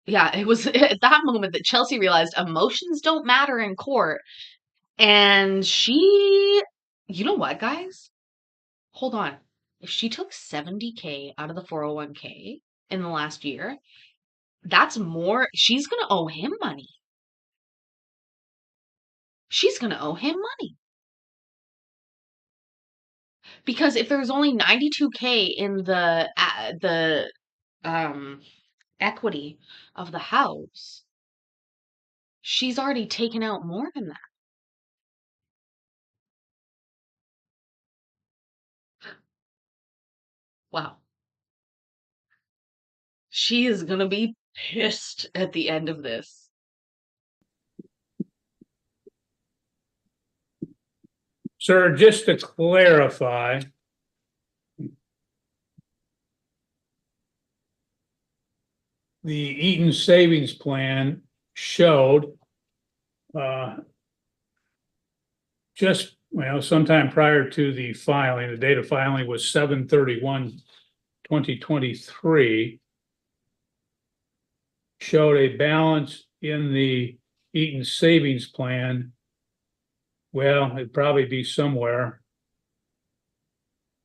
Yeah, it was at that moment that Chelsea realized emotions don't matter in court. And you know what, guys? Hold on. If she took 70K out of the 401k in the last year, that's more. She's going to owe him money. She's going to owe him money. Because if there's only 92K in the equity of the house, she's already taken out more than that. Wow. She is going to be pissed at the end of this. Sir, just to clarify, the Eaton Savings Plan showed sometime prior to the filing, the date of filing was 7/31/2023, showed a balance in the Eaton Savings Plan. Well, it'd probably be somewhere.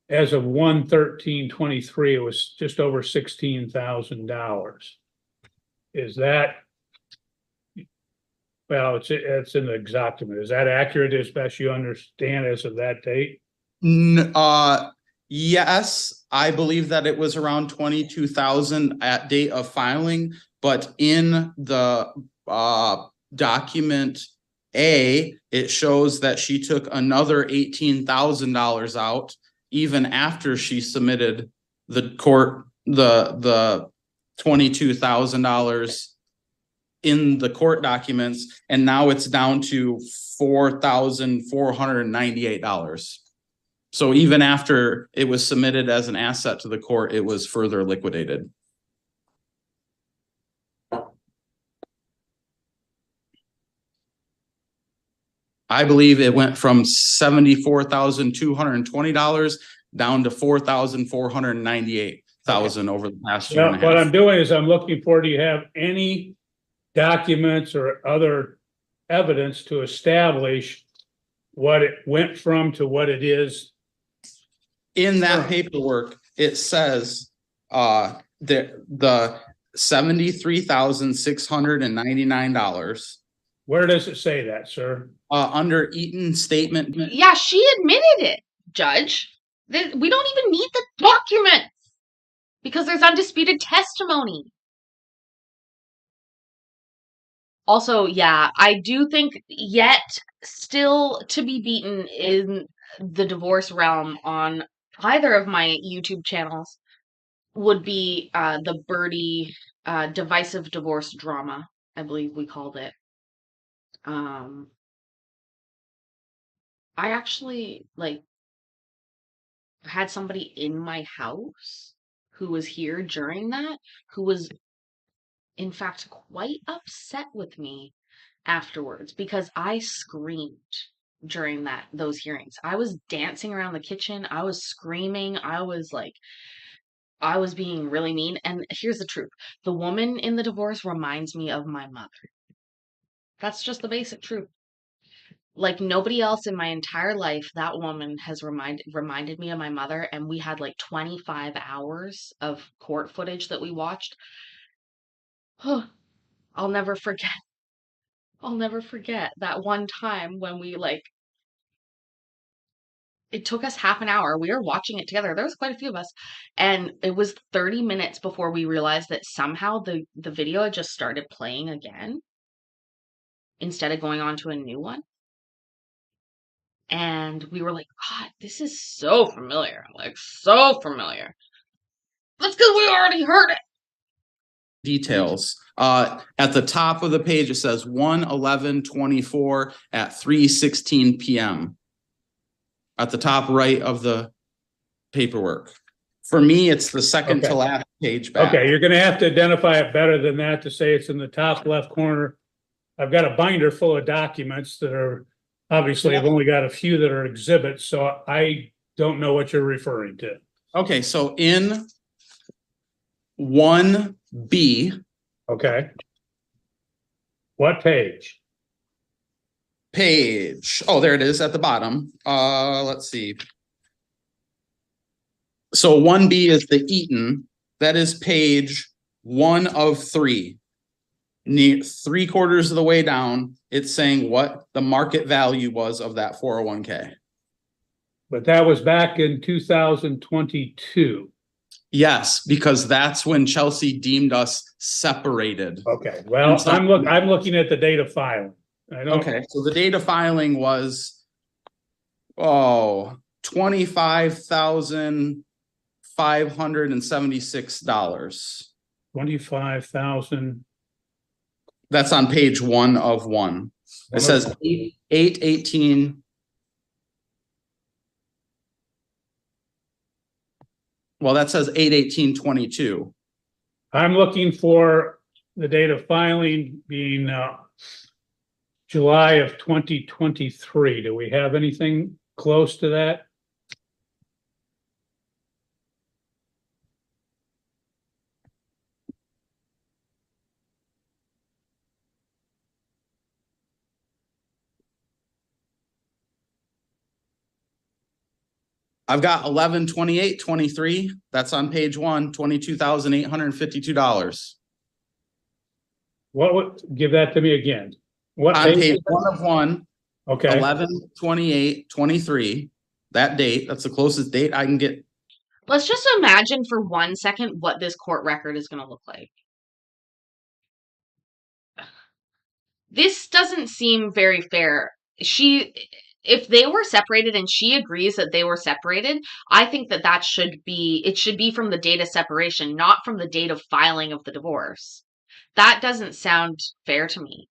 As of 1/13/23, it was just over $16,000. Is that, well, it's in the document. Is that accurate as best you understand as of that date? Yes, I believe that it was around 22,000 at date of filing, but in the document A, it shows that she took another $18,000 out even after she submitted the court the $22,000 in the court documents, and now it's down to $4,498. So even after it was submitted as an asset to the court, it was further liquidated. I believe it went from $74,220 down to $4,498 over the past year and a half. What I'm doing is I'm looking for, do you have any documents or other evidence to establish what it went from to what it is? In that paperwork, it says the $73,699. Where does it say that, sir? Under Eaton statement. Yeah, she admitted it, Judge. We don't even need the documents because there's undisputed testimony. Also, yeah, I do think yet still to be beaten in the divorce realm on either of my YouTube channels would be the Birdie divisive divorce drama, I believe we called it. I actually had somebody in my house who was here during that, who was in fact quite upset with me afterwards because I screamed during those hearings. I was dancing around the kitchen, I was screaming, I was being really mean. And here's the truth. The woman in the divorce reminds me of my mother. That's just the basic truth. Like nobody else in my entire life, that woman has reminded me of my mother, and we had like 25 hours of court footage that we watched. Oh, I'll never forget. I'll never forget that one time when it took us half an hour. We were watching it together. There was quite a few of us. And it was 30 minutes before we realized that somehow the video had just started playing again instead of going on to a new one. And we were like, God, this is so familiar. Like, so familiar. That's because we already heard it. details. At the top of the page, it says 1/11/24 at 3:16 p.m. At the top right of the paperwork. For me, it's the second to Okay. last page back. Okay, you're gonna have to identify it better than that to say it's in the top left corner. I've got a binder full of documents that are, obviously, I've only got a few that are exhibits, so I don't know what you're referring to. Okay, so in 1B, Okay. What page? oh, there it is at the bottom. Let's see. So 1B is the Eaton. That is page 1 of 3. Near 3/4 of the way down, it's saying what the market value was of that 401k. But that was back in 2022. Yes, because that's when Chelsea deemed us separated. Okay, well, I'm looking at the date of filing. I don't. Okay, so the date of filing was, $25,576. 25,000. That's on page 1 of 1. It says 8/18. Well, that says 8/18/22. I'm looking for the date of filing being July of 2023. Do we have anything close to that? I've got 11/28/23. That's on page 1, $22,852. What would, give that to me again? What On page? page 1 of 1, Okay, 11/28/23. That date, that's the closest date I can get. Let's just imagine for 1 second what this court record is going to look like. This doesn't seem very fair. If they were separated and she agrees that they were separated, I think that it should be from the date of separation, not from the date of filing of the divorce. That doesn't sound fair to me.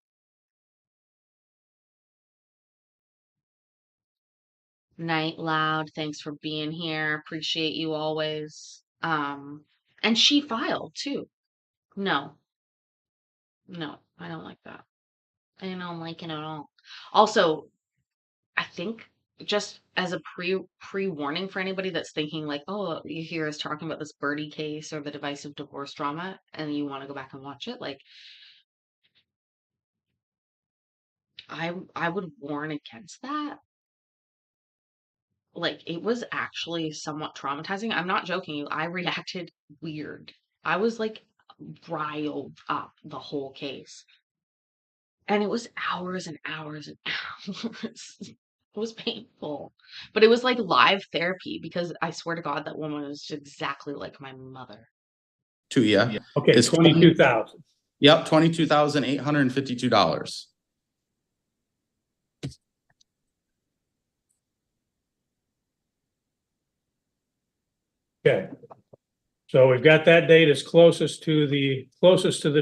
Night Loud, thanks for being here. Appreciate you always. And she filed too. No, I don't like that. I don't like it at all. Also, I think just as a pre-warning for anybody that's thinking like, oh, you hear us talking about this Birdie case or the divisive divorce drama and you want to go back and watch it, like I would warn against that. Like it was actually somewhat traumatizing. I'm not joking you. I reacted weird. I was like riled up the whole case. And it was hours and hours and hours. It was painful. But it was like live therapy because I swear to God that woman was exactly like my mother. To you. okay, It's 22,000. Yep, $22,852. Okay. So we've got that date as closest to the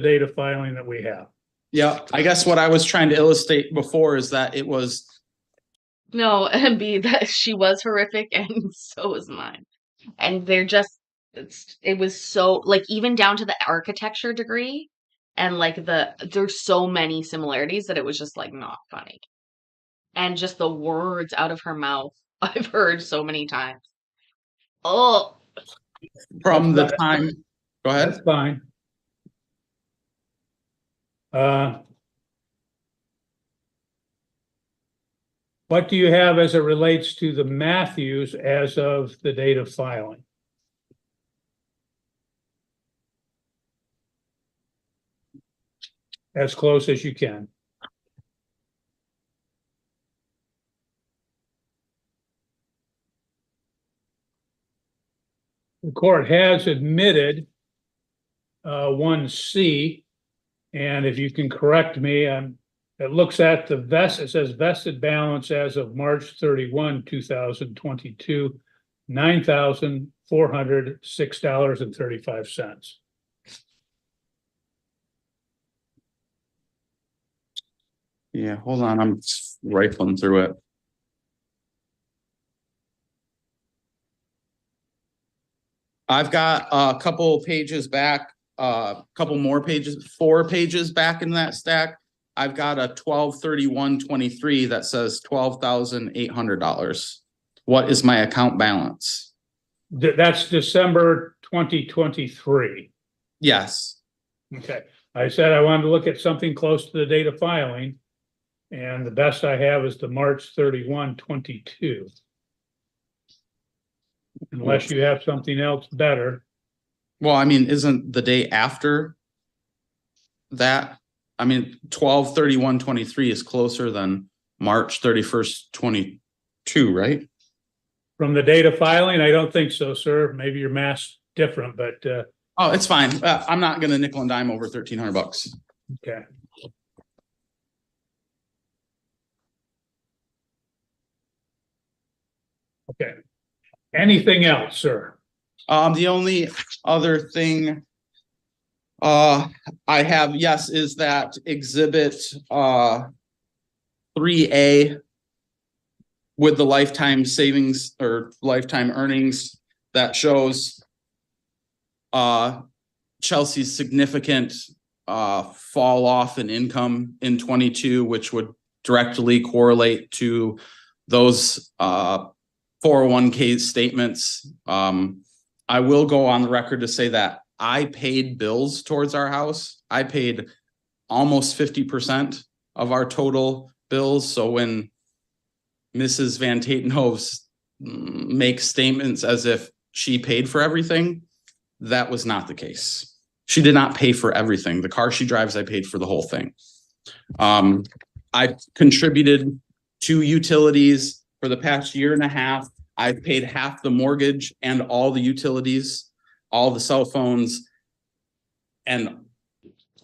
date of filing that we have. Yeah, I guess what I was trying to illustrate before is that it was. No, and B, that she was horrific and so was mine. And they're just, it was so, like, even down to the architecture degree and like there's so many similarities that it was just like not funny. And just the words out of her mouth, I've heard so many times. Oh, From the time, go ahead. That's fine. What do you have as it relates to the Matthews as of the date of filing? As close as you can. The court has admitted 1C, and if you can correct me, it looks at the it says vested balance as of March 31, 2022, $9,406.35. Yeah, hold on, I'm rifling through it. I've got a couple pages back, couple more pages, 4 pages back in that stack. I've got a 12/31/23 that says $12,800. What is my account balance? That's December 2023. Yes. Okay, I said I wanted to look at something close to the date of filing. And the best I have is the March 31, 22. Unless you have something else better. Well, I mean, isn't the day after that? I mean, 12/31/23 is closer than March 31st, 22, right? From the date of filing, I don't think so, sir. Maybe your math's different, but Oh, it's fine. I'm not gonna nickel and dime over $1,300. okay. Okay. Anything else, sir? The only other thing I have, yes, is that exhibit 3A with the lifetime savings or lifetime earnings that shows Chelsea's significant fall off in income in 22, which would directly correlate to those 401k statements. I will go on the record to say that I paid bills towards our house. I paid almost 50% of our total bills. So when Mrs. Van Tatenhoves makes statements as if she paid for everything, that was not the case. She did not pay for everything. The car she drives, I paid for the whole thing. I contributed to utilities for the past year and a half. I've paid half the mortgage and all the utilities, all the cell phones. And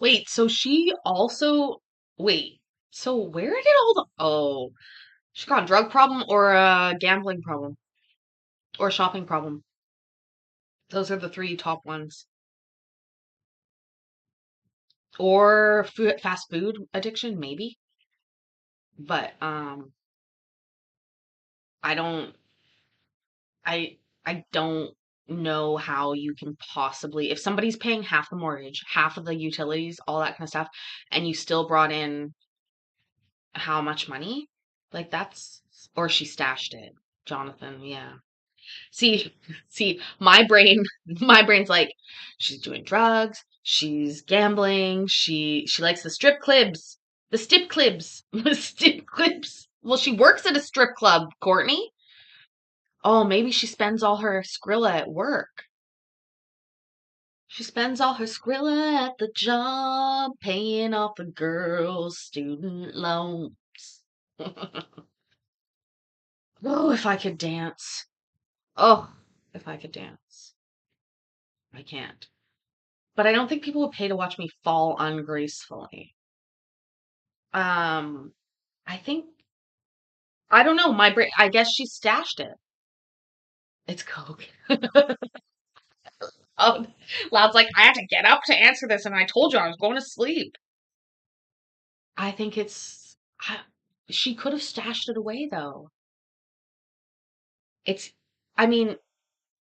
Wait, so she also, wait, so where did all the, oh, she got a drug problem or a gambling problem or a shopping problem? Those are the 3 top ones. Or food, fast food addiction, maybe. But I don't I don't know how you can possibly, if somebody's paying half the mortgage, half of the utilities, all that kind of stuff, and you still brought in how much money? Like that's, or she stashed it. Jonathan, yeah. See, see, my brain's like, she's doing drugs, she's gambling, she likes the strip clubs, the strip clubs, the strip clubs. Well, she works at a strip club, Courtney. Oh, maybe she spends all her Skrilla at work. She spends all her Skrilla at the job, paying off the girls' student loans. Oh, if I could dance. Oh, if I could dance. I can't. But I don't think people would pay to watch me fall ungracefully. I think, I don't know, my brain, I guess she stashed it. It's coke. Oh, Loud's like, I have to get up to answer this, and I told you I was going to sleep. I think it's, she could have stashed it away though. It's, I mean,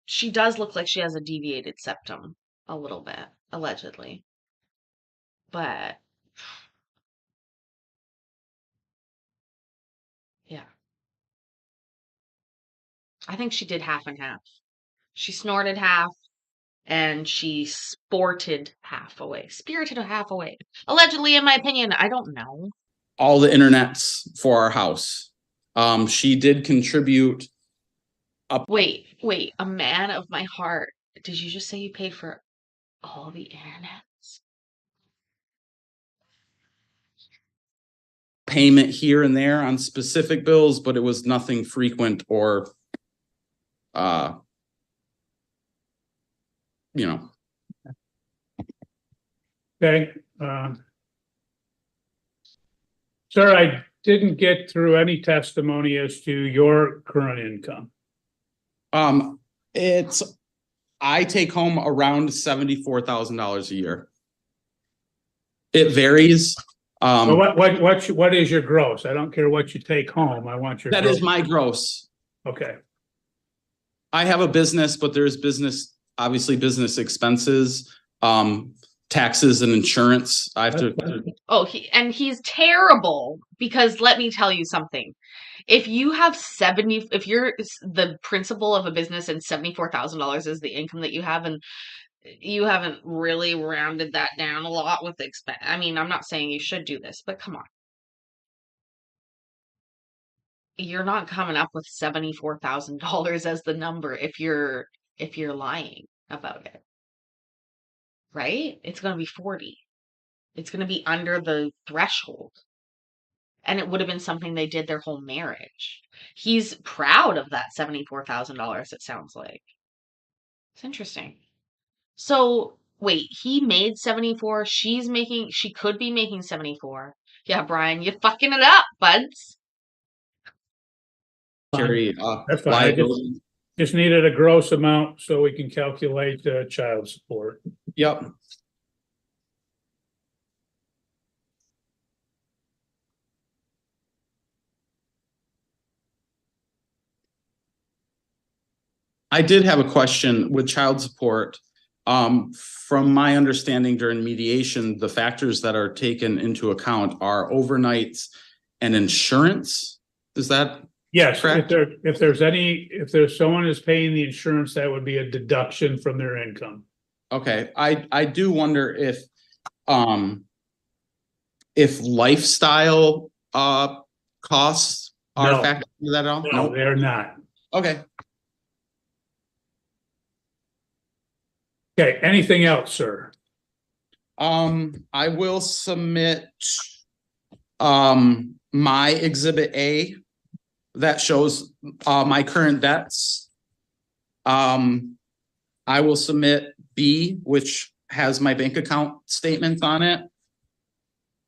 she does look like she has a deviated septum a little bit, allegedly. But yeah, I think she did half and half. She snorted half and she sported half away, spirited half away. Allegedly, in my opinion, I don't know. all the internets for our house. She did contribute. Wait, a man of my heart. Did you just say you paid for all the internets? Payment here and there on specific bills, but it was nothing frequent or you know. Okay. Sir, I didn't get through any testimony as to your current income. I take home around $74,000 a year. It varies. Well, what is your gross? I don't care what you take home. I want your That gross. is my gross. Okay, I have a business, but there's obviously business expenses, taxes and insurance. I have to. Oh, he's terrible because let me tell you something. If you have if you're the principal of a business and $74,000 is the income that you have, and you haven't really rounded that down a lot with expense. I mean, I'm not saying you should do this, but come on. You're not coming up with $74,000 as the number if you're lying about it. Right? It's going to be 40. It's going to be under the threshold. And it would have been something they did their whole marriage. He's proud of that $74,000, it sounds like. It's interesting. So, wait, he made 74. She could be making 74. Yeah, Brian, you're fucking it up, buds. Carry that's fine. I just needed a gross amount so we can calculate child support. Yep. I did have a question with child support. From my understanding during mediation, the factors that are taken into account are overnights and insurance. Is that yes? correct? If there's someone who's paying the insurance, that would be a deduction from their income. Okay, I do wonder if lifestyle costs are factored into that at all. No, they're not. Okay. Okay, anything else, sir? I will submit my exhibit A that shows my current debts. I will submit B, which has my bank account statements on it.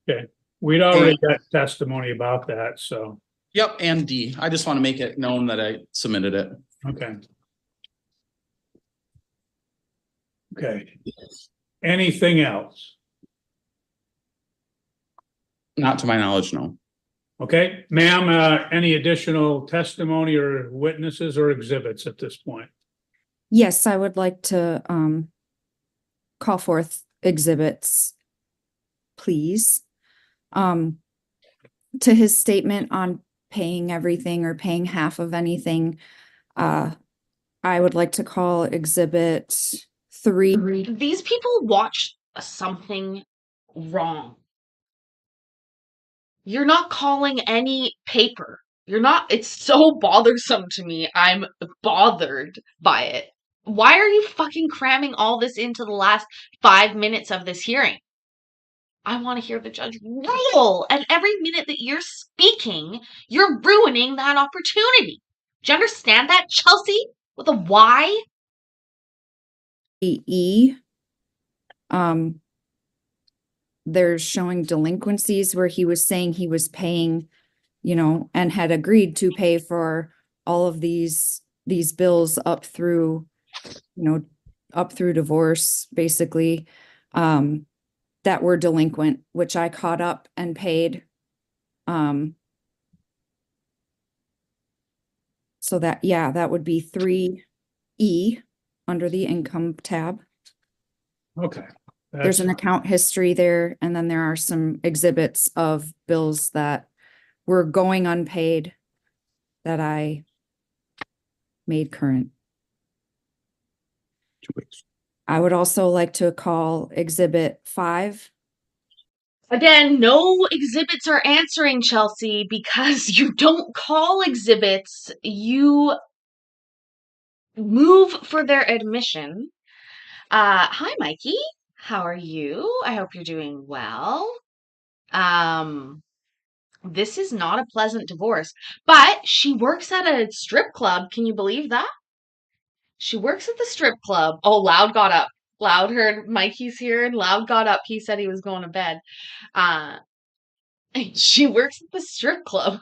Okay, we'd already got testimony about that, so. Yep, and D. I just want to make it known that I submitted it. Okay. Okay. Anything else? Not to my knowledge, no. Okay, ma'am, any additional testimony or witnesses or exhibits at this point? Yes, I would like to call forth exhibits, please. To his statement on paying everything or paying half of anything, I would like to call exhibit 3. These people watch something wrong. You're not calling any paper. It's so bothersome to me. I'm bothered by it. Why are you fucking cramming all this into the last 5 minutes of this hearing? I want to hear the judge rule. And every minute that you're speaking, you're ruining that opportunity. Do you understand that, Chelsea? With a Y? E. There's showing delinquencies where he was saying he was paying, and had agreed to pay for all of these bills up through divorce, basically, that were delinquent, which I caught up and paid. So that would be 3E under the income tab. Okay. There's an account history there, and then there are some exhibits of bills that were going unpaid that I made current. I would also like to call exhibit 5. Again, no exhibits are answering, Chelsea, because you don't call exhibits. You move for their admission. Hi, Mikey. How are you? I hope you're doing well. This is not a pleasant divorce, but she works at a strip club. Can you believe that? She works at the strip club. Oh, Loud got up. Loud heard Mikey's here, and Loud got up. He said he was going to bed. She works at the strip club.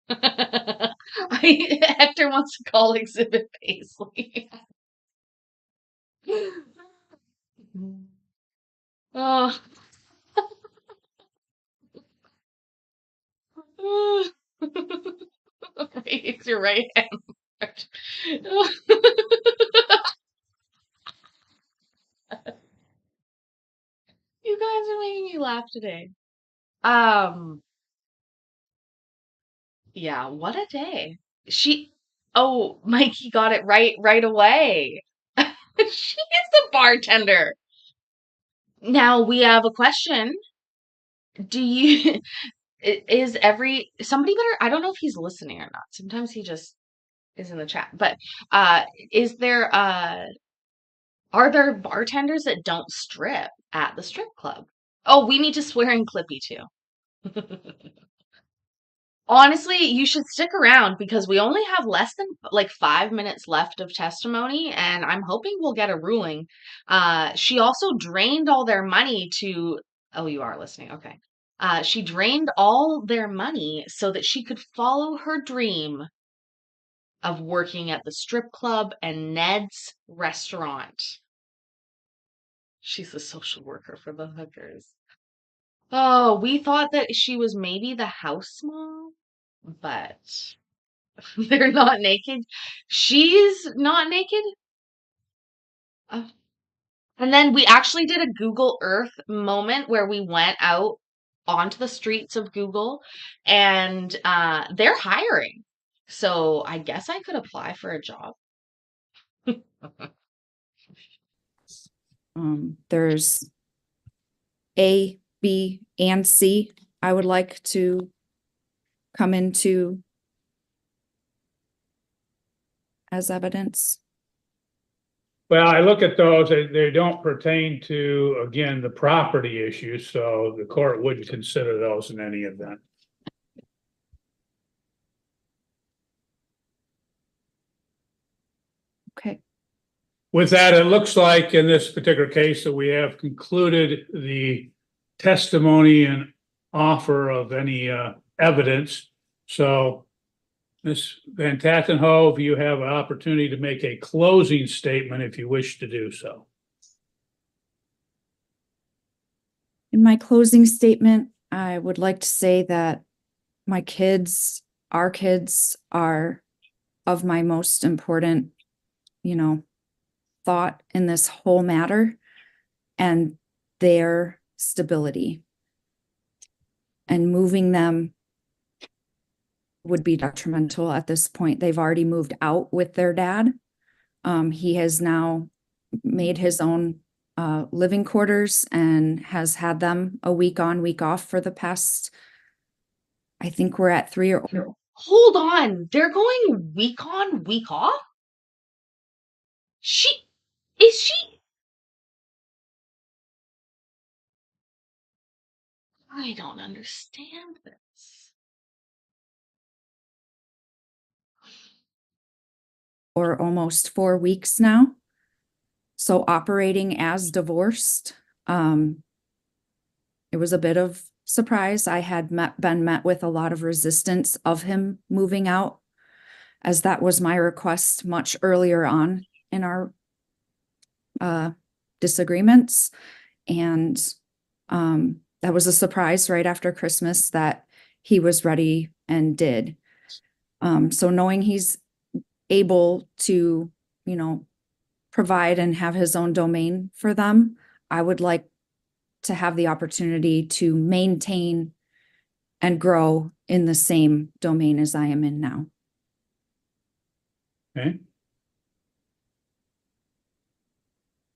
Hector wants to call Exhibit Paisley. Oh. your right hand. You guys are making me laugh today. Um, yeah, what a day. Oh, Mikey got it right away. She is the bartender. Now we have a question. Do you is somebody better? I don't know if he's listening or not. Sometimes he just is in the chat. But is there are there bartenders that don't strip at the strip club? Oh, we need to swear in Clippy too. Honestly, you should stick around because we only have less than like 5 minutes left of testimony, and I'm hoping we'll get a ruling. She also drained all their money to. Oh, you are listening. Okay. She drained all their money so that she could follow her dream of working at the strip club and Ned's restaurant. She's a social worker for the hookers. Oh, we thought that she was maybe the house mom, but they're not naked. She's not naked. Uh, and then we actually did a Google Earth moment where we went out onto the streets of Google and they're hiring. So I guess I could apply for a job. There's A, B, and C. I would like to come into as evidence. Well, I look at those, they don't pertain to, again, the property issues, so the court wouldn't consider those in any event. Okay. With that, it looks like in this particular case that we have concluded the testimony and offer of any evidence. So Ms. Van Tattenhove, you have an opportunity to make a closing statement if you wish to do so. In my closing statement, I would like to say that my kids, our kids, are of my most important, thought in this whole matter, and their stability. And moving them would be detrimental at this point. They've already moved out with their dad. He has now made his own living quarters and has had them a week on, week off for the past, I think we're at 3 or. Hold on. They're going week on, week off? Is she? I don't understand this. Or almost 4 weeks now. So operating as divorced, it was a bit of surprise. I had been met with a lot of resistance of him moving out, as that was my request much earlier on in our disagreements. And that was a surprise right after Christmas that he was ready and did. So knowing he's able to, provide and have his own domain for them, I would like to have the opportunity to maintain and grow in the same domain as I am in now. Okay.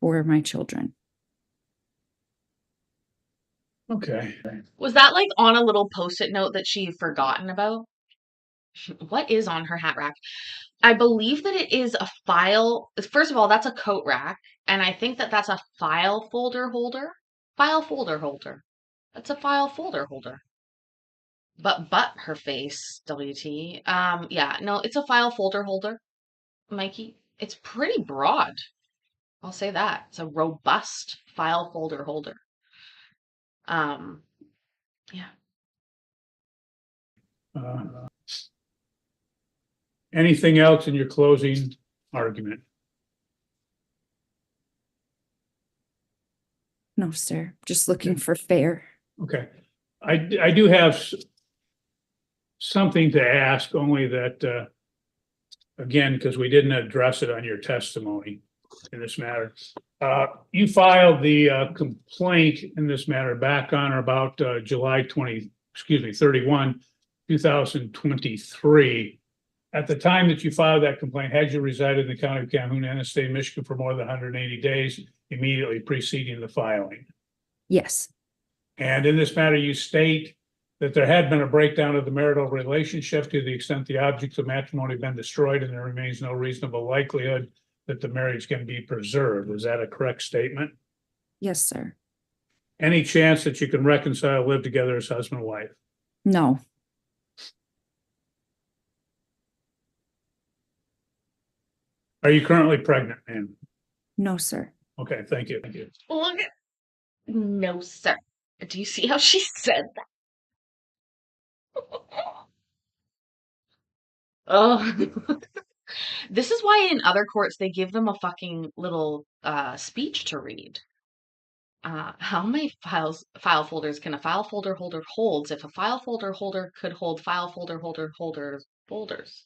For my children. Okay. Was that like on a little post-it note that she had forgotten about? What is on her hat rack? I believe that it is a file. First of all, that's a coat rack. And I think that that's a file folder holder. File folder holder. That's a file folder holder. But her face, WT. Yeah, no, it's a file folder holder, Mikey. It's pretty broad. I'll say that. It's a robust file folder holder. Yeah. Anything else in your closing argument? No, sir. Just looking for fair. Okay. I do have something to ask, only that again, because we didn't address it on your testimony in this matter. You filed the complaint in this matter back on or about July 31, 2023. At the time that you filed that complaint, had you resided in the county of Calhoun and the state of Michigan for more than 180 days immediately preceding the filing? Yes. And in this matter, you state that there had been a breakdown of the marital relationship to the extent the objects of matrimony have been destroyed and there remains no reasonable likelihood that the marriage can be preserved. Is that a correct statement? Yes, sir. Any chance that you can reconcile, live together as husband and wife? No. Are you currently pregnant, ma'am? No, sir. Okay, thank you. Thank you. Look, no, sir. Do you see how she said that? Oh, this is why in other courts they give them a fucking little speech to read. How many file folders can a file folder holder holds if a file folder holder could hold file folder folders?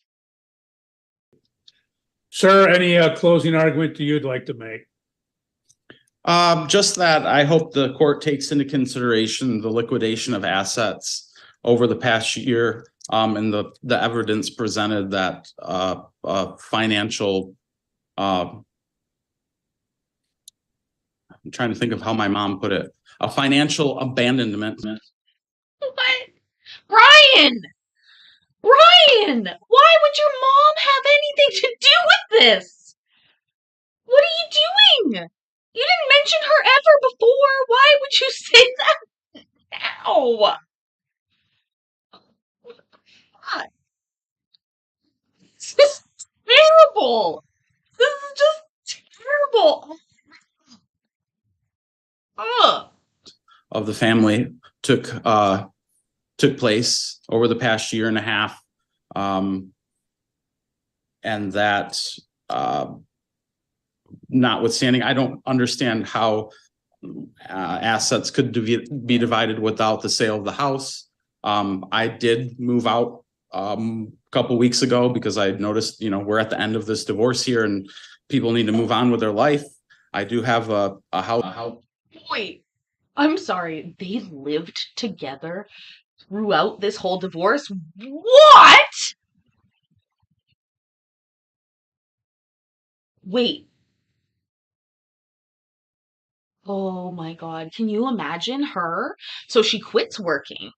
Sir, any closing argument you'd like to make? Just that I hope the court takes into consideration the liquidation of assets over the past year, and the evidence presented that financial, I'm trying to think of how my mom put it, a financial abandonment. What? Brian! Brian! Why would your mom have anything to do with this? What are you doing? You didn't mention her ever before. Why would you say that now? God. This is terrible. This is just terrible. Ugh. Of the family took place over the past year and a half, and that notwithstanding, I don't understand how assets could be divided without the sale of the house. I did move out a couple weeks ago because I noticed, we're at the end of this divorce here and people need to move on with their life. I do have a house. Wait, I'm sorry. They lived together throughout this whole divorce? What? Wait. Oh my God. Can you imagine her? So she quits working.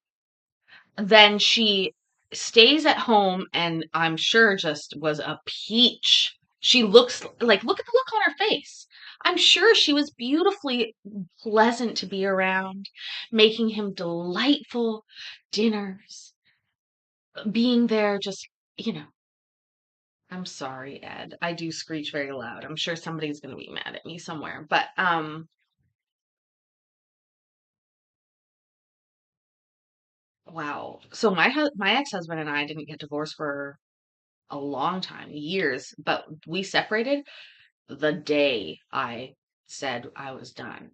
Then she stays at home and I'm sure just was a peach. She looks like, look at the look on her face. I'm sure she was beautifully pleasant to be around, making him delightful dinners, being there just, I'm sorry, Ed. I do screech very loud. I'm sure somebody's going to be mad at me somewhere, but wow. So my ex-husband and I didn't get divorced for a long time, years, but we separated the day I said I was done.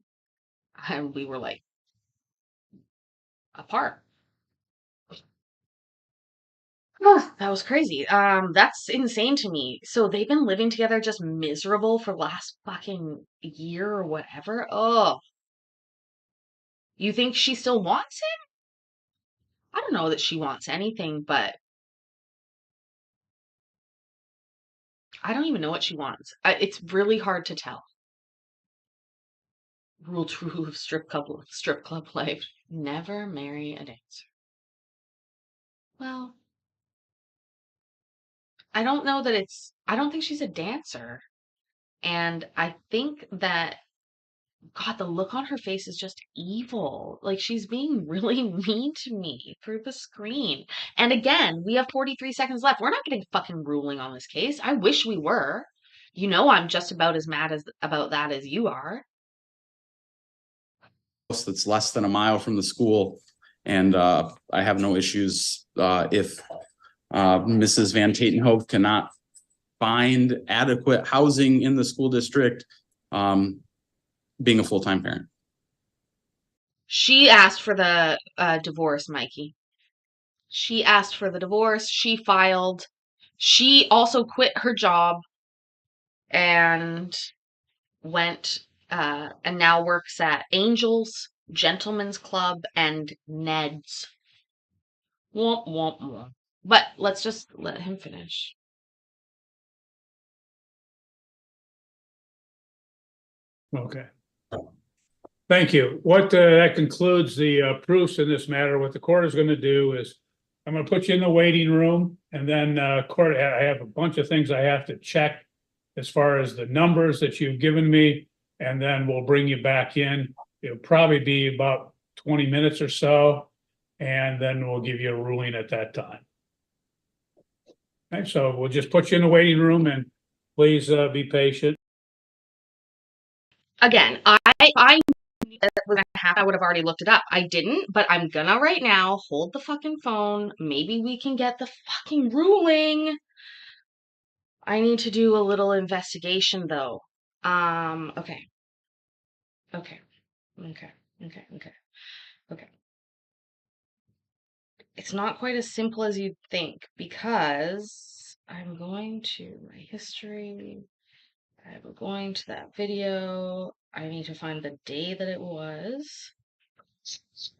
And we were like apart. That was crazy. That's insane to me. So they've been living together just miserable for the last fucking year or whatever. Oh, you think she still wants him? I don't know that she wants anything, but I don't even know what she wants. It's really hard to tell. Rule 2 of strip club life: never marry a dancer. Well, I don't know that I don't think she's a dancer. And I think that, God, the look on her face is just evil. Like she's being really mean to me through the screen. And again, we have 43 seconds left. We're not getting a fucking ruling on this case. I wish we were. I'm just about as mad about that as you are. That's less than a mile from the school, and I have no issues if Mrs. Van Tatenhove cannot find adequate housing in the school district, being a full-time parent. She asked for the divorce, Mikey. She asked for the divorce. She filed She also quit her job and went and now works at Angels, Gentlemen's Club, and Ned's. Womp womp womp. But let's just let him finish. Okay. Thank you. That concludes the proofs in this matter. What the court is going to do is I'm going to put you in the waiting room, and then court, I have a bunch of things I have to check as far as the numbers that you've given me, and then we'll bring you back in. It'll probably be about 20 minutes or so, and then we'll give you a ruling at that time. Okay, so we'll just put you in the waiting room, and please be patient. Again, I knew that was gonna happen. I would have already looked it up. I didn't, but I'm gonna right now. Hold the fucking phone. Maybe we can get the fucking ruling. I need to do a little investigation though. Okay. Okay. Okay. Okay. Okay. Okay. It's not quite as simple as you'd think because I'm going to my history. I'm going to that video. I need to find the day that it was.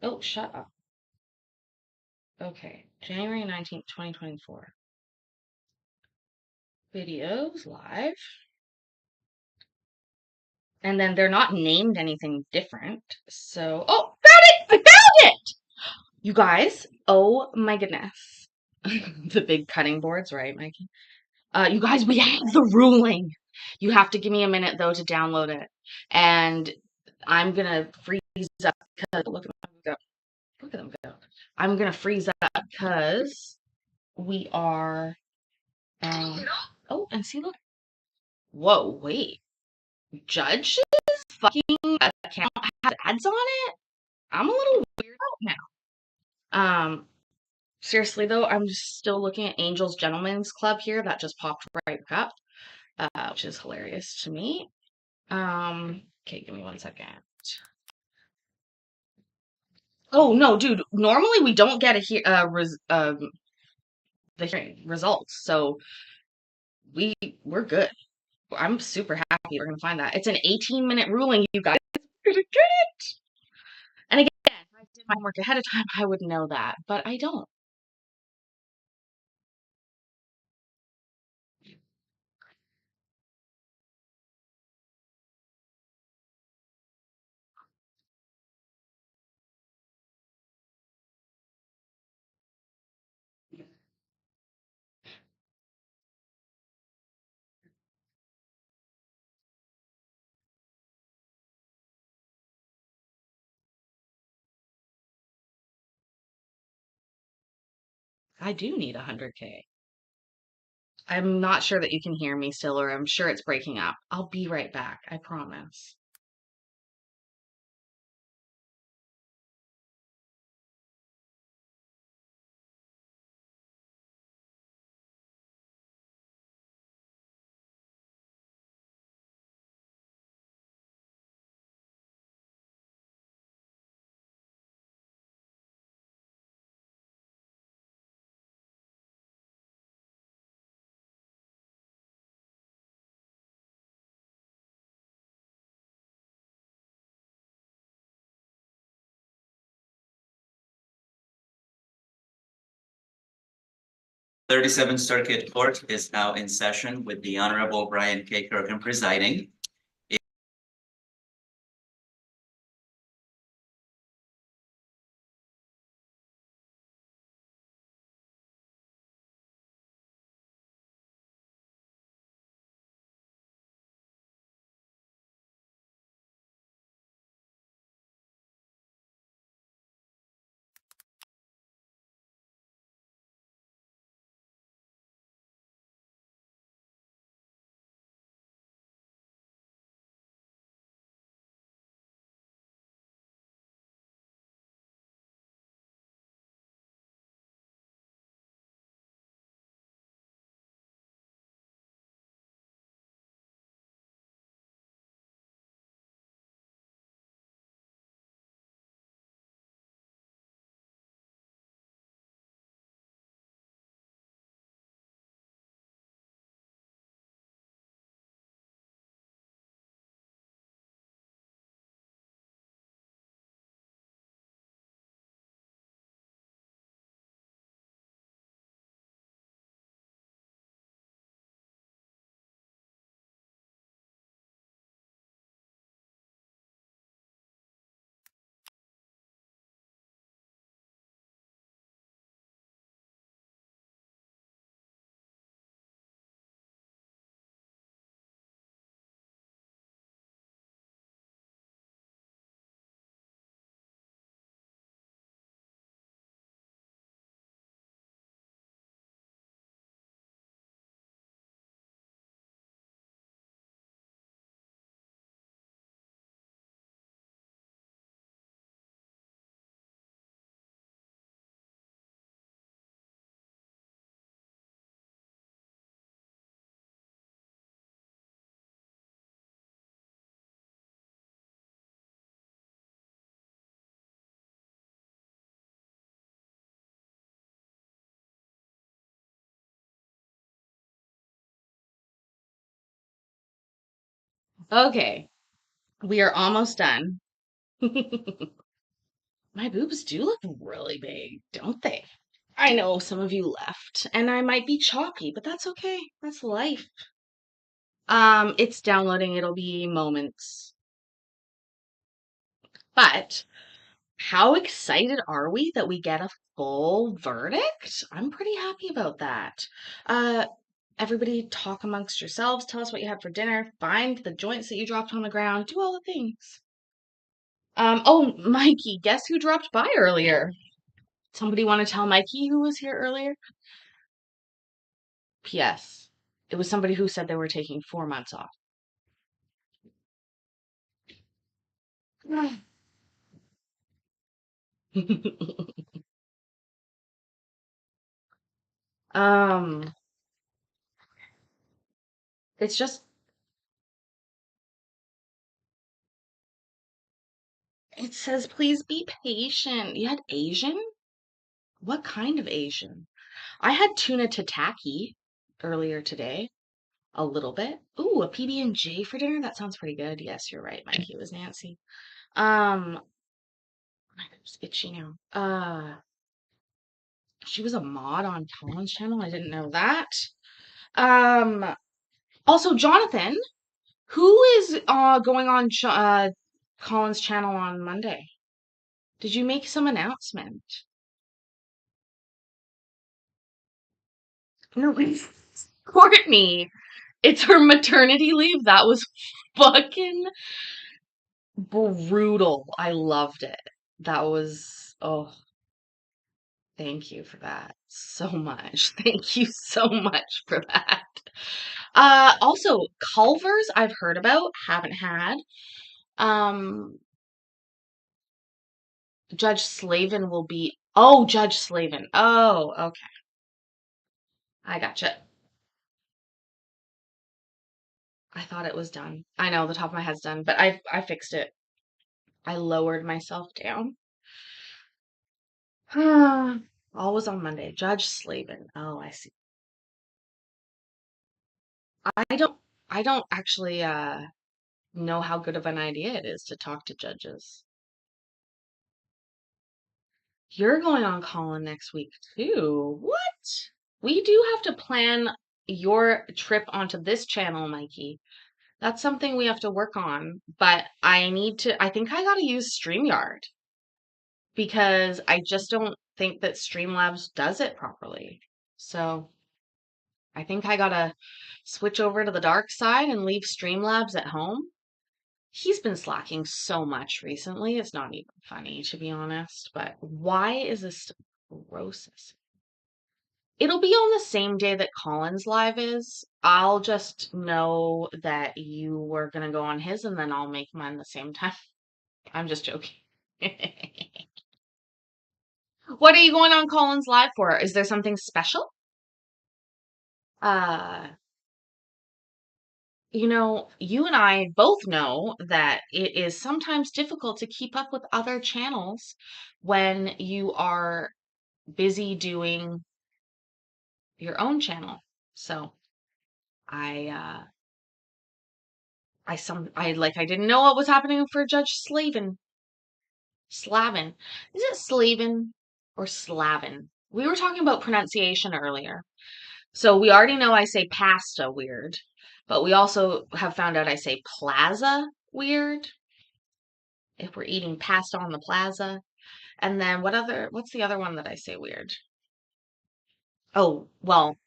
Oh, shut up. Okay, January 19th, 2024. Videos live. And then they're not named anything different. So, oh, found it! I found it! You guys, oh my goodness. The big cutting boards, right, Mikey? You guys, we have the ruling. You have to give me a minute though to download it. And I'm gonna freeze up because look at them go. Look at them go. I'm gonna freeze up because we are oh, and see look. Whoa, wait. Judge's fucking account has ads on it? I'm a little weird out now. Seriously though, I'm still looking at Angel's Gentlemen's Club here. That just popped right up, which is hilarious to me. Okay, give me 1 second. Oh no, dude. Normally we don't get the hearing results, so we're good. I'm super happy we're gonna find that. It's an 18-minute ruling, you guys. We're gonna get it. And again, if I did my homework ahead of time, I would know that, but I don't. I do need 100K. I'm not sure that you can hear me still, or I'm sure it's breaking up. I'll be right back, I promise. Thirty-seventh Circuit Court is now in session with the Honorable Brian K. Kirkham presiding. Okay, we are almost done. My boobs do look really big, don't they? I know some of you left, and I might be choppy, but that's okay. That's life. It's downloading. It'll be moments. But how excited are we that we get a full verdict? I'm pretty happy about that. Uh, Everybody talk amongst yourselves. Tell us what you had for dinner. Find the joints that you dropped on the ground. Do all the things. Oh, Mikey, guess who dropped by earlier? Somebody want to tell Mikey who was here earlier? P.S. It was somebody who said they were taking 4 months off. um, it's just, it says, please be patient. You had Asian? What kind of Asian? I had tuna tataki earlier today. A little bit. Ooh, a PB&J for dinner? That sounds pretty good. Yes, you're right, Mikey. It was Nancy. My boob's itchy now. She was a mod on Colin's channel. I didn't know that. Also, Jonathan, who is going on Colin's channel on Monday? Did you make some announcement? No, it's Courtney. It's her maternity leave. That was fucking brutal. I loved it. That was, oh, thank you for that so much. Thank you so much for that. Also, Culvers I've heard about, haven't had. Judge Slavin will be, oh, Judge Slavin. Oh, okay. I gotcha. I thought it was done. I know the top of my head's done, but I fixed it. I lowered myself down. Always on Monday. Judge Slavin. Oh, I see. I don't I don't actually know how good of an idea it is to talk to judges. You're going on Colin next week too. What? We do have to plan your trip onto this channel, Mikey. That's something we have to work on, but I think I gotta use StreamYard because I just don't think that Streamlabs does it properly. So I think I gotta switch over to the dark side and leave Streamlabs at home. He's been slacking so much recently. It's not even funny, to be honest. But why is this gross? It'll be on the same day that Colin's live is. I'll just know that you were gonna go on his, and then I'll make mine the same time. I'm just joking. What are you going on Colin's live for? Is there something special? Uh, you and I both know that it is sometimes difficult to keep up with other channels when you are busy doing your own channel. So I I didn't know what was happening for Judge Slavin. Slavin. Is it Slavin or Slavin? We were talking about pronunciation earlier. So we already know I say pasta weird, but we also have found out I say plaza weird if we're eating pasta on the plaza. And then what's the other one that I say weird? Oh, well,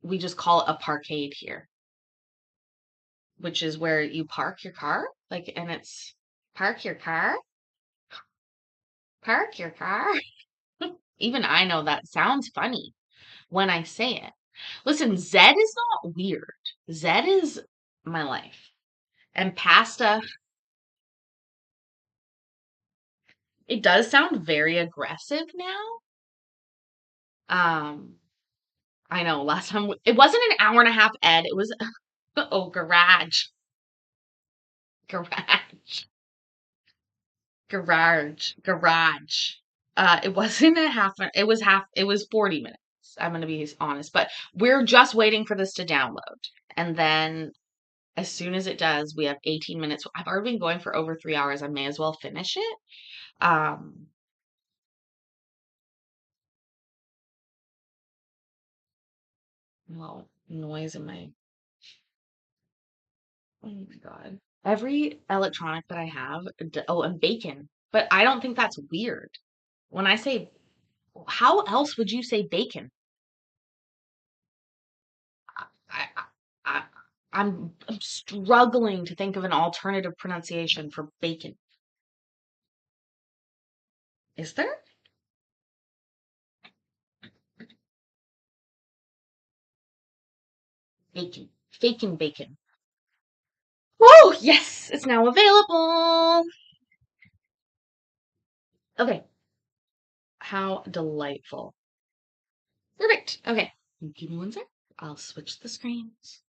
we just call it a parkade here, which is where you park your car. And it's park your car, park your car. Even I know that sounds funny when I say it. Listen, Zed is not weird. Zed is my life. And pasta, it does sound very aggressive now. I know last time it wasn't an hour and a half, Ed. It was oh garage. Garage. Garage. Garage. It wasn't it was 40 minutes. I'm gonna be honest, but we're just waiting for this to download. And then as soon as it does, we have 18 minutes. I've already been going for over 3 hours. I may as well finish it. Well, noise in my, oh my God. Every electronic that I have, oh, and bacon. But I don't think that's weird. When I say, how else would you say bacon? I, I, I, I'm struggling to think of an alternative pronunciation for bacon. Is there? Bacon. Bacon, bacon. Oh, yes, it's now available. Okay. How delightful. Perfect. Okay. Give me one sec. I'll switch the screens.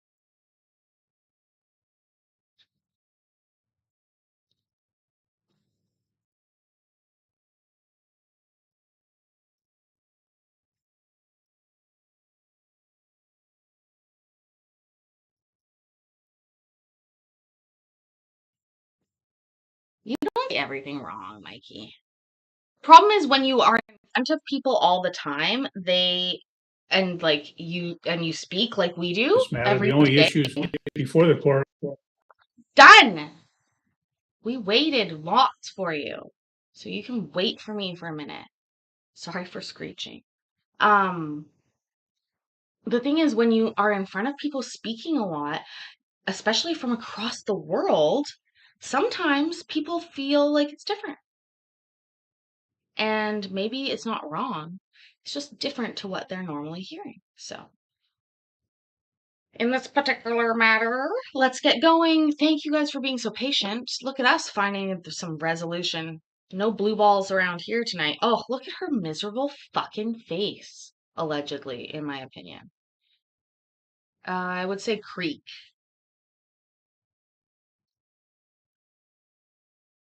You don't get everything wrong, Mikey. Problem is when you are in front of people all the time, and you speak like we do This matter, every the only day. issues before the court. Done. We waited lots for you. So you can wait for me for a minute. Sorry for screeching. The thing is when you are in front of people speaking a lot, especially from across the world, sometimes people feel like it's different. And maybe it's not wrong. It's just different to what they're normally hearing. So, in this particular matter, let's get going. Thank you guys for being so patient. Look at us finding some resolution. No blue balls around here tonight. Oh, look at her miserable fucking face. Allegedly, in my opinion. I would say creek.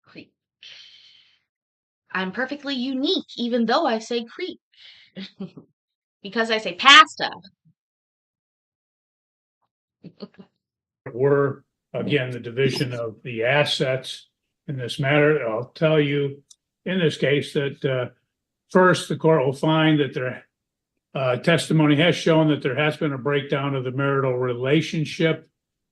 Creek. I'm perfectly unique, even though I say creek. Because I say pasta. Were, again, the division of the assets in this matter. I'll tell you in this case that first, the court will find that their testimony has shown that there has been a breakdown of the marital relationship.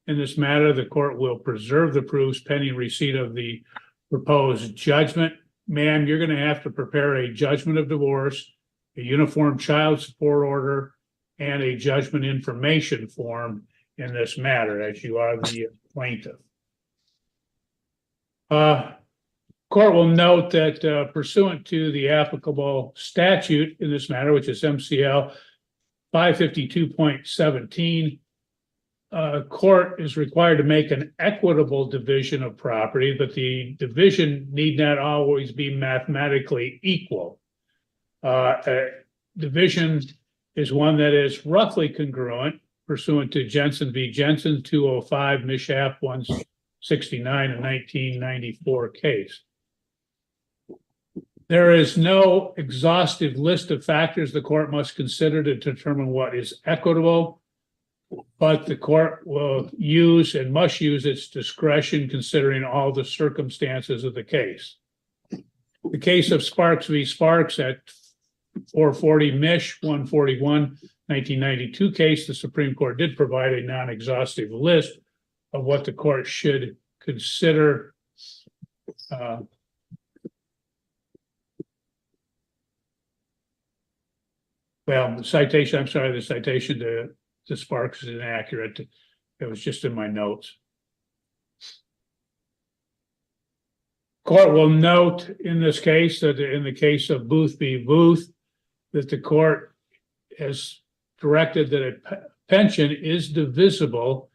In this matter, the court will preserve the proofs pending receipt of the proposed judgment. Ma'am, you're going to have to prepare a judgment of divorce, a uniform child support order, and a judgment information form in this matter, as you are the plaintiff. Court will note that pursuant to the applicable statute in this matter, which is MCL 552.17, court is required to make an equitable division of property, but the division need not always be mathematically equal. Division is one that is roughly congruent pursuant to Jensen v. Jensen 205, Mishap 169, a 1994 case. There is no exhaustive list of factors the court must consider to determine what is equitable, but the court will use and must use its discretion considering all the circumstances of the case. The case of Sparks v. Sparks at 440 Mish 141, 1992 case, the Supreme Court did provide a non-exhaustive list of what the court should consider well, the citation to Sparks is inaccurate. It was just in my notes. Court will note in this case that in the case of Booth v. Booth, that the court has directed that a pension is divisible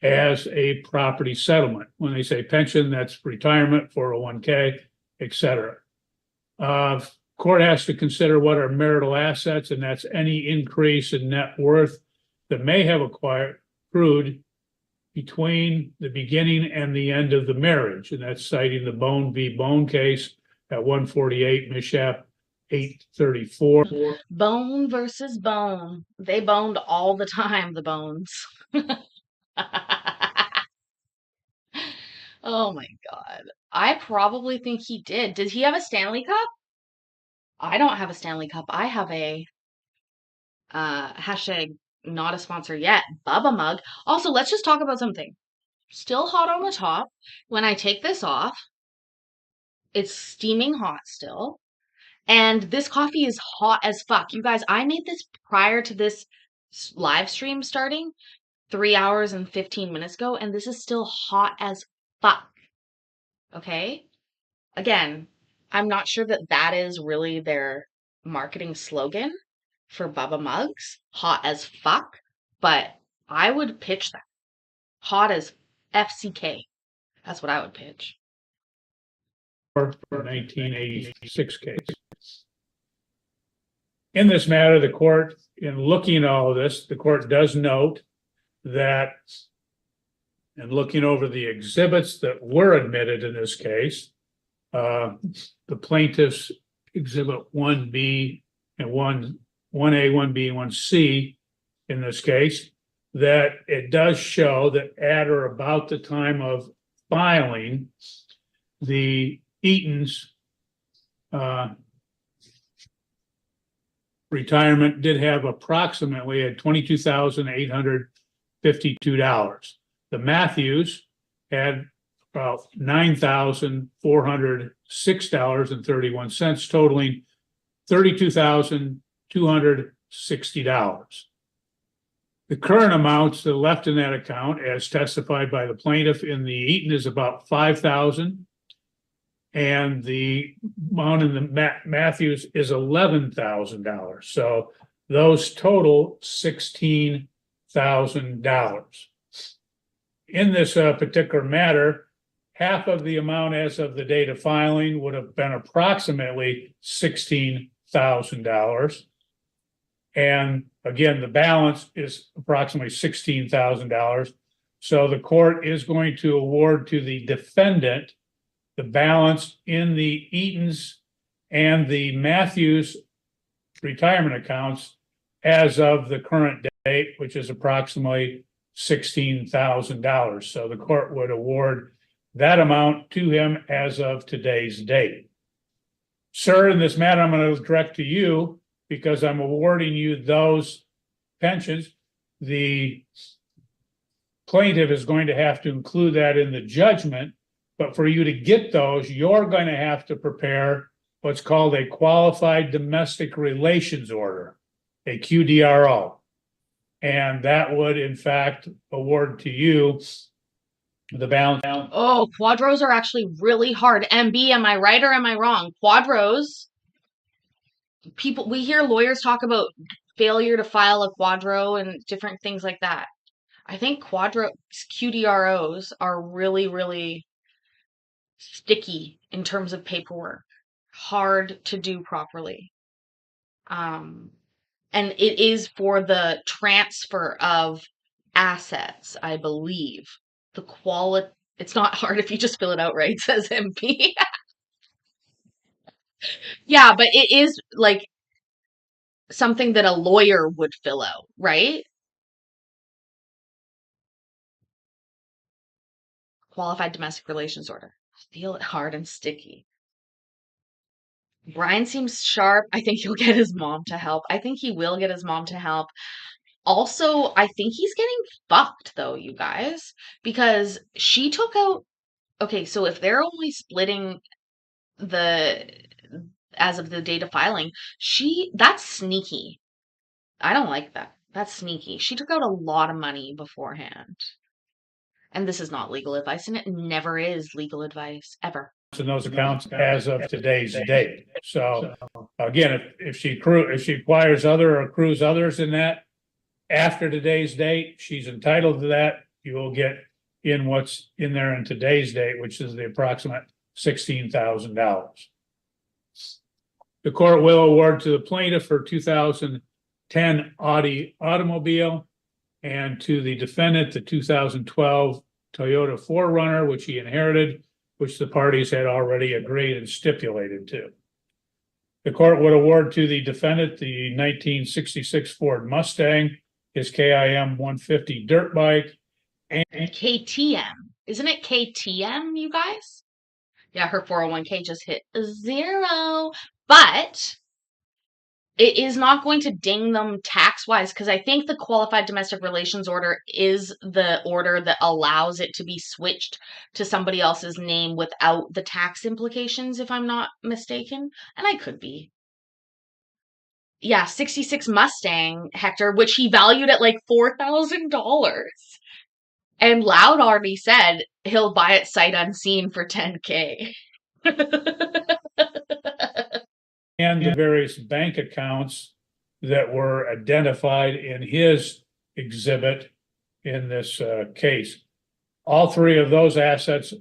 as a property settlement. When they say pension, that's retirement, 401k, etc. Court has to consider what are marital assets, and that's any increase in net worth that may have accrued between the beginning and the end of the marriage. And that's citing the Bone v. Bone case at 148 Mishap 834. Bone versus bone. They boned all the time, the bones. Oh my God. I probably think he did. Did he have a Stanley Cup? I don't have a Stanley Cup. I have a hashtag not a sponsor yet, Bubba mug. Also, let's just talk about something. Still hot on the top. When I take this off, it's steaming hot still. And this coffee is hot as fuck. You guys, I made this prior to this live stream starting 3 hours and 15 minutes ago, and this is still hot as fuck. Okay? Again, I'm not sure that that is really their marketing slogan for Bubba mugs, hot as fuck, but I would pitch that. Hot as FCK. That's what I would pitch. For 1986 case. In this matter, the court, in looking at all of this, the court does note that, and looking over the exhibits that were admitted in this case, the plaintiff's exhibit 1B and 1A, 1B, and 1C in this case, that it does show that at or about the time of filing, the Eaton's retirement did have approximately at $22,852. The Matthews had about $9,406.31, totaling $32,260. The current amounts that are left in that account, as testified by the plaintiff in the Eaton, is about $5,000. And the amount in the Matthews is $11,000. So those total $16,000. In this particular matter, half of the amount as of the date of filing would have been approximately $16,000. And again, the balance is approximately $16,000. So the court is going to award to the defendant the balance in the Eaton's and the Matthews retirement accounts as of the current date, which is approximately $16,000. So the court would award that amount to him as of today's date. Sir, in this matter, I'm going to direct to you because I'm awarding you those pensions. The plaintiff is going to have to include that in the judgment. But for you to get those, you're going to have to prepare what's called a qualified domestic relations order, a QDRO. And that would, in fact, award to you the balance. Oh, quadros are actually really hard. MB, am I right or am I wrong? Quadros, people, we hear lawyers talk about failure to file a quadro and different things like that. I think QDROs are really, really sticky in terms of paperwork, hard to do properly. And it is for the transfer of assets, I believe. It's not hard if you just fill it out right, says MP. Yeah, but it is like something that a lawyer would fill out, right? Qualified domestic relations order. Feel it hard and sticky. Brian seems sharp. I think he'll get his mom to help. I think he will get his mom to help. Also, I think he's getting fucked though, you guys, because she took out, okay, so if they're only splitting as of the date of filing, that's sneaky. I don't like that. That's sneaky. She took out a lot of money beforehand. And this is not legal advice, and it never is legal advice, ever. In those accounts as of today's date. So again, if she acquires other or accrues others in that after today's date, she's entitled to that. You will get in what's in there in today's date, which is the approximate $16,000. The court will award to the plaintiff for 2010 Audi automobile and to the defendant the 2012 Toyota 4Runner, which he inherited, which the parties had already agreed and stipulated to. The court would award to the defendant the 1966 Ford Mustang, his KIM 150 dirt bike, and KTM. Isn't it KTM, you guys? Yeah, her 401k just hit 0, but it is not going to ding them tax-wise because I think the qualified domestic relations order is the order that allows it to be switched to somebody else's name without the tax implications, if I'm not mistaken. And I could be. Yeah, 66 Mustang, Hector, which he valued at like $4,000. And Loud already said he'll buy it sight unseen for $10K. And the various bank accounts that were identified in his exhibit in this case. All three of those assets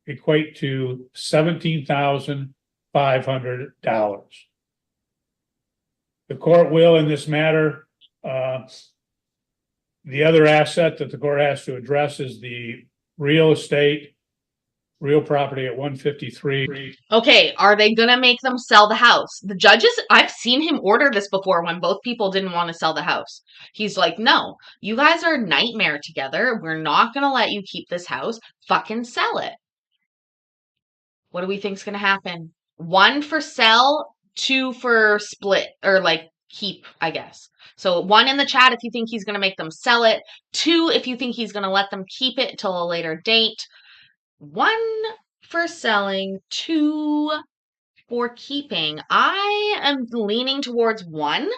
equate to $17,500. The court will, in this matter, the other asset that the court has to address is the real property at 153. Okay, are they gonna make them sell the house? The judges, I've seen him order this before when both people didn't want to sell the house. He's like, no, you guys are a nightmare together. We're not gonna let you keep this house. Fucking sell it. What do we think's gonna happen? 1 for sell, 2 for split, or like keep, I guess. So 1 in the chat if you think he's gonna make them sell it. 2 if you think he's gonna let them keep it till a later date. 1 for selling, 2 for keeping. I am leaning towards 1.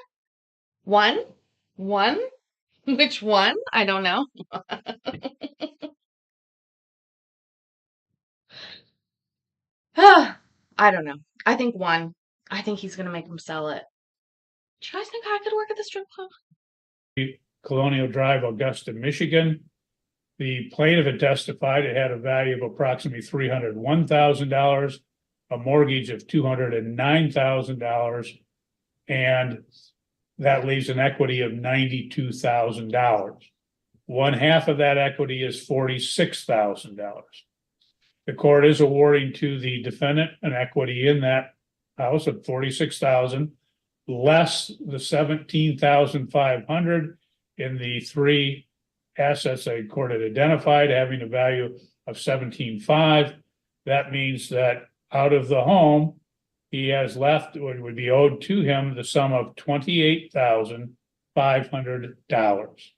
1? Which one? I don't know. I don't know. I think 1. I think he's going to make them sell it. Do you guys think I could work at the strip club? Colonial Drive, Augusta, Michigan. The plaintiff had testified it had a value of approximately $301,000, a mortgage of $209,000, and that leaves an equity of $92,000. 1/2 of that equity is $46,000. The court is awarding to the defendant an equity in that house of $46,000, less the $17,500 in the 3 assets the court had identified having a value of $17,500. That means that out of the home, he has left, or would be owed to him, the sum of $28,500,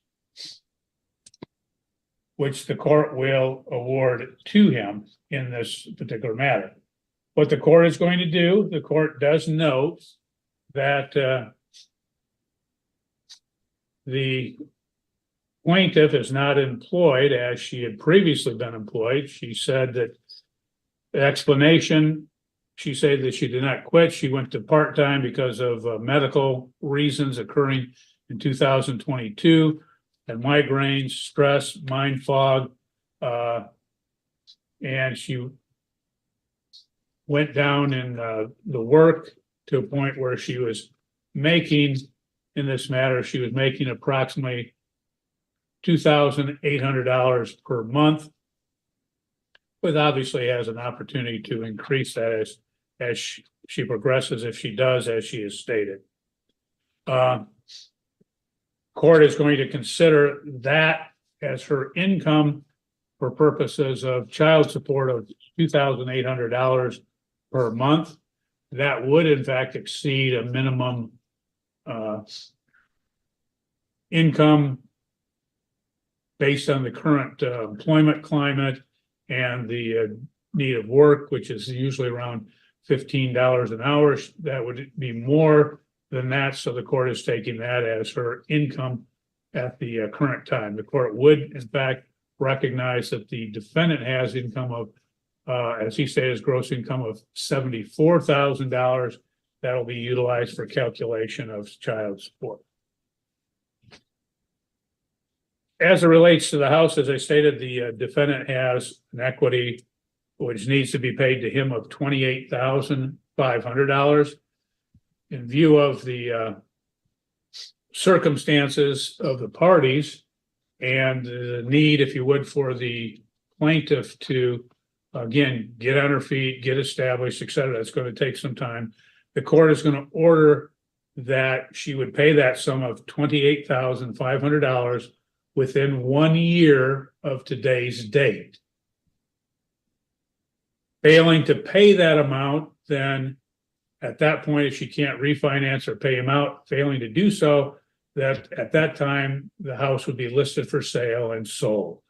which the court will award to him in this particular matter. What the court is going to do, the court does note that the plaintiff is not employed as she had previously been employed. She said that the explanation, she said that she did not quit. She went to part-time because of medical reasons occurring in 2022, and migraines, stress, mind fog, and she went down in the work to a point where she was making, in this matter, she was making approximately $2,800 per month, but obviously has an opportunity to increase that as she progresses, if she does, as she has stated. Court is going to consider that as her income for purposes of child support of $2,800 per month. That would in fact exceed a minimum income based on the current employment climate and the need of work, which is usually around $15 an hour. That would be more than that. So the court is taking that as her income at the current time. The court would in fact recognize that the defendant has income of, as he stated, gross income of $74,000. That'll be utilized for calculation of child support. As it relates to the house, as I stated, the defendant has an equity which needs to be paid to him of $28,500. In view of the circumstances of the parties and the need, if you would, for the plaintiff to, again, get on her feet, get established, et cetera, it's going to take some time. The court is going to order that she would pay that sum of $28,500 within 1 year of today's date. Failing to pay that amount, then at that point, if she can't refinance or pay him out, failing to do so, that at that time, the house would be listed for sale and sold.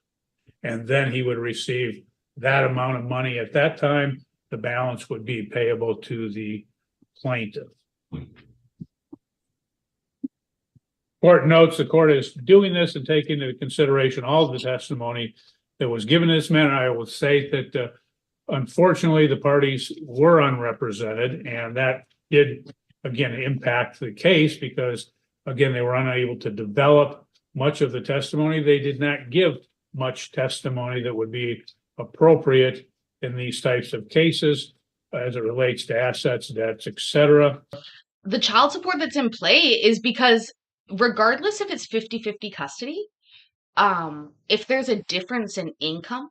And then he would receive that amount of money at that time. The balance would be payable to the plaintiff. Court notes the court is doing this and taking into consideration all of the testimony that was given in this manner. I will say that unfortunately the parties were unrepresented, and that did again impact the case because again they were unable to develop much of the testimony. They did not give much testimony that would be appropriate in these types of cases as it relates to assets, debts, etc. The child support that's in play is because regardless if it's 50-50 custody, if there's a difference in income,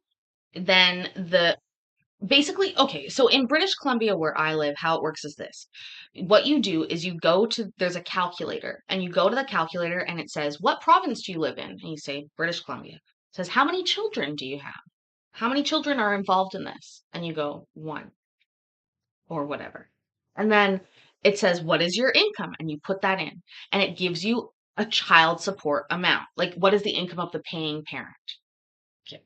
then basically, okay, so in British Columbia where I live, how it works is this. What you do is you go to, there's a calculator, and you go to the calculator and it says, what province do you live in? And you say, British Columbia. It says, how many children do you have? How many children are involved in this? And you go, 1 or whatever. And then it says, what is your income? And you put that in, and it gives you a child support amount. Like, what is the income of the paying parent? Okay.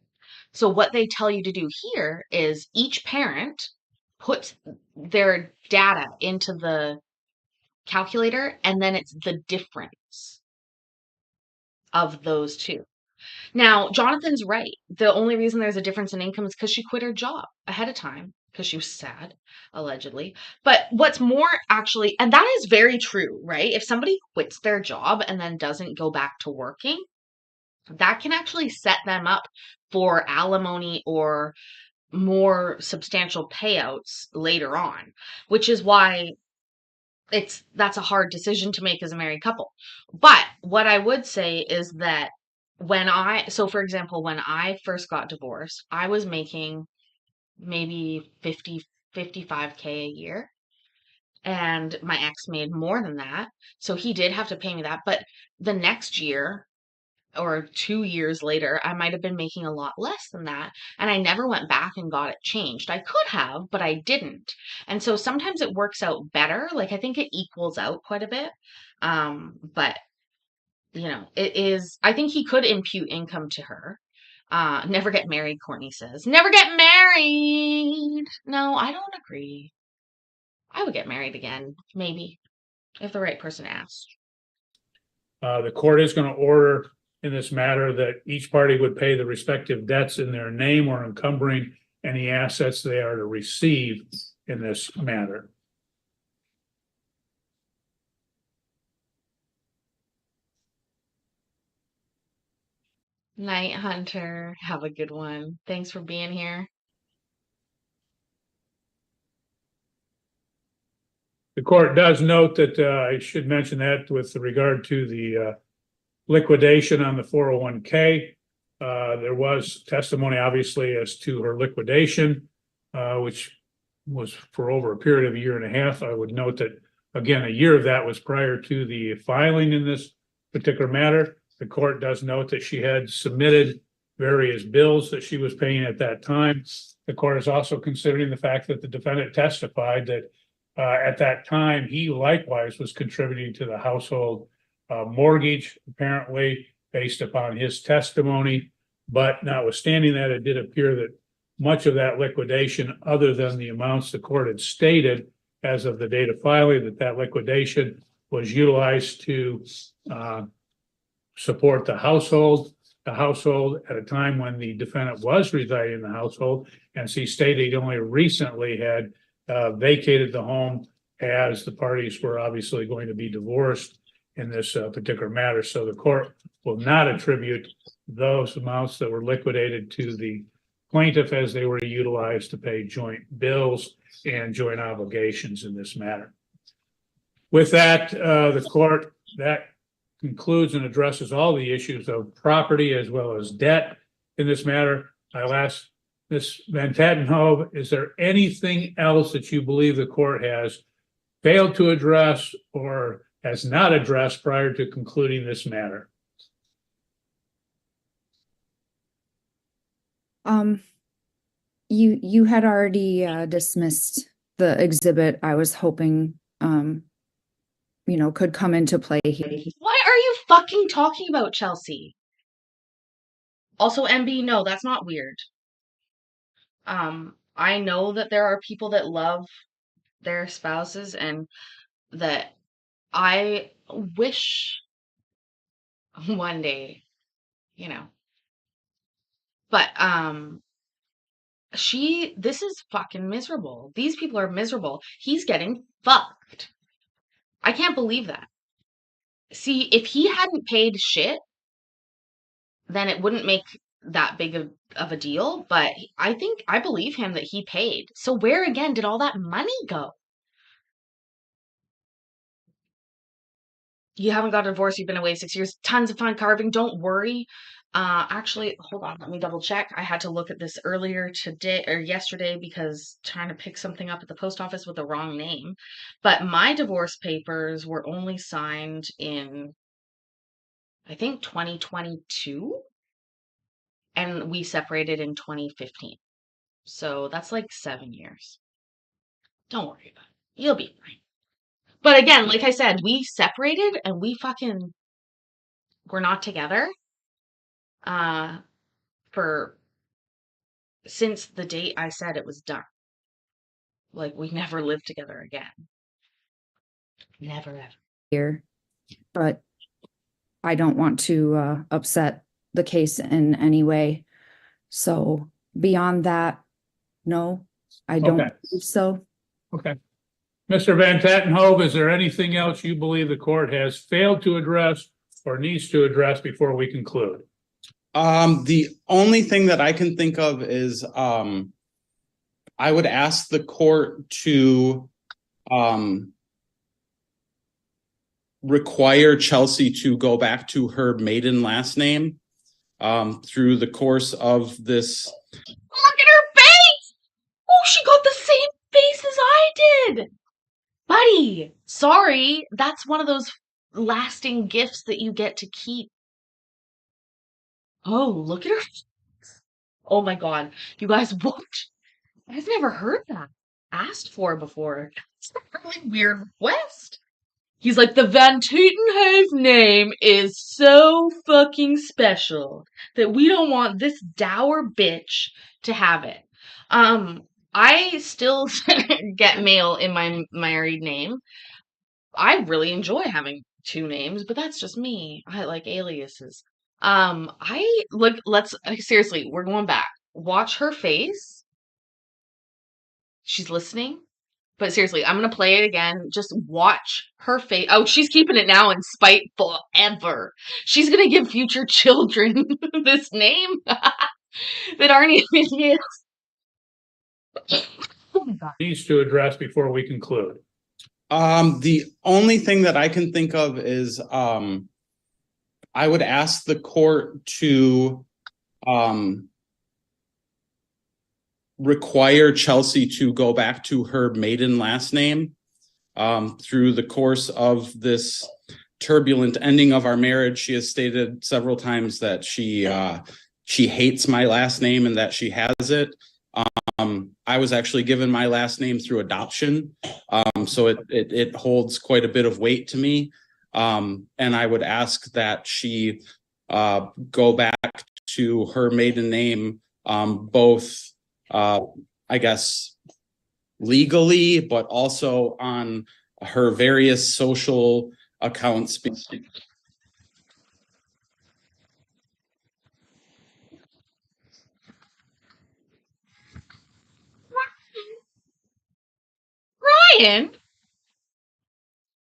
So what they tell you to do here is each parent puts their data into the calculator, and then it's the difference of those two. Now, Jonathan's right. The only reason there's a difference in income is because she quit her job ahead of time because she was sad, allegedly. But what's more actually, and that is very true, right? If somebody quits their job and then doesn't go back to working, that can actually set them up for alimony or more substantial payouts later on, which is why that's a hard decision to make as a married couple. But what I would say is that so for example, when I first got divorced, I was making maybe 55K a year, and my ex made more than that. So he did have to pay me that. But the next year or 2 years later, I might have been making a lot less than that. And I never went back and got it changed. I could have, but I didn't. And so sometimes it works out better. Like, I think it equals out quite a bit. But it is, I think he could impute income to her. Never get married, Courtney says. Never get married. No, I don't agree. I would get married again, maybe, if the right person asked. The court is going to order in this matter that each party would pay the respective debts in their name or encumbering any assets they are to receive in this matter. Night, Hunter. Have a good one. Thanks for being here. The court does note that I should mention that with regard to the liquidation on the 401k, there was testimony obviously as to her liquidation, which was for over a period of a year and a half. I would note that again, a year of that was prior to the filing in this particular matter. The court does note that she had submitted various bills that she was paying at that time. The court is also considering the fact that the defendant testified that at that time, he likewise was contributing to the household mortgage, apparently based upon his testimony. But notwithstanding that, it did appear that much of that liquidation, other than the amounts the court had stated as of the date of filing, that liquidation was utilized to support the household at a time when the defendant was residing in the household, and she stated he only recently had vacated the home as the parties were obviously going to be divorced in this particular matter. So the court will not attribute those amounts that were liquidated to the plaintiff as they were utilized to pay joint bills and joint obligations in this matter. With that, the court, that concludes and addresses all the issues of property as well as debt in this matter. I'll ask Ms. Van Tattenhove, is there anything else that you believe the court has failed to address or has not addressed prior to concluding this matter? You had already dismissed the exhibit I was hoping, could come into play here. What are you fucking talking about, Chelsea? Also, MB, no, that's not weird. I know that there are people that love their spouses and that I wish one day, but this is fucking miserable. These people are miserable. He's getting fucked. I can't believe that. See, if he hadn't paid shit, then it wouldn't make that big of a deal, but I believe him that he paid. So where again did all that money go? You haven't got a divorce, you've been away 6 years, tons of fun carving, don't worry. Actually, hold on, let me double check. I had to look at this earlier today or yesterday because trying to pick something up at the post office with the wrong name. But my divorce papers were only signed in, I think, 2022, and we separated in 2015. So that's like 7 years. Don't worry about it. You'll be fine. But again, like I said, we separated and we're not together for since the date I said it was done. Like, we never lived together again. Never ever. Here, but I don't want to upset the case in any way. So beyond that, no, I don't Okay. believe so. Okay. Mr. Van Tattenhove, is there anything else you believe the court has failed to address or needs to address before we conclude? The only thing that I can think of is I would ask the court to require Chelsea to go back to her maiden last name through the course of this. Look at her face! Oh, she got the same face as I did! Buddy, sorry, that's one of those lasting gifts that you get to keep. Oh, look at her face. Oh my god. You guys, what? I've never heard that asked for before. It's a really weird request. He's like, the Van Tatenhove name is so fucking special that we don't want this dour bitch to have it. I still get mail in my married name. I really enjoy having two names, but that's just me. I like aliases. Seriously, we're going back. Watch her face. She's listening. But seriously, I'm going to play it again. Just watch her face. Oh, she's keeping it now in spite forever. She's going to give future children this name that aren't even his. Oh my God. Needs to address before we conclude. The only thing that I can think of is I would ask the court to require Chelsea to go back to her maiden last name through the course of this turbulent ending of our marriage. She has stated several times that she hates my last name and that she has it. I was actually given my last name through adoption, so it holds quite a bit of weight to me. And I would ask that she go back to her maiden name, both I guess legally, but also on her various social accounts.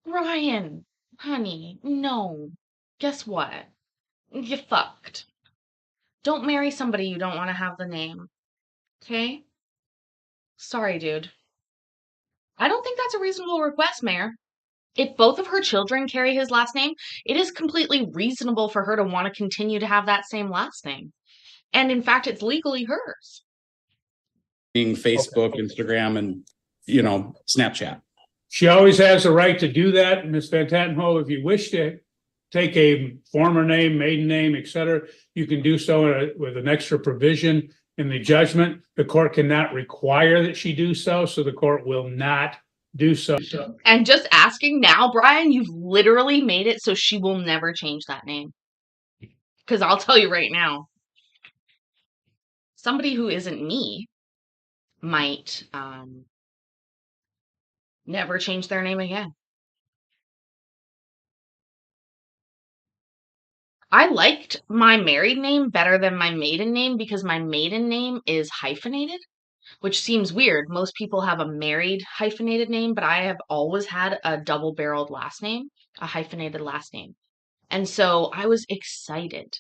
Ryan, honey, no. Guess what? You fucked. Don't marry somebody you don't want to have the name. Okay? Sorry, dude. I don't think that's a reasonable request, Mayor. If both of her children carry his last name, it is completely reasonable for her to want to continue to have that same last name. And in fact, it's legally hers. Being Facebook, Instagram, and Snapchat. She always has the right to do that, Ms. Van Tattenhove. If you wish to take a former name, maiden name, etc., you can do so with an extra provision in the judgment. The court cannot require that she do so, so the court will not do so. And just asking now, Brian, you've literally made it so she will never change that name. Because I'll tell you right now, somebody who isn't me might never change their name again. I liked my married name better than my maiden name because my maiden name is hyphenated, which seems weird. Most people have a married hyphenated name, but I have always had a double-barreled last name, a hyphenated last name. And so I was excited,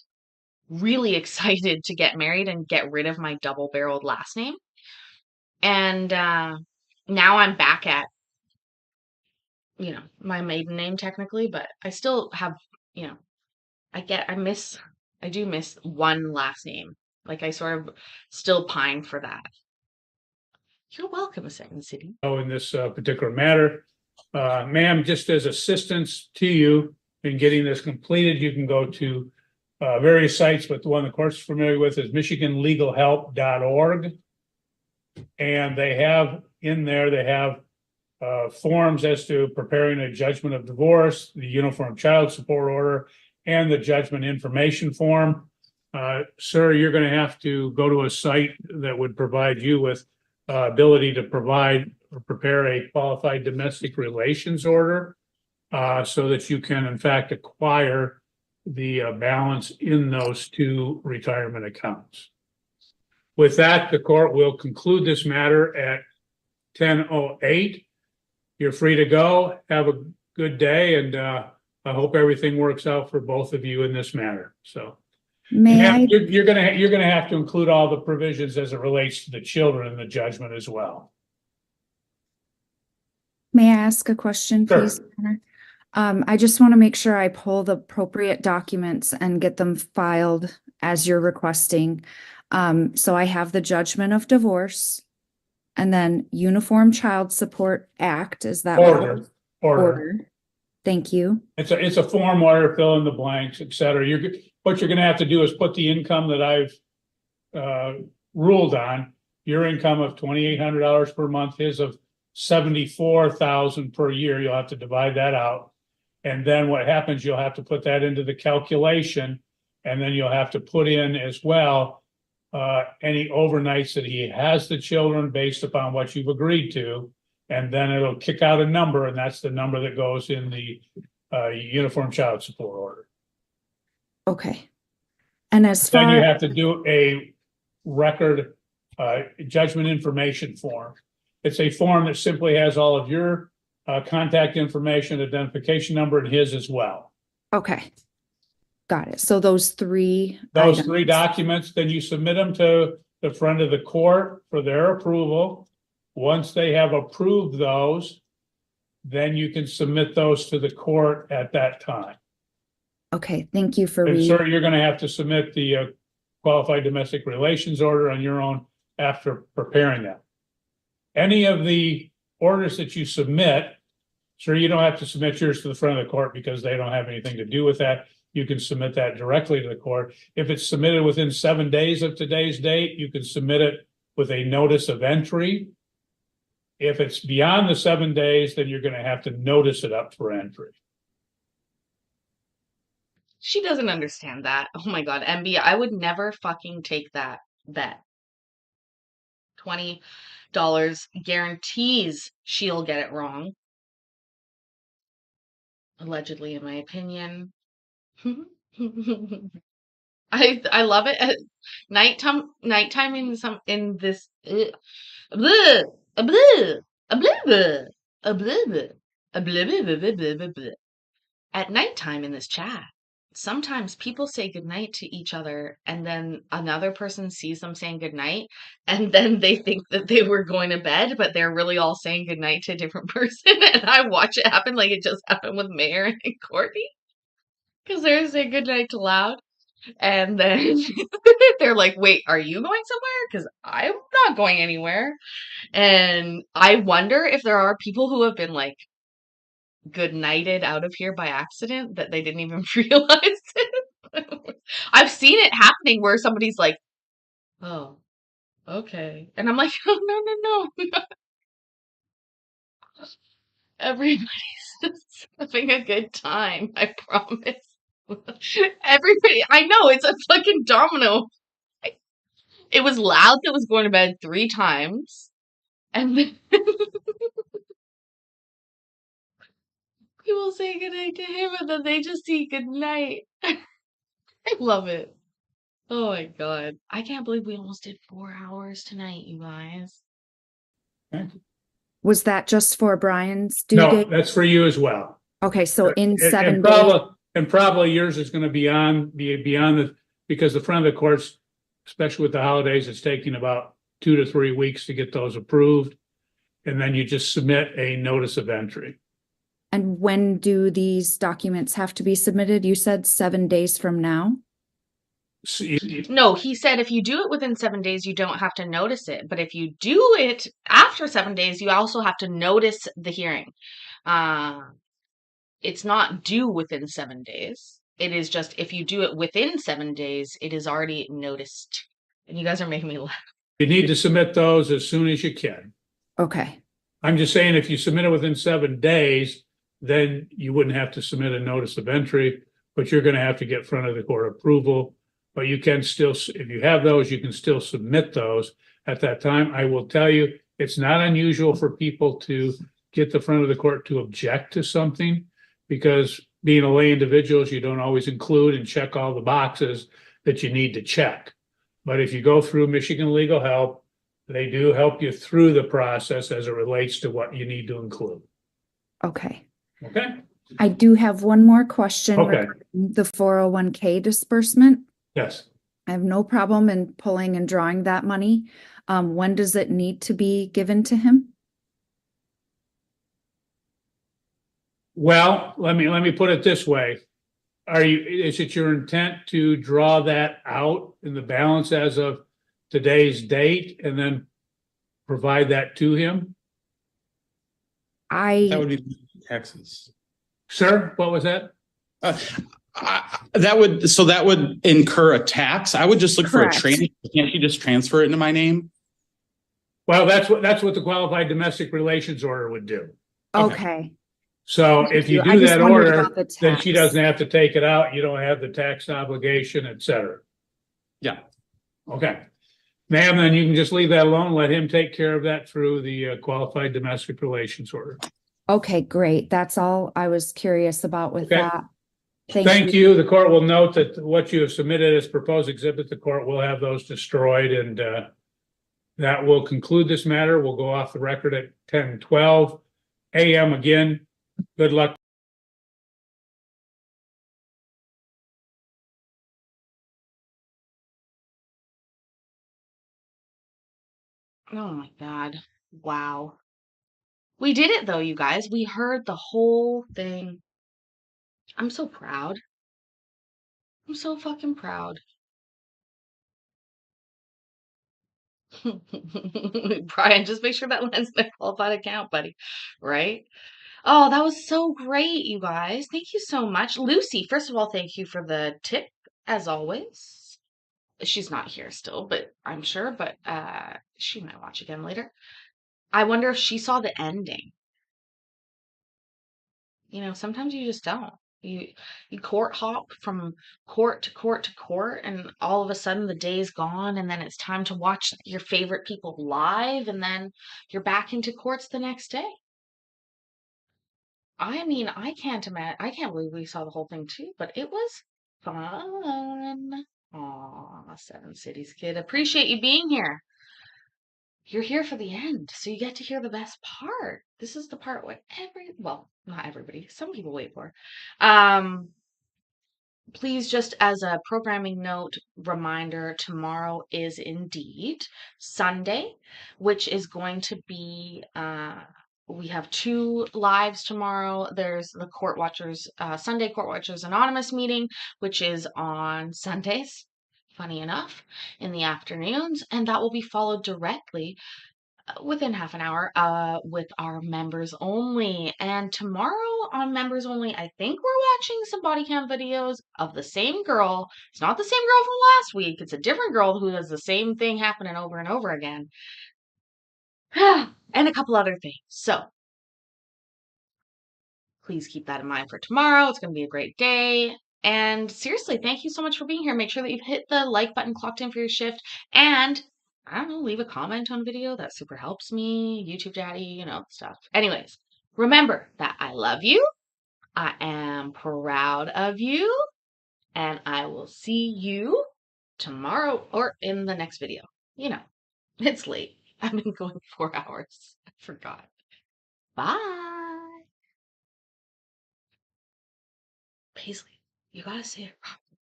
really excited to get married and get rid of my double-barreled last name. And now I'm back at, my maiden name technically, but I still have, I do miss one last name. Like I sort of still pine for that. You're welcome, Second City. In this particular matter, ma'am, just as assistance to you in getting this completed, you can go to various sites, but the one the court's familiar with is michiganlegalhelp.org. And they have forms as to preparing a judgment of divorce, the uniform child support order, and the judgment information form. Sir, you're going to have to go to a site that would provide you with ability to provide or prepare a qualified domestic relations order so that you can in fact acquire the balance in those two retirement accounts. With that, the court will conclude this matter at 10:08. You're free to go. Have a good day, and I hope everything works out for both of you in this matter. So, you're gonna have to include all the provisions as it relates to the children in the judgment as well. May I ask a question, Sure. please, Connor? I just want to make sure I pull the appropriate documents and get them filed as you're requesting. So I have the judgment of divorce and then Uniform Child Support Act. Is that Order. order? Thank you. It's a form where fill in the blanks, et cetera. What you're gonna have to do is put the income that I've ruled on, your income of $2,800 per month, his of $74,000 per year. You'll have to divide that out. And then what happens, you'll have to put that into the calculation, and then you'll have to put in as well any overnights that he has the children based upon what you've agreed to. And then it'll kick out a number, and that's the number that goes in the uniform child support order. Okay. And as Then you far have to do a record judgment information form. It's a form that simply has all of your contact information, identification number, and his as well. okay, got it. So those three Three documents, then you submit them to the front of the court for their approval. Once they have approved those, then you can submit those to the court at that time. Okay, thank you for And reading. sir, you're going to have to submit the qualified domestic relations order on your own after preparing that. Any of the orders that you submit, sir, you don't have to submit yours to the front of the court because they don't have anything to do with that. You can submit that directly to the court. If it's submitted within 7 days of today's date, you can submit it with a notice of entry. If it's beyond the 7 days, then you're going to have to notice it up for entry. She doesn't understand that. Oh my God, MB, I would never fucking take that bet. $20 guarantees she'll get it wrong. Allegedly, in my opinion. I love it at nighttime in this bleh, a bleh, a bleh, a bleh, a bleh, a bleh. At nighttime in this chat, sometimes people say goodnight to each other, and then another person sees them saying goodnight, and then they think that they were going to bed, but they're really all saying goodnight to a different person. And I watch it happen like it just happened with Mayor and Courtney. Because they're saying goodnight to loud. And then they're like, wait, are you going somewhere? Because I'm not going anywhere. And I wonder if there are people who have been like good nighted out of here by accident that they didn't even realize it. I've seen it happening where somebody's like, oh, Okay. And I'm like, oh, no. Everybody's just having a good time. I promise. Everybody, I know it's a fucking domino. It was loud that was going to bed 3 times. And then people say goodnight to him and then they just say goodnight. I love it. Oh my God. I can't believe we almost did 4 hours tonight, you guys. Was that just for Brian's due No, date? that's for you as well. Okay, so in And- 7 and days. probably yours is gonna be beyond the, because the front of the courts, especially with the holidays, it's taking about 2 to 3 weeks to get those approved. And then you just submit a notice of entry. And when do these documents have to be submitted? You said 7 days from now? So No, he said if you do it within 7 days, you don't have to notice it. But if you do it after 7 days, you also have to notice the hearing. It's not due within 7 days. It is just if you do it within 7 days, it is already noticed. And you guys are making me laugh. You need to submit those as soon as you can. Okay, I'm just saying, if you submit it within 7 days, then you wouldn't have to submit a notice of entry, but you're gonna have to get front of the court approval. But you can still, if you have those, you can still submit those at that time. I will tell you, it's not unusual for people to get the front of the court to object to something, because being a lay individuals, you don't always include and check all the boxes that you need to check. But if you go through Michigan Legal Help, they do help you through the process as it relates to what you need to include. okay. Okay? I do have one more question Okay. regarding the 401k disbursement. Yes. I have no problem in pulling and drawing that money. When does it need to be given to him? Well, let me put it this way. Is it your intent to draw that out in the balance as of today's date and then provide that to him? That would be taxes. Sir, what was that? That would incur a tax. I would just look for a Correct. transfer. Can't you just transfer it into my name? Well, that's what the qualified domestic relations order would do. Okay, So if you I do just that wondered order, about the then she tax. doesn't have to take it out. You don't have the tax obligation, et cetera. Yeah. Okay. Ma'am, then you can just leave that alone. Let him take care of that through the qualified domestic relations order. okay, great. That's all I was curious about with Okay. that. Thank you. The court will note that what you have submitted as proposed exhibit, the court will have those destroyed, and that will conclude this matter. We'll go off the record at 10:12 a.m. again. Good luck. Oh my God. Wow. We did it though, you guys. We heard the whole thing. I'm so proud. I'm so fucking proud. Brian, just make sure that lands in a qualified account, buddy. Right? Oh, that was so great, you guys. Thank you so much. Lucy, first of all, thank you for the tip, as always. She's not here still, but I'm sure, but she might watch again later. I wonder if she saw the ending. You know, sometimes you just don't. You court hop from court to court to court, and all of a sudden the day's gone, and then it's time to watch your favorite people live, and then you're back into courts the next day. I mean, I can't believe we saw the whole thing too, but it was fun. Aw, Seven Cities kid. Appreciate you being here. You're here for the end, so you get to hear the best part. This is the part what well, not everybody, some people wait for. Please, just as a programming note reminder, tomorrow is indeed Sunday, which is going to be we have 2 lives tomorrow. There's the Court Watchers Sunday Court Watchers Anonymous meeting, which is on Sundays, funny enough, in the afternoons, and that will be followed directly within half an hour with our members only. And tomorrow on members only, I think we're watching some body cam videos of the same girl. It's not the same girl from last week. It's a different girl who does the same thing happening over and over again. And a couple other things. So please keep that in mind for tomorrow. It's going to be a great day. And seriously, thank you so much for being here. Make sure that you've hit the like button, clocked in for your shift, and I don't know, leave a comment on video. That super helps me. YouTube daddy, stuff. Anyways, remember that I love you. I am proud of you. And I will see you tomorrow or in the next video. It's late. I've been going 4 hours. I forgot. Bye. Paisley, you gotta say it.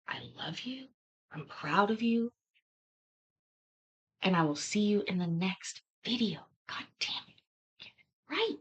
I love you. I'm proud of you. And I will see you in the next video. God damn it. Get it right.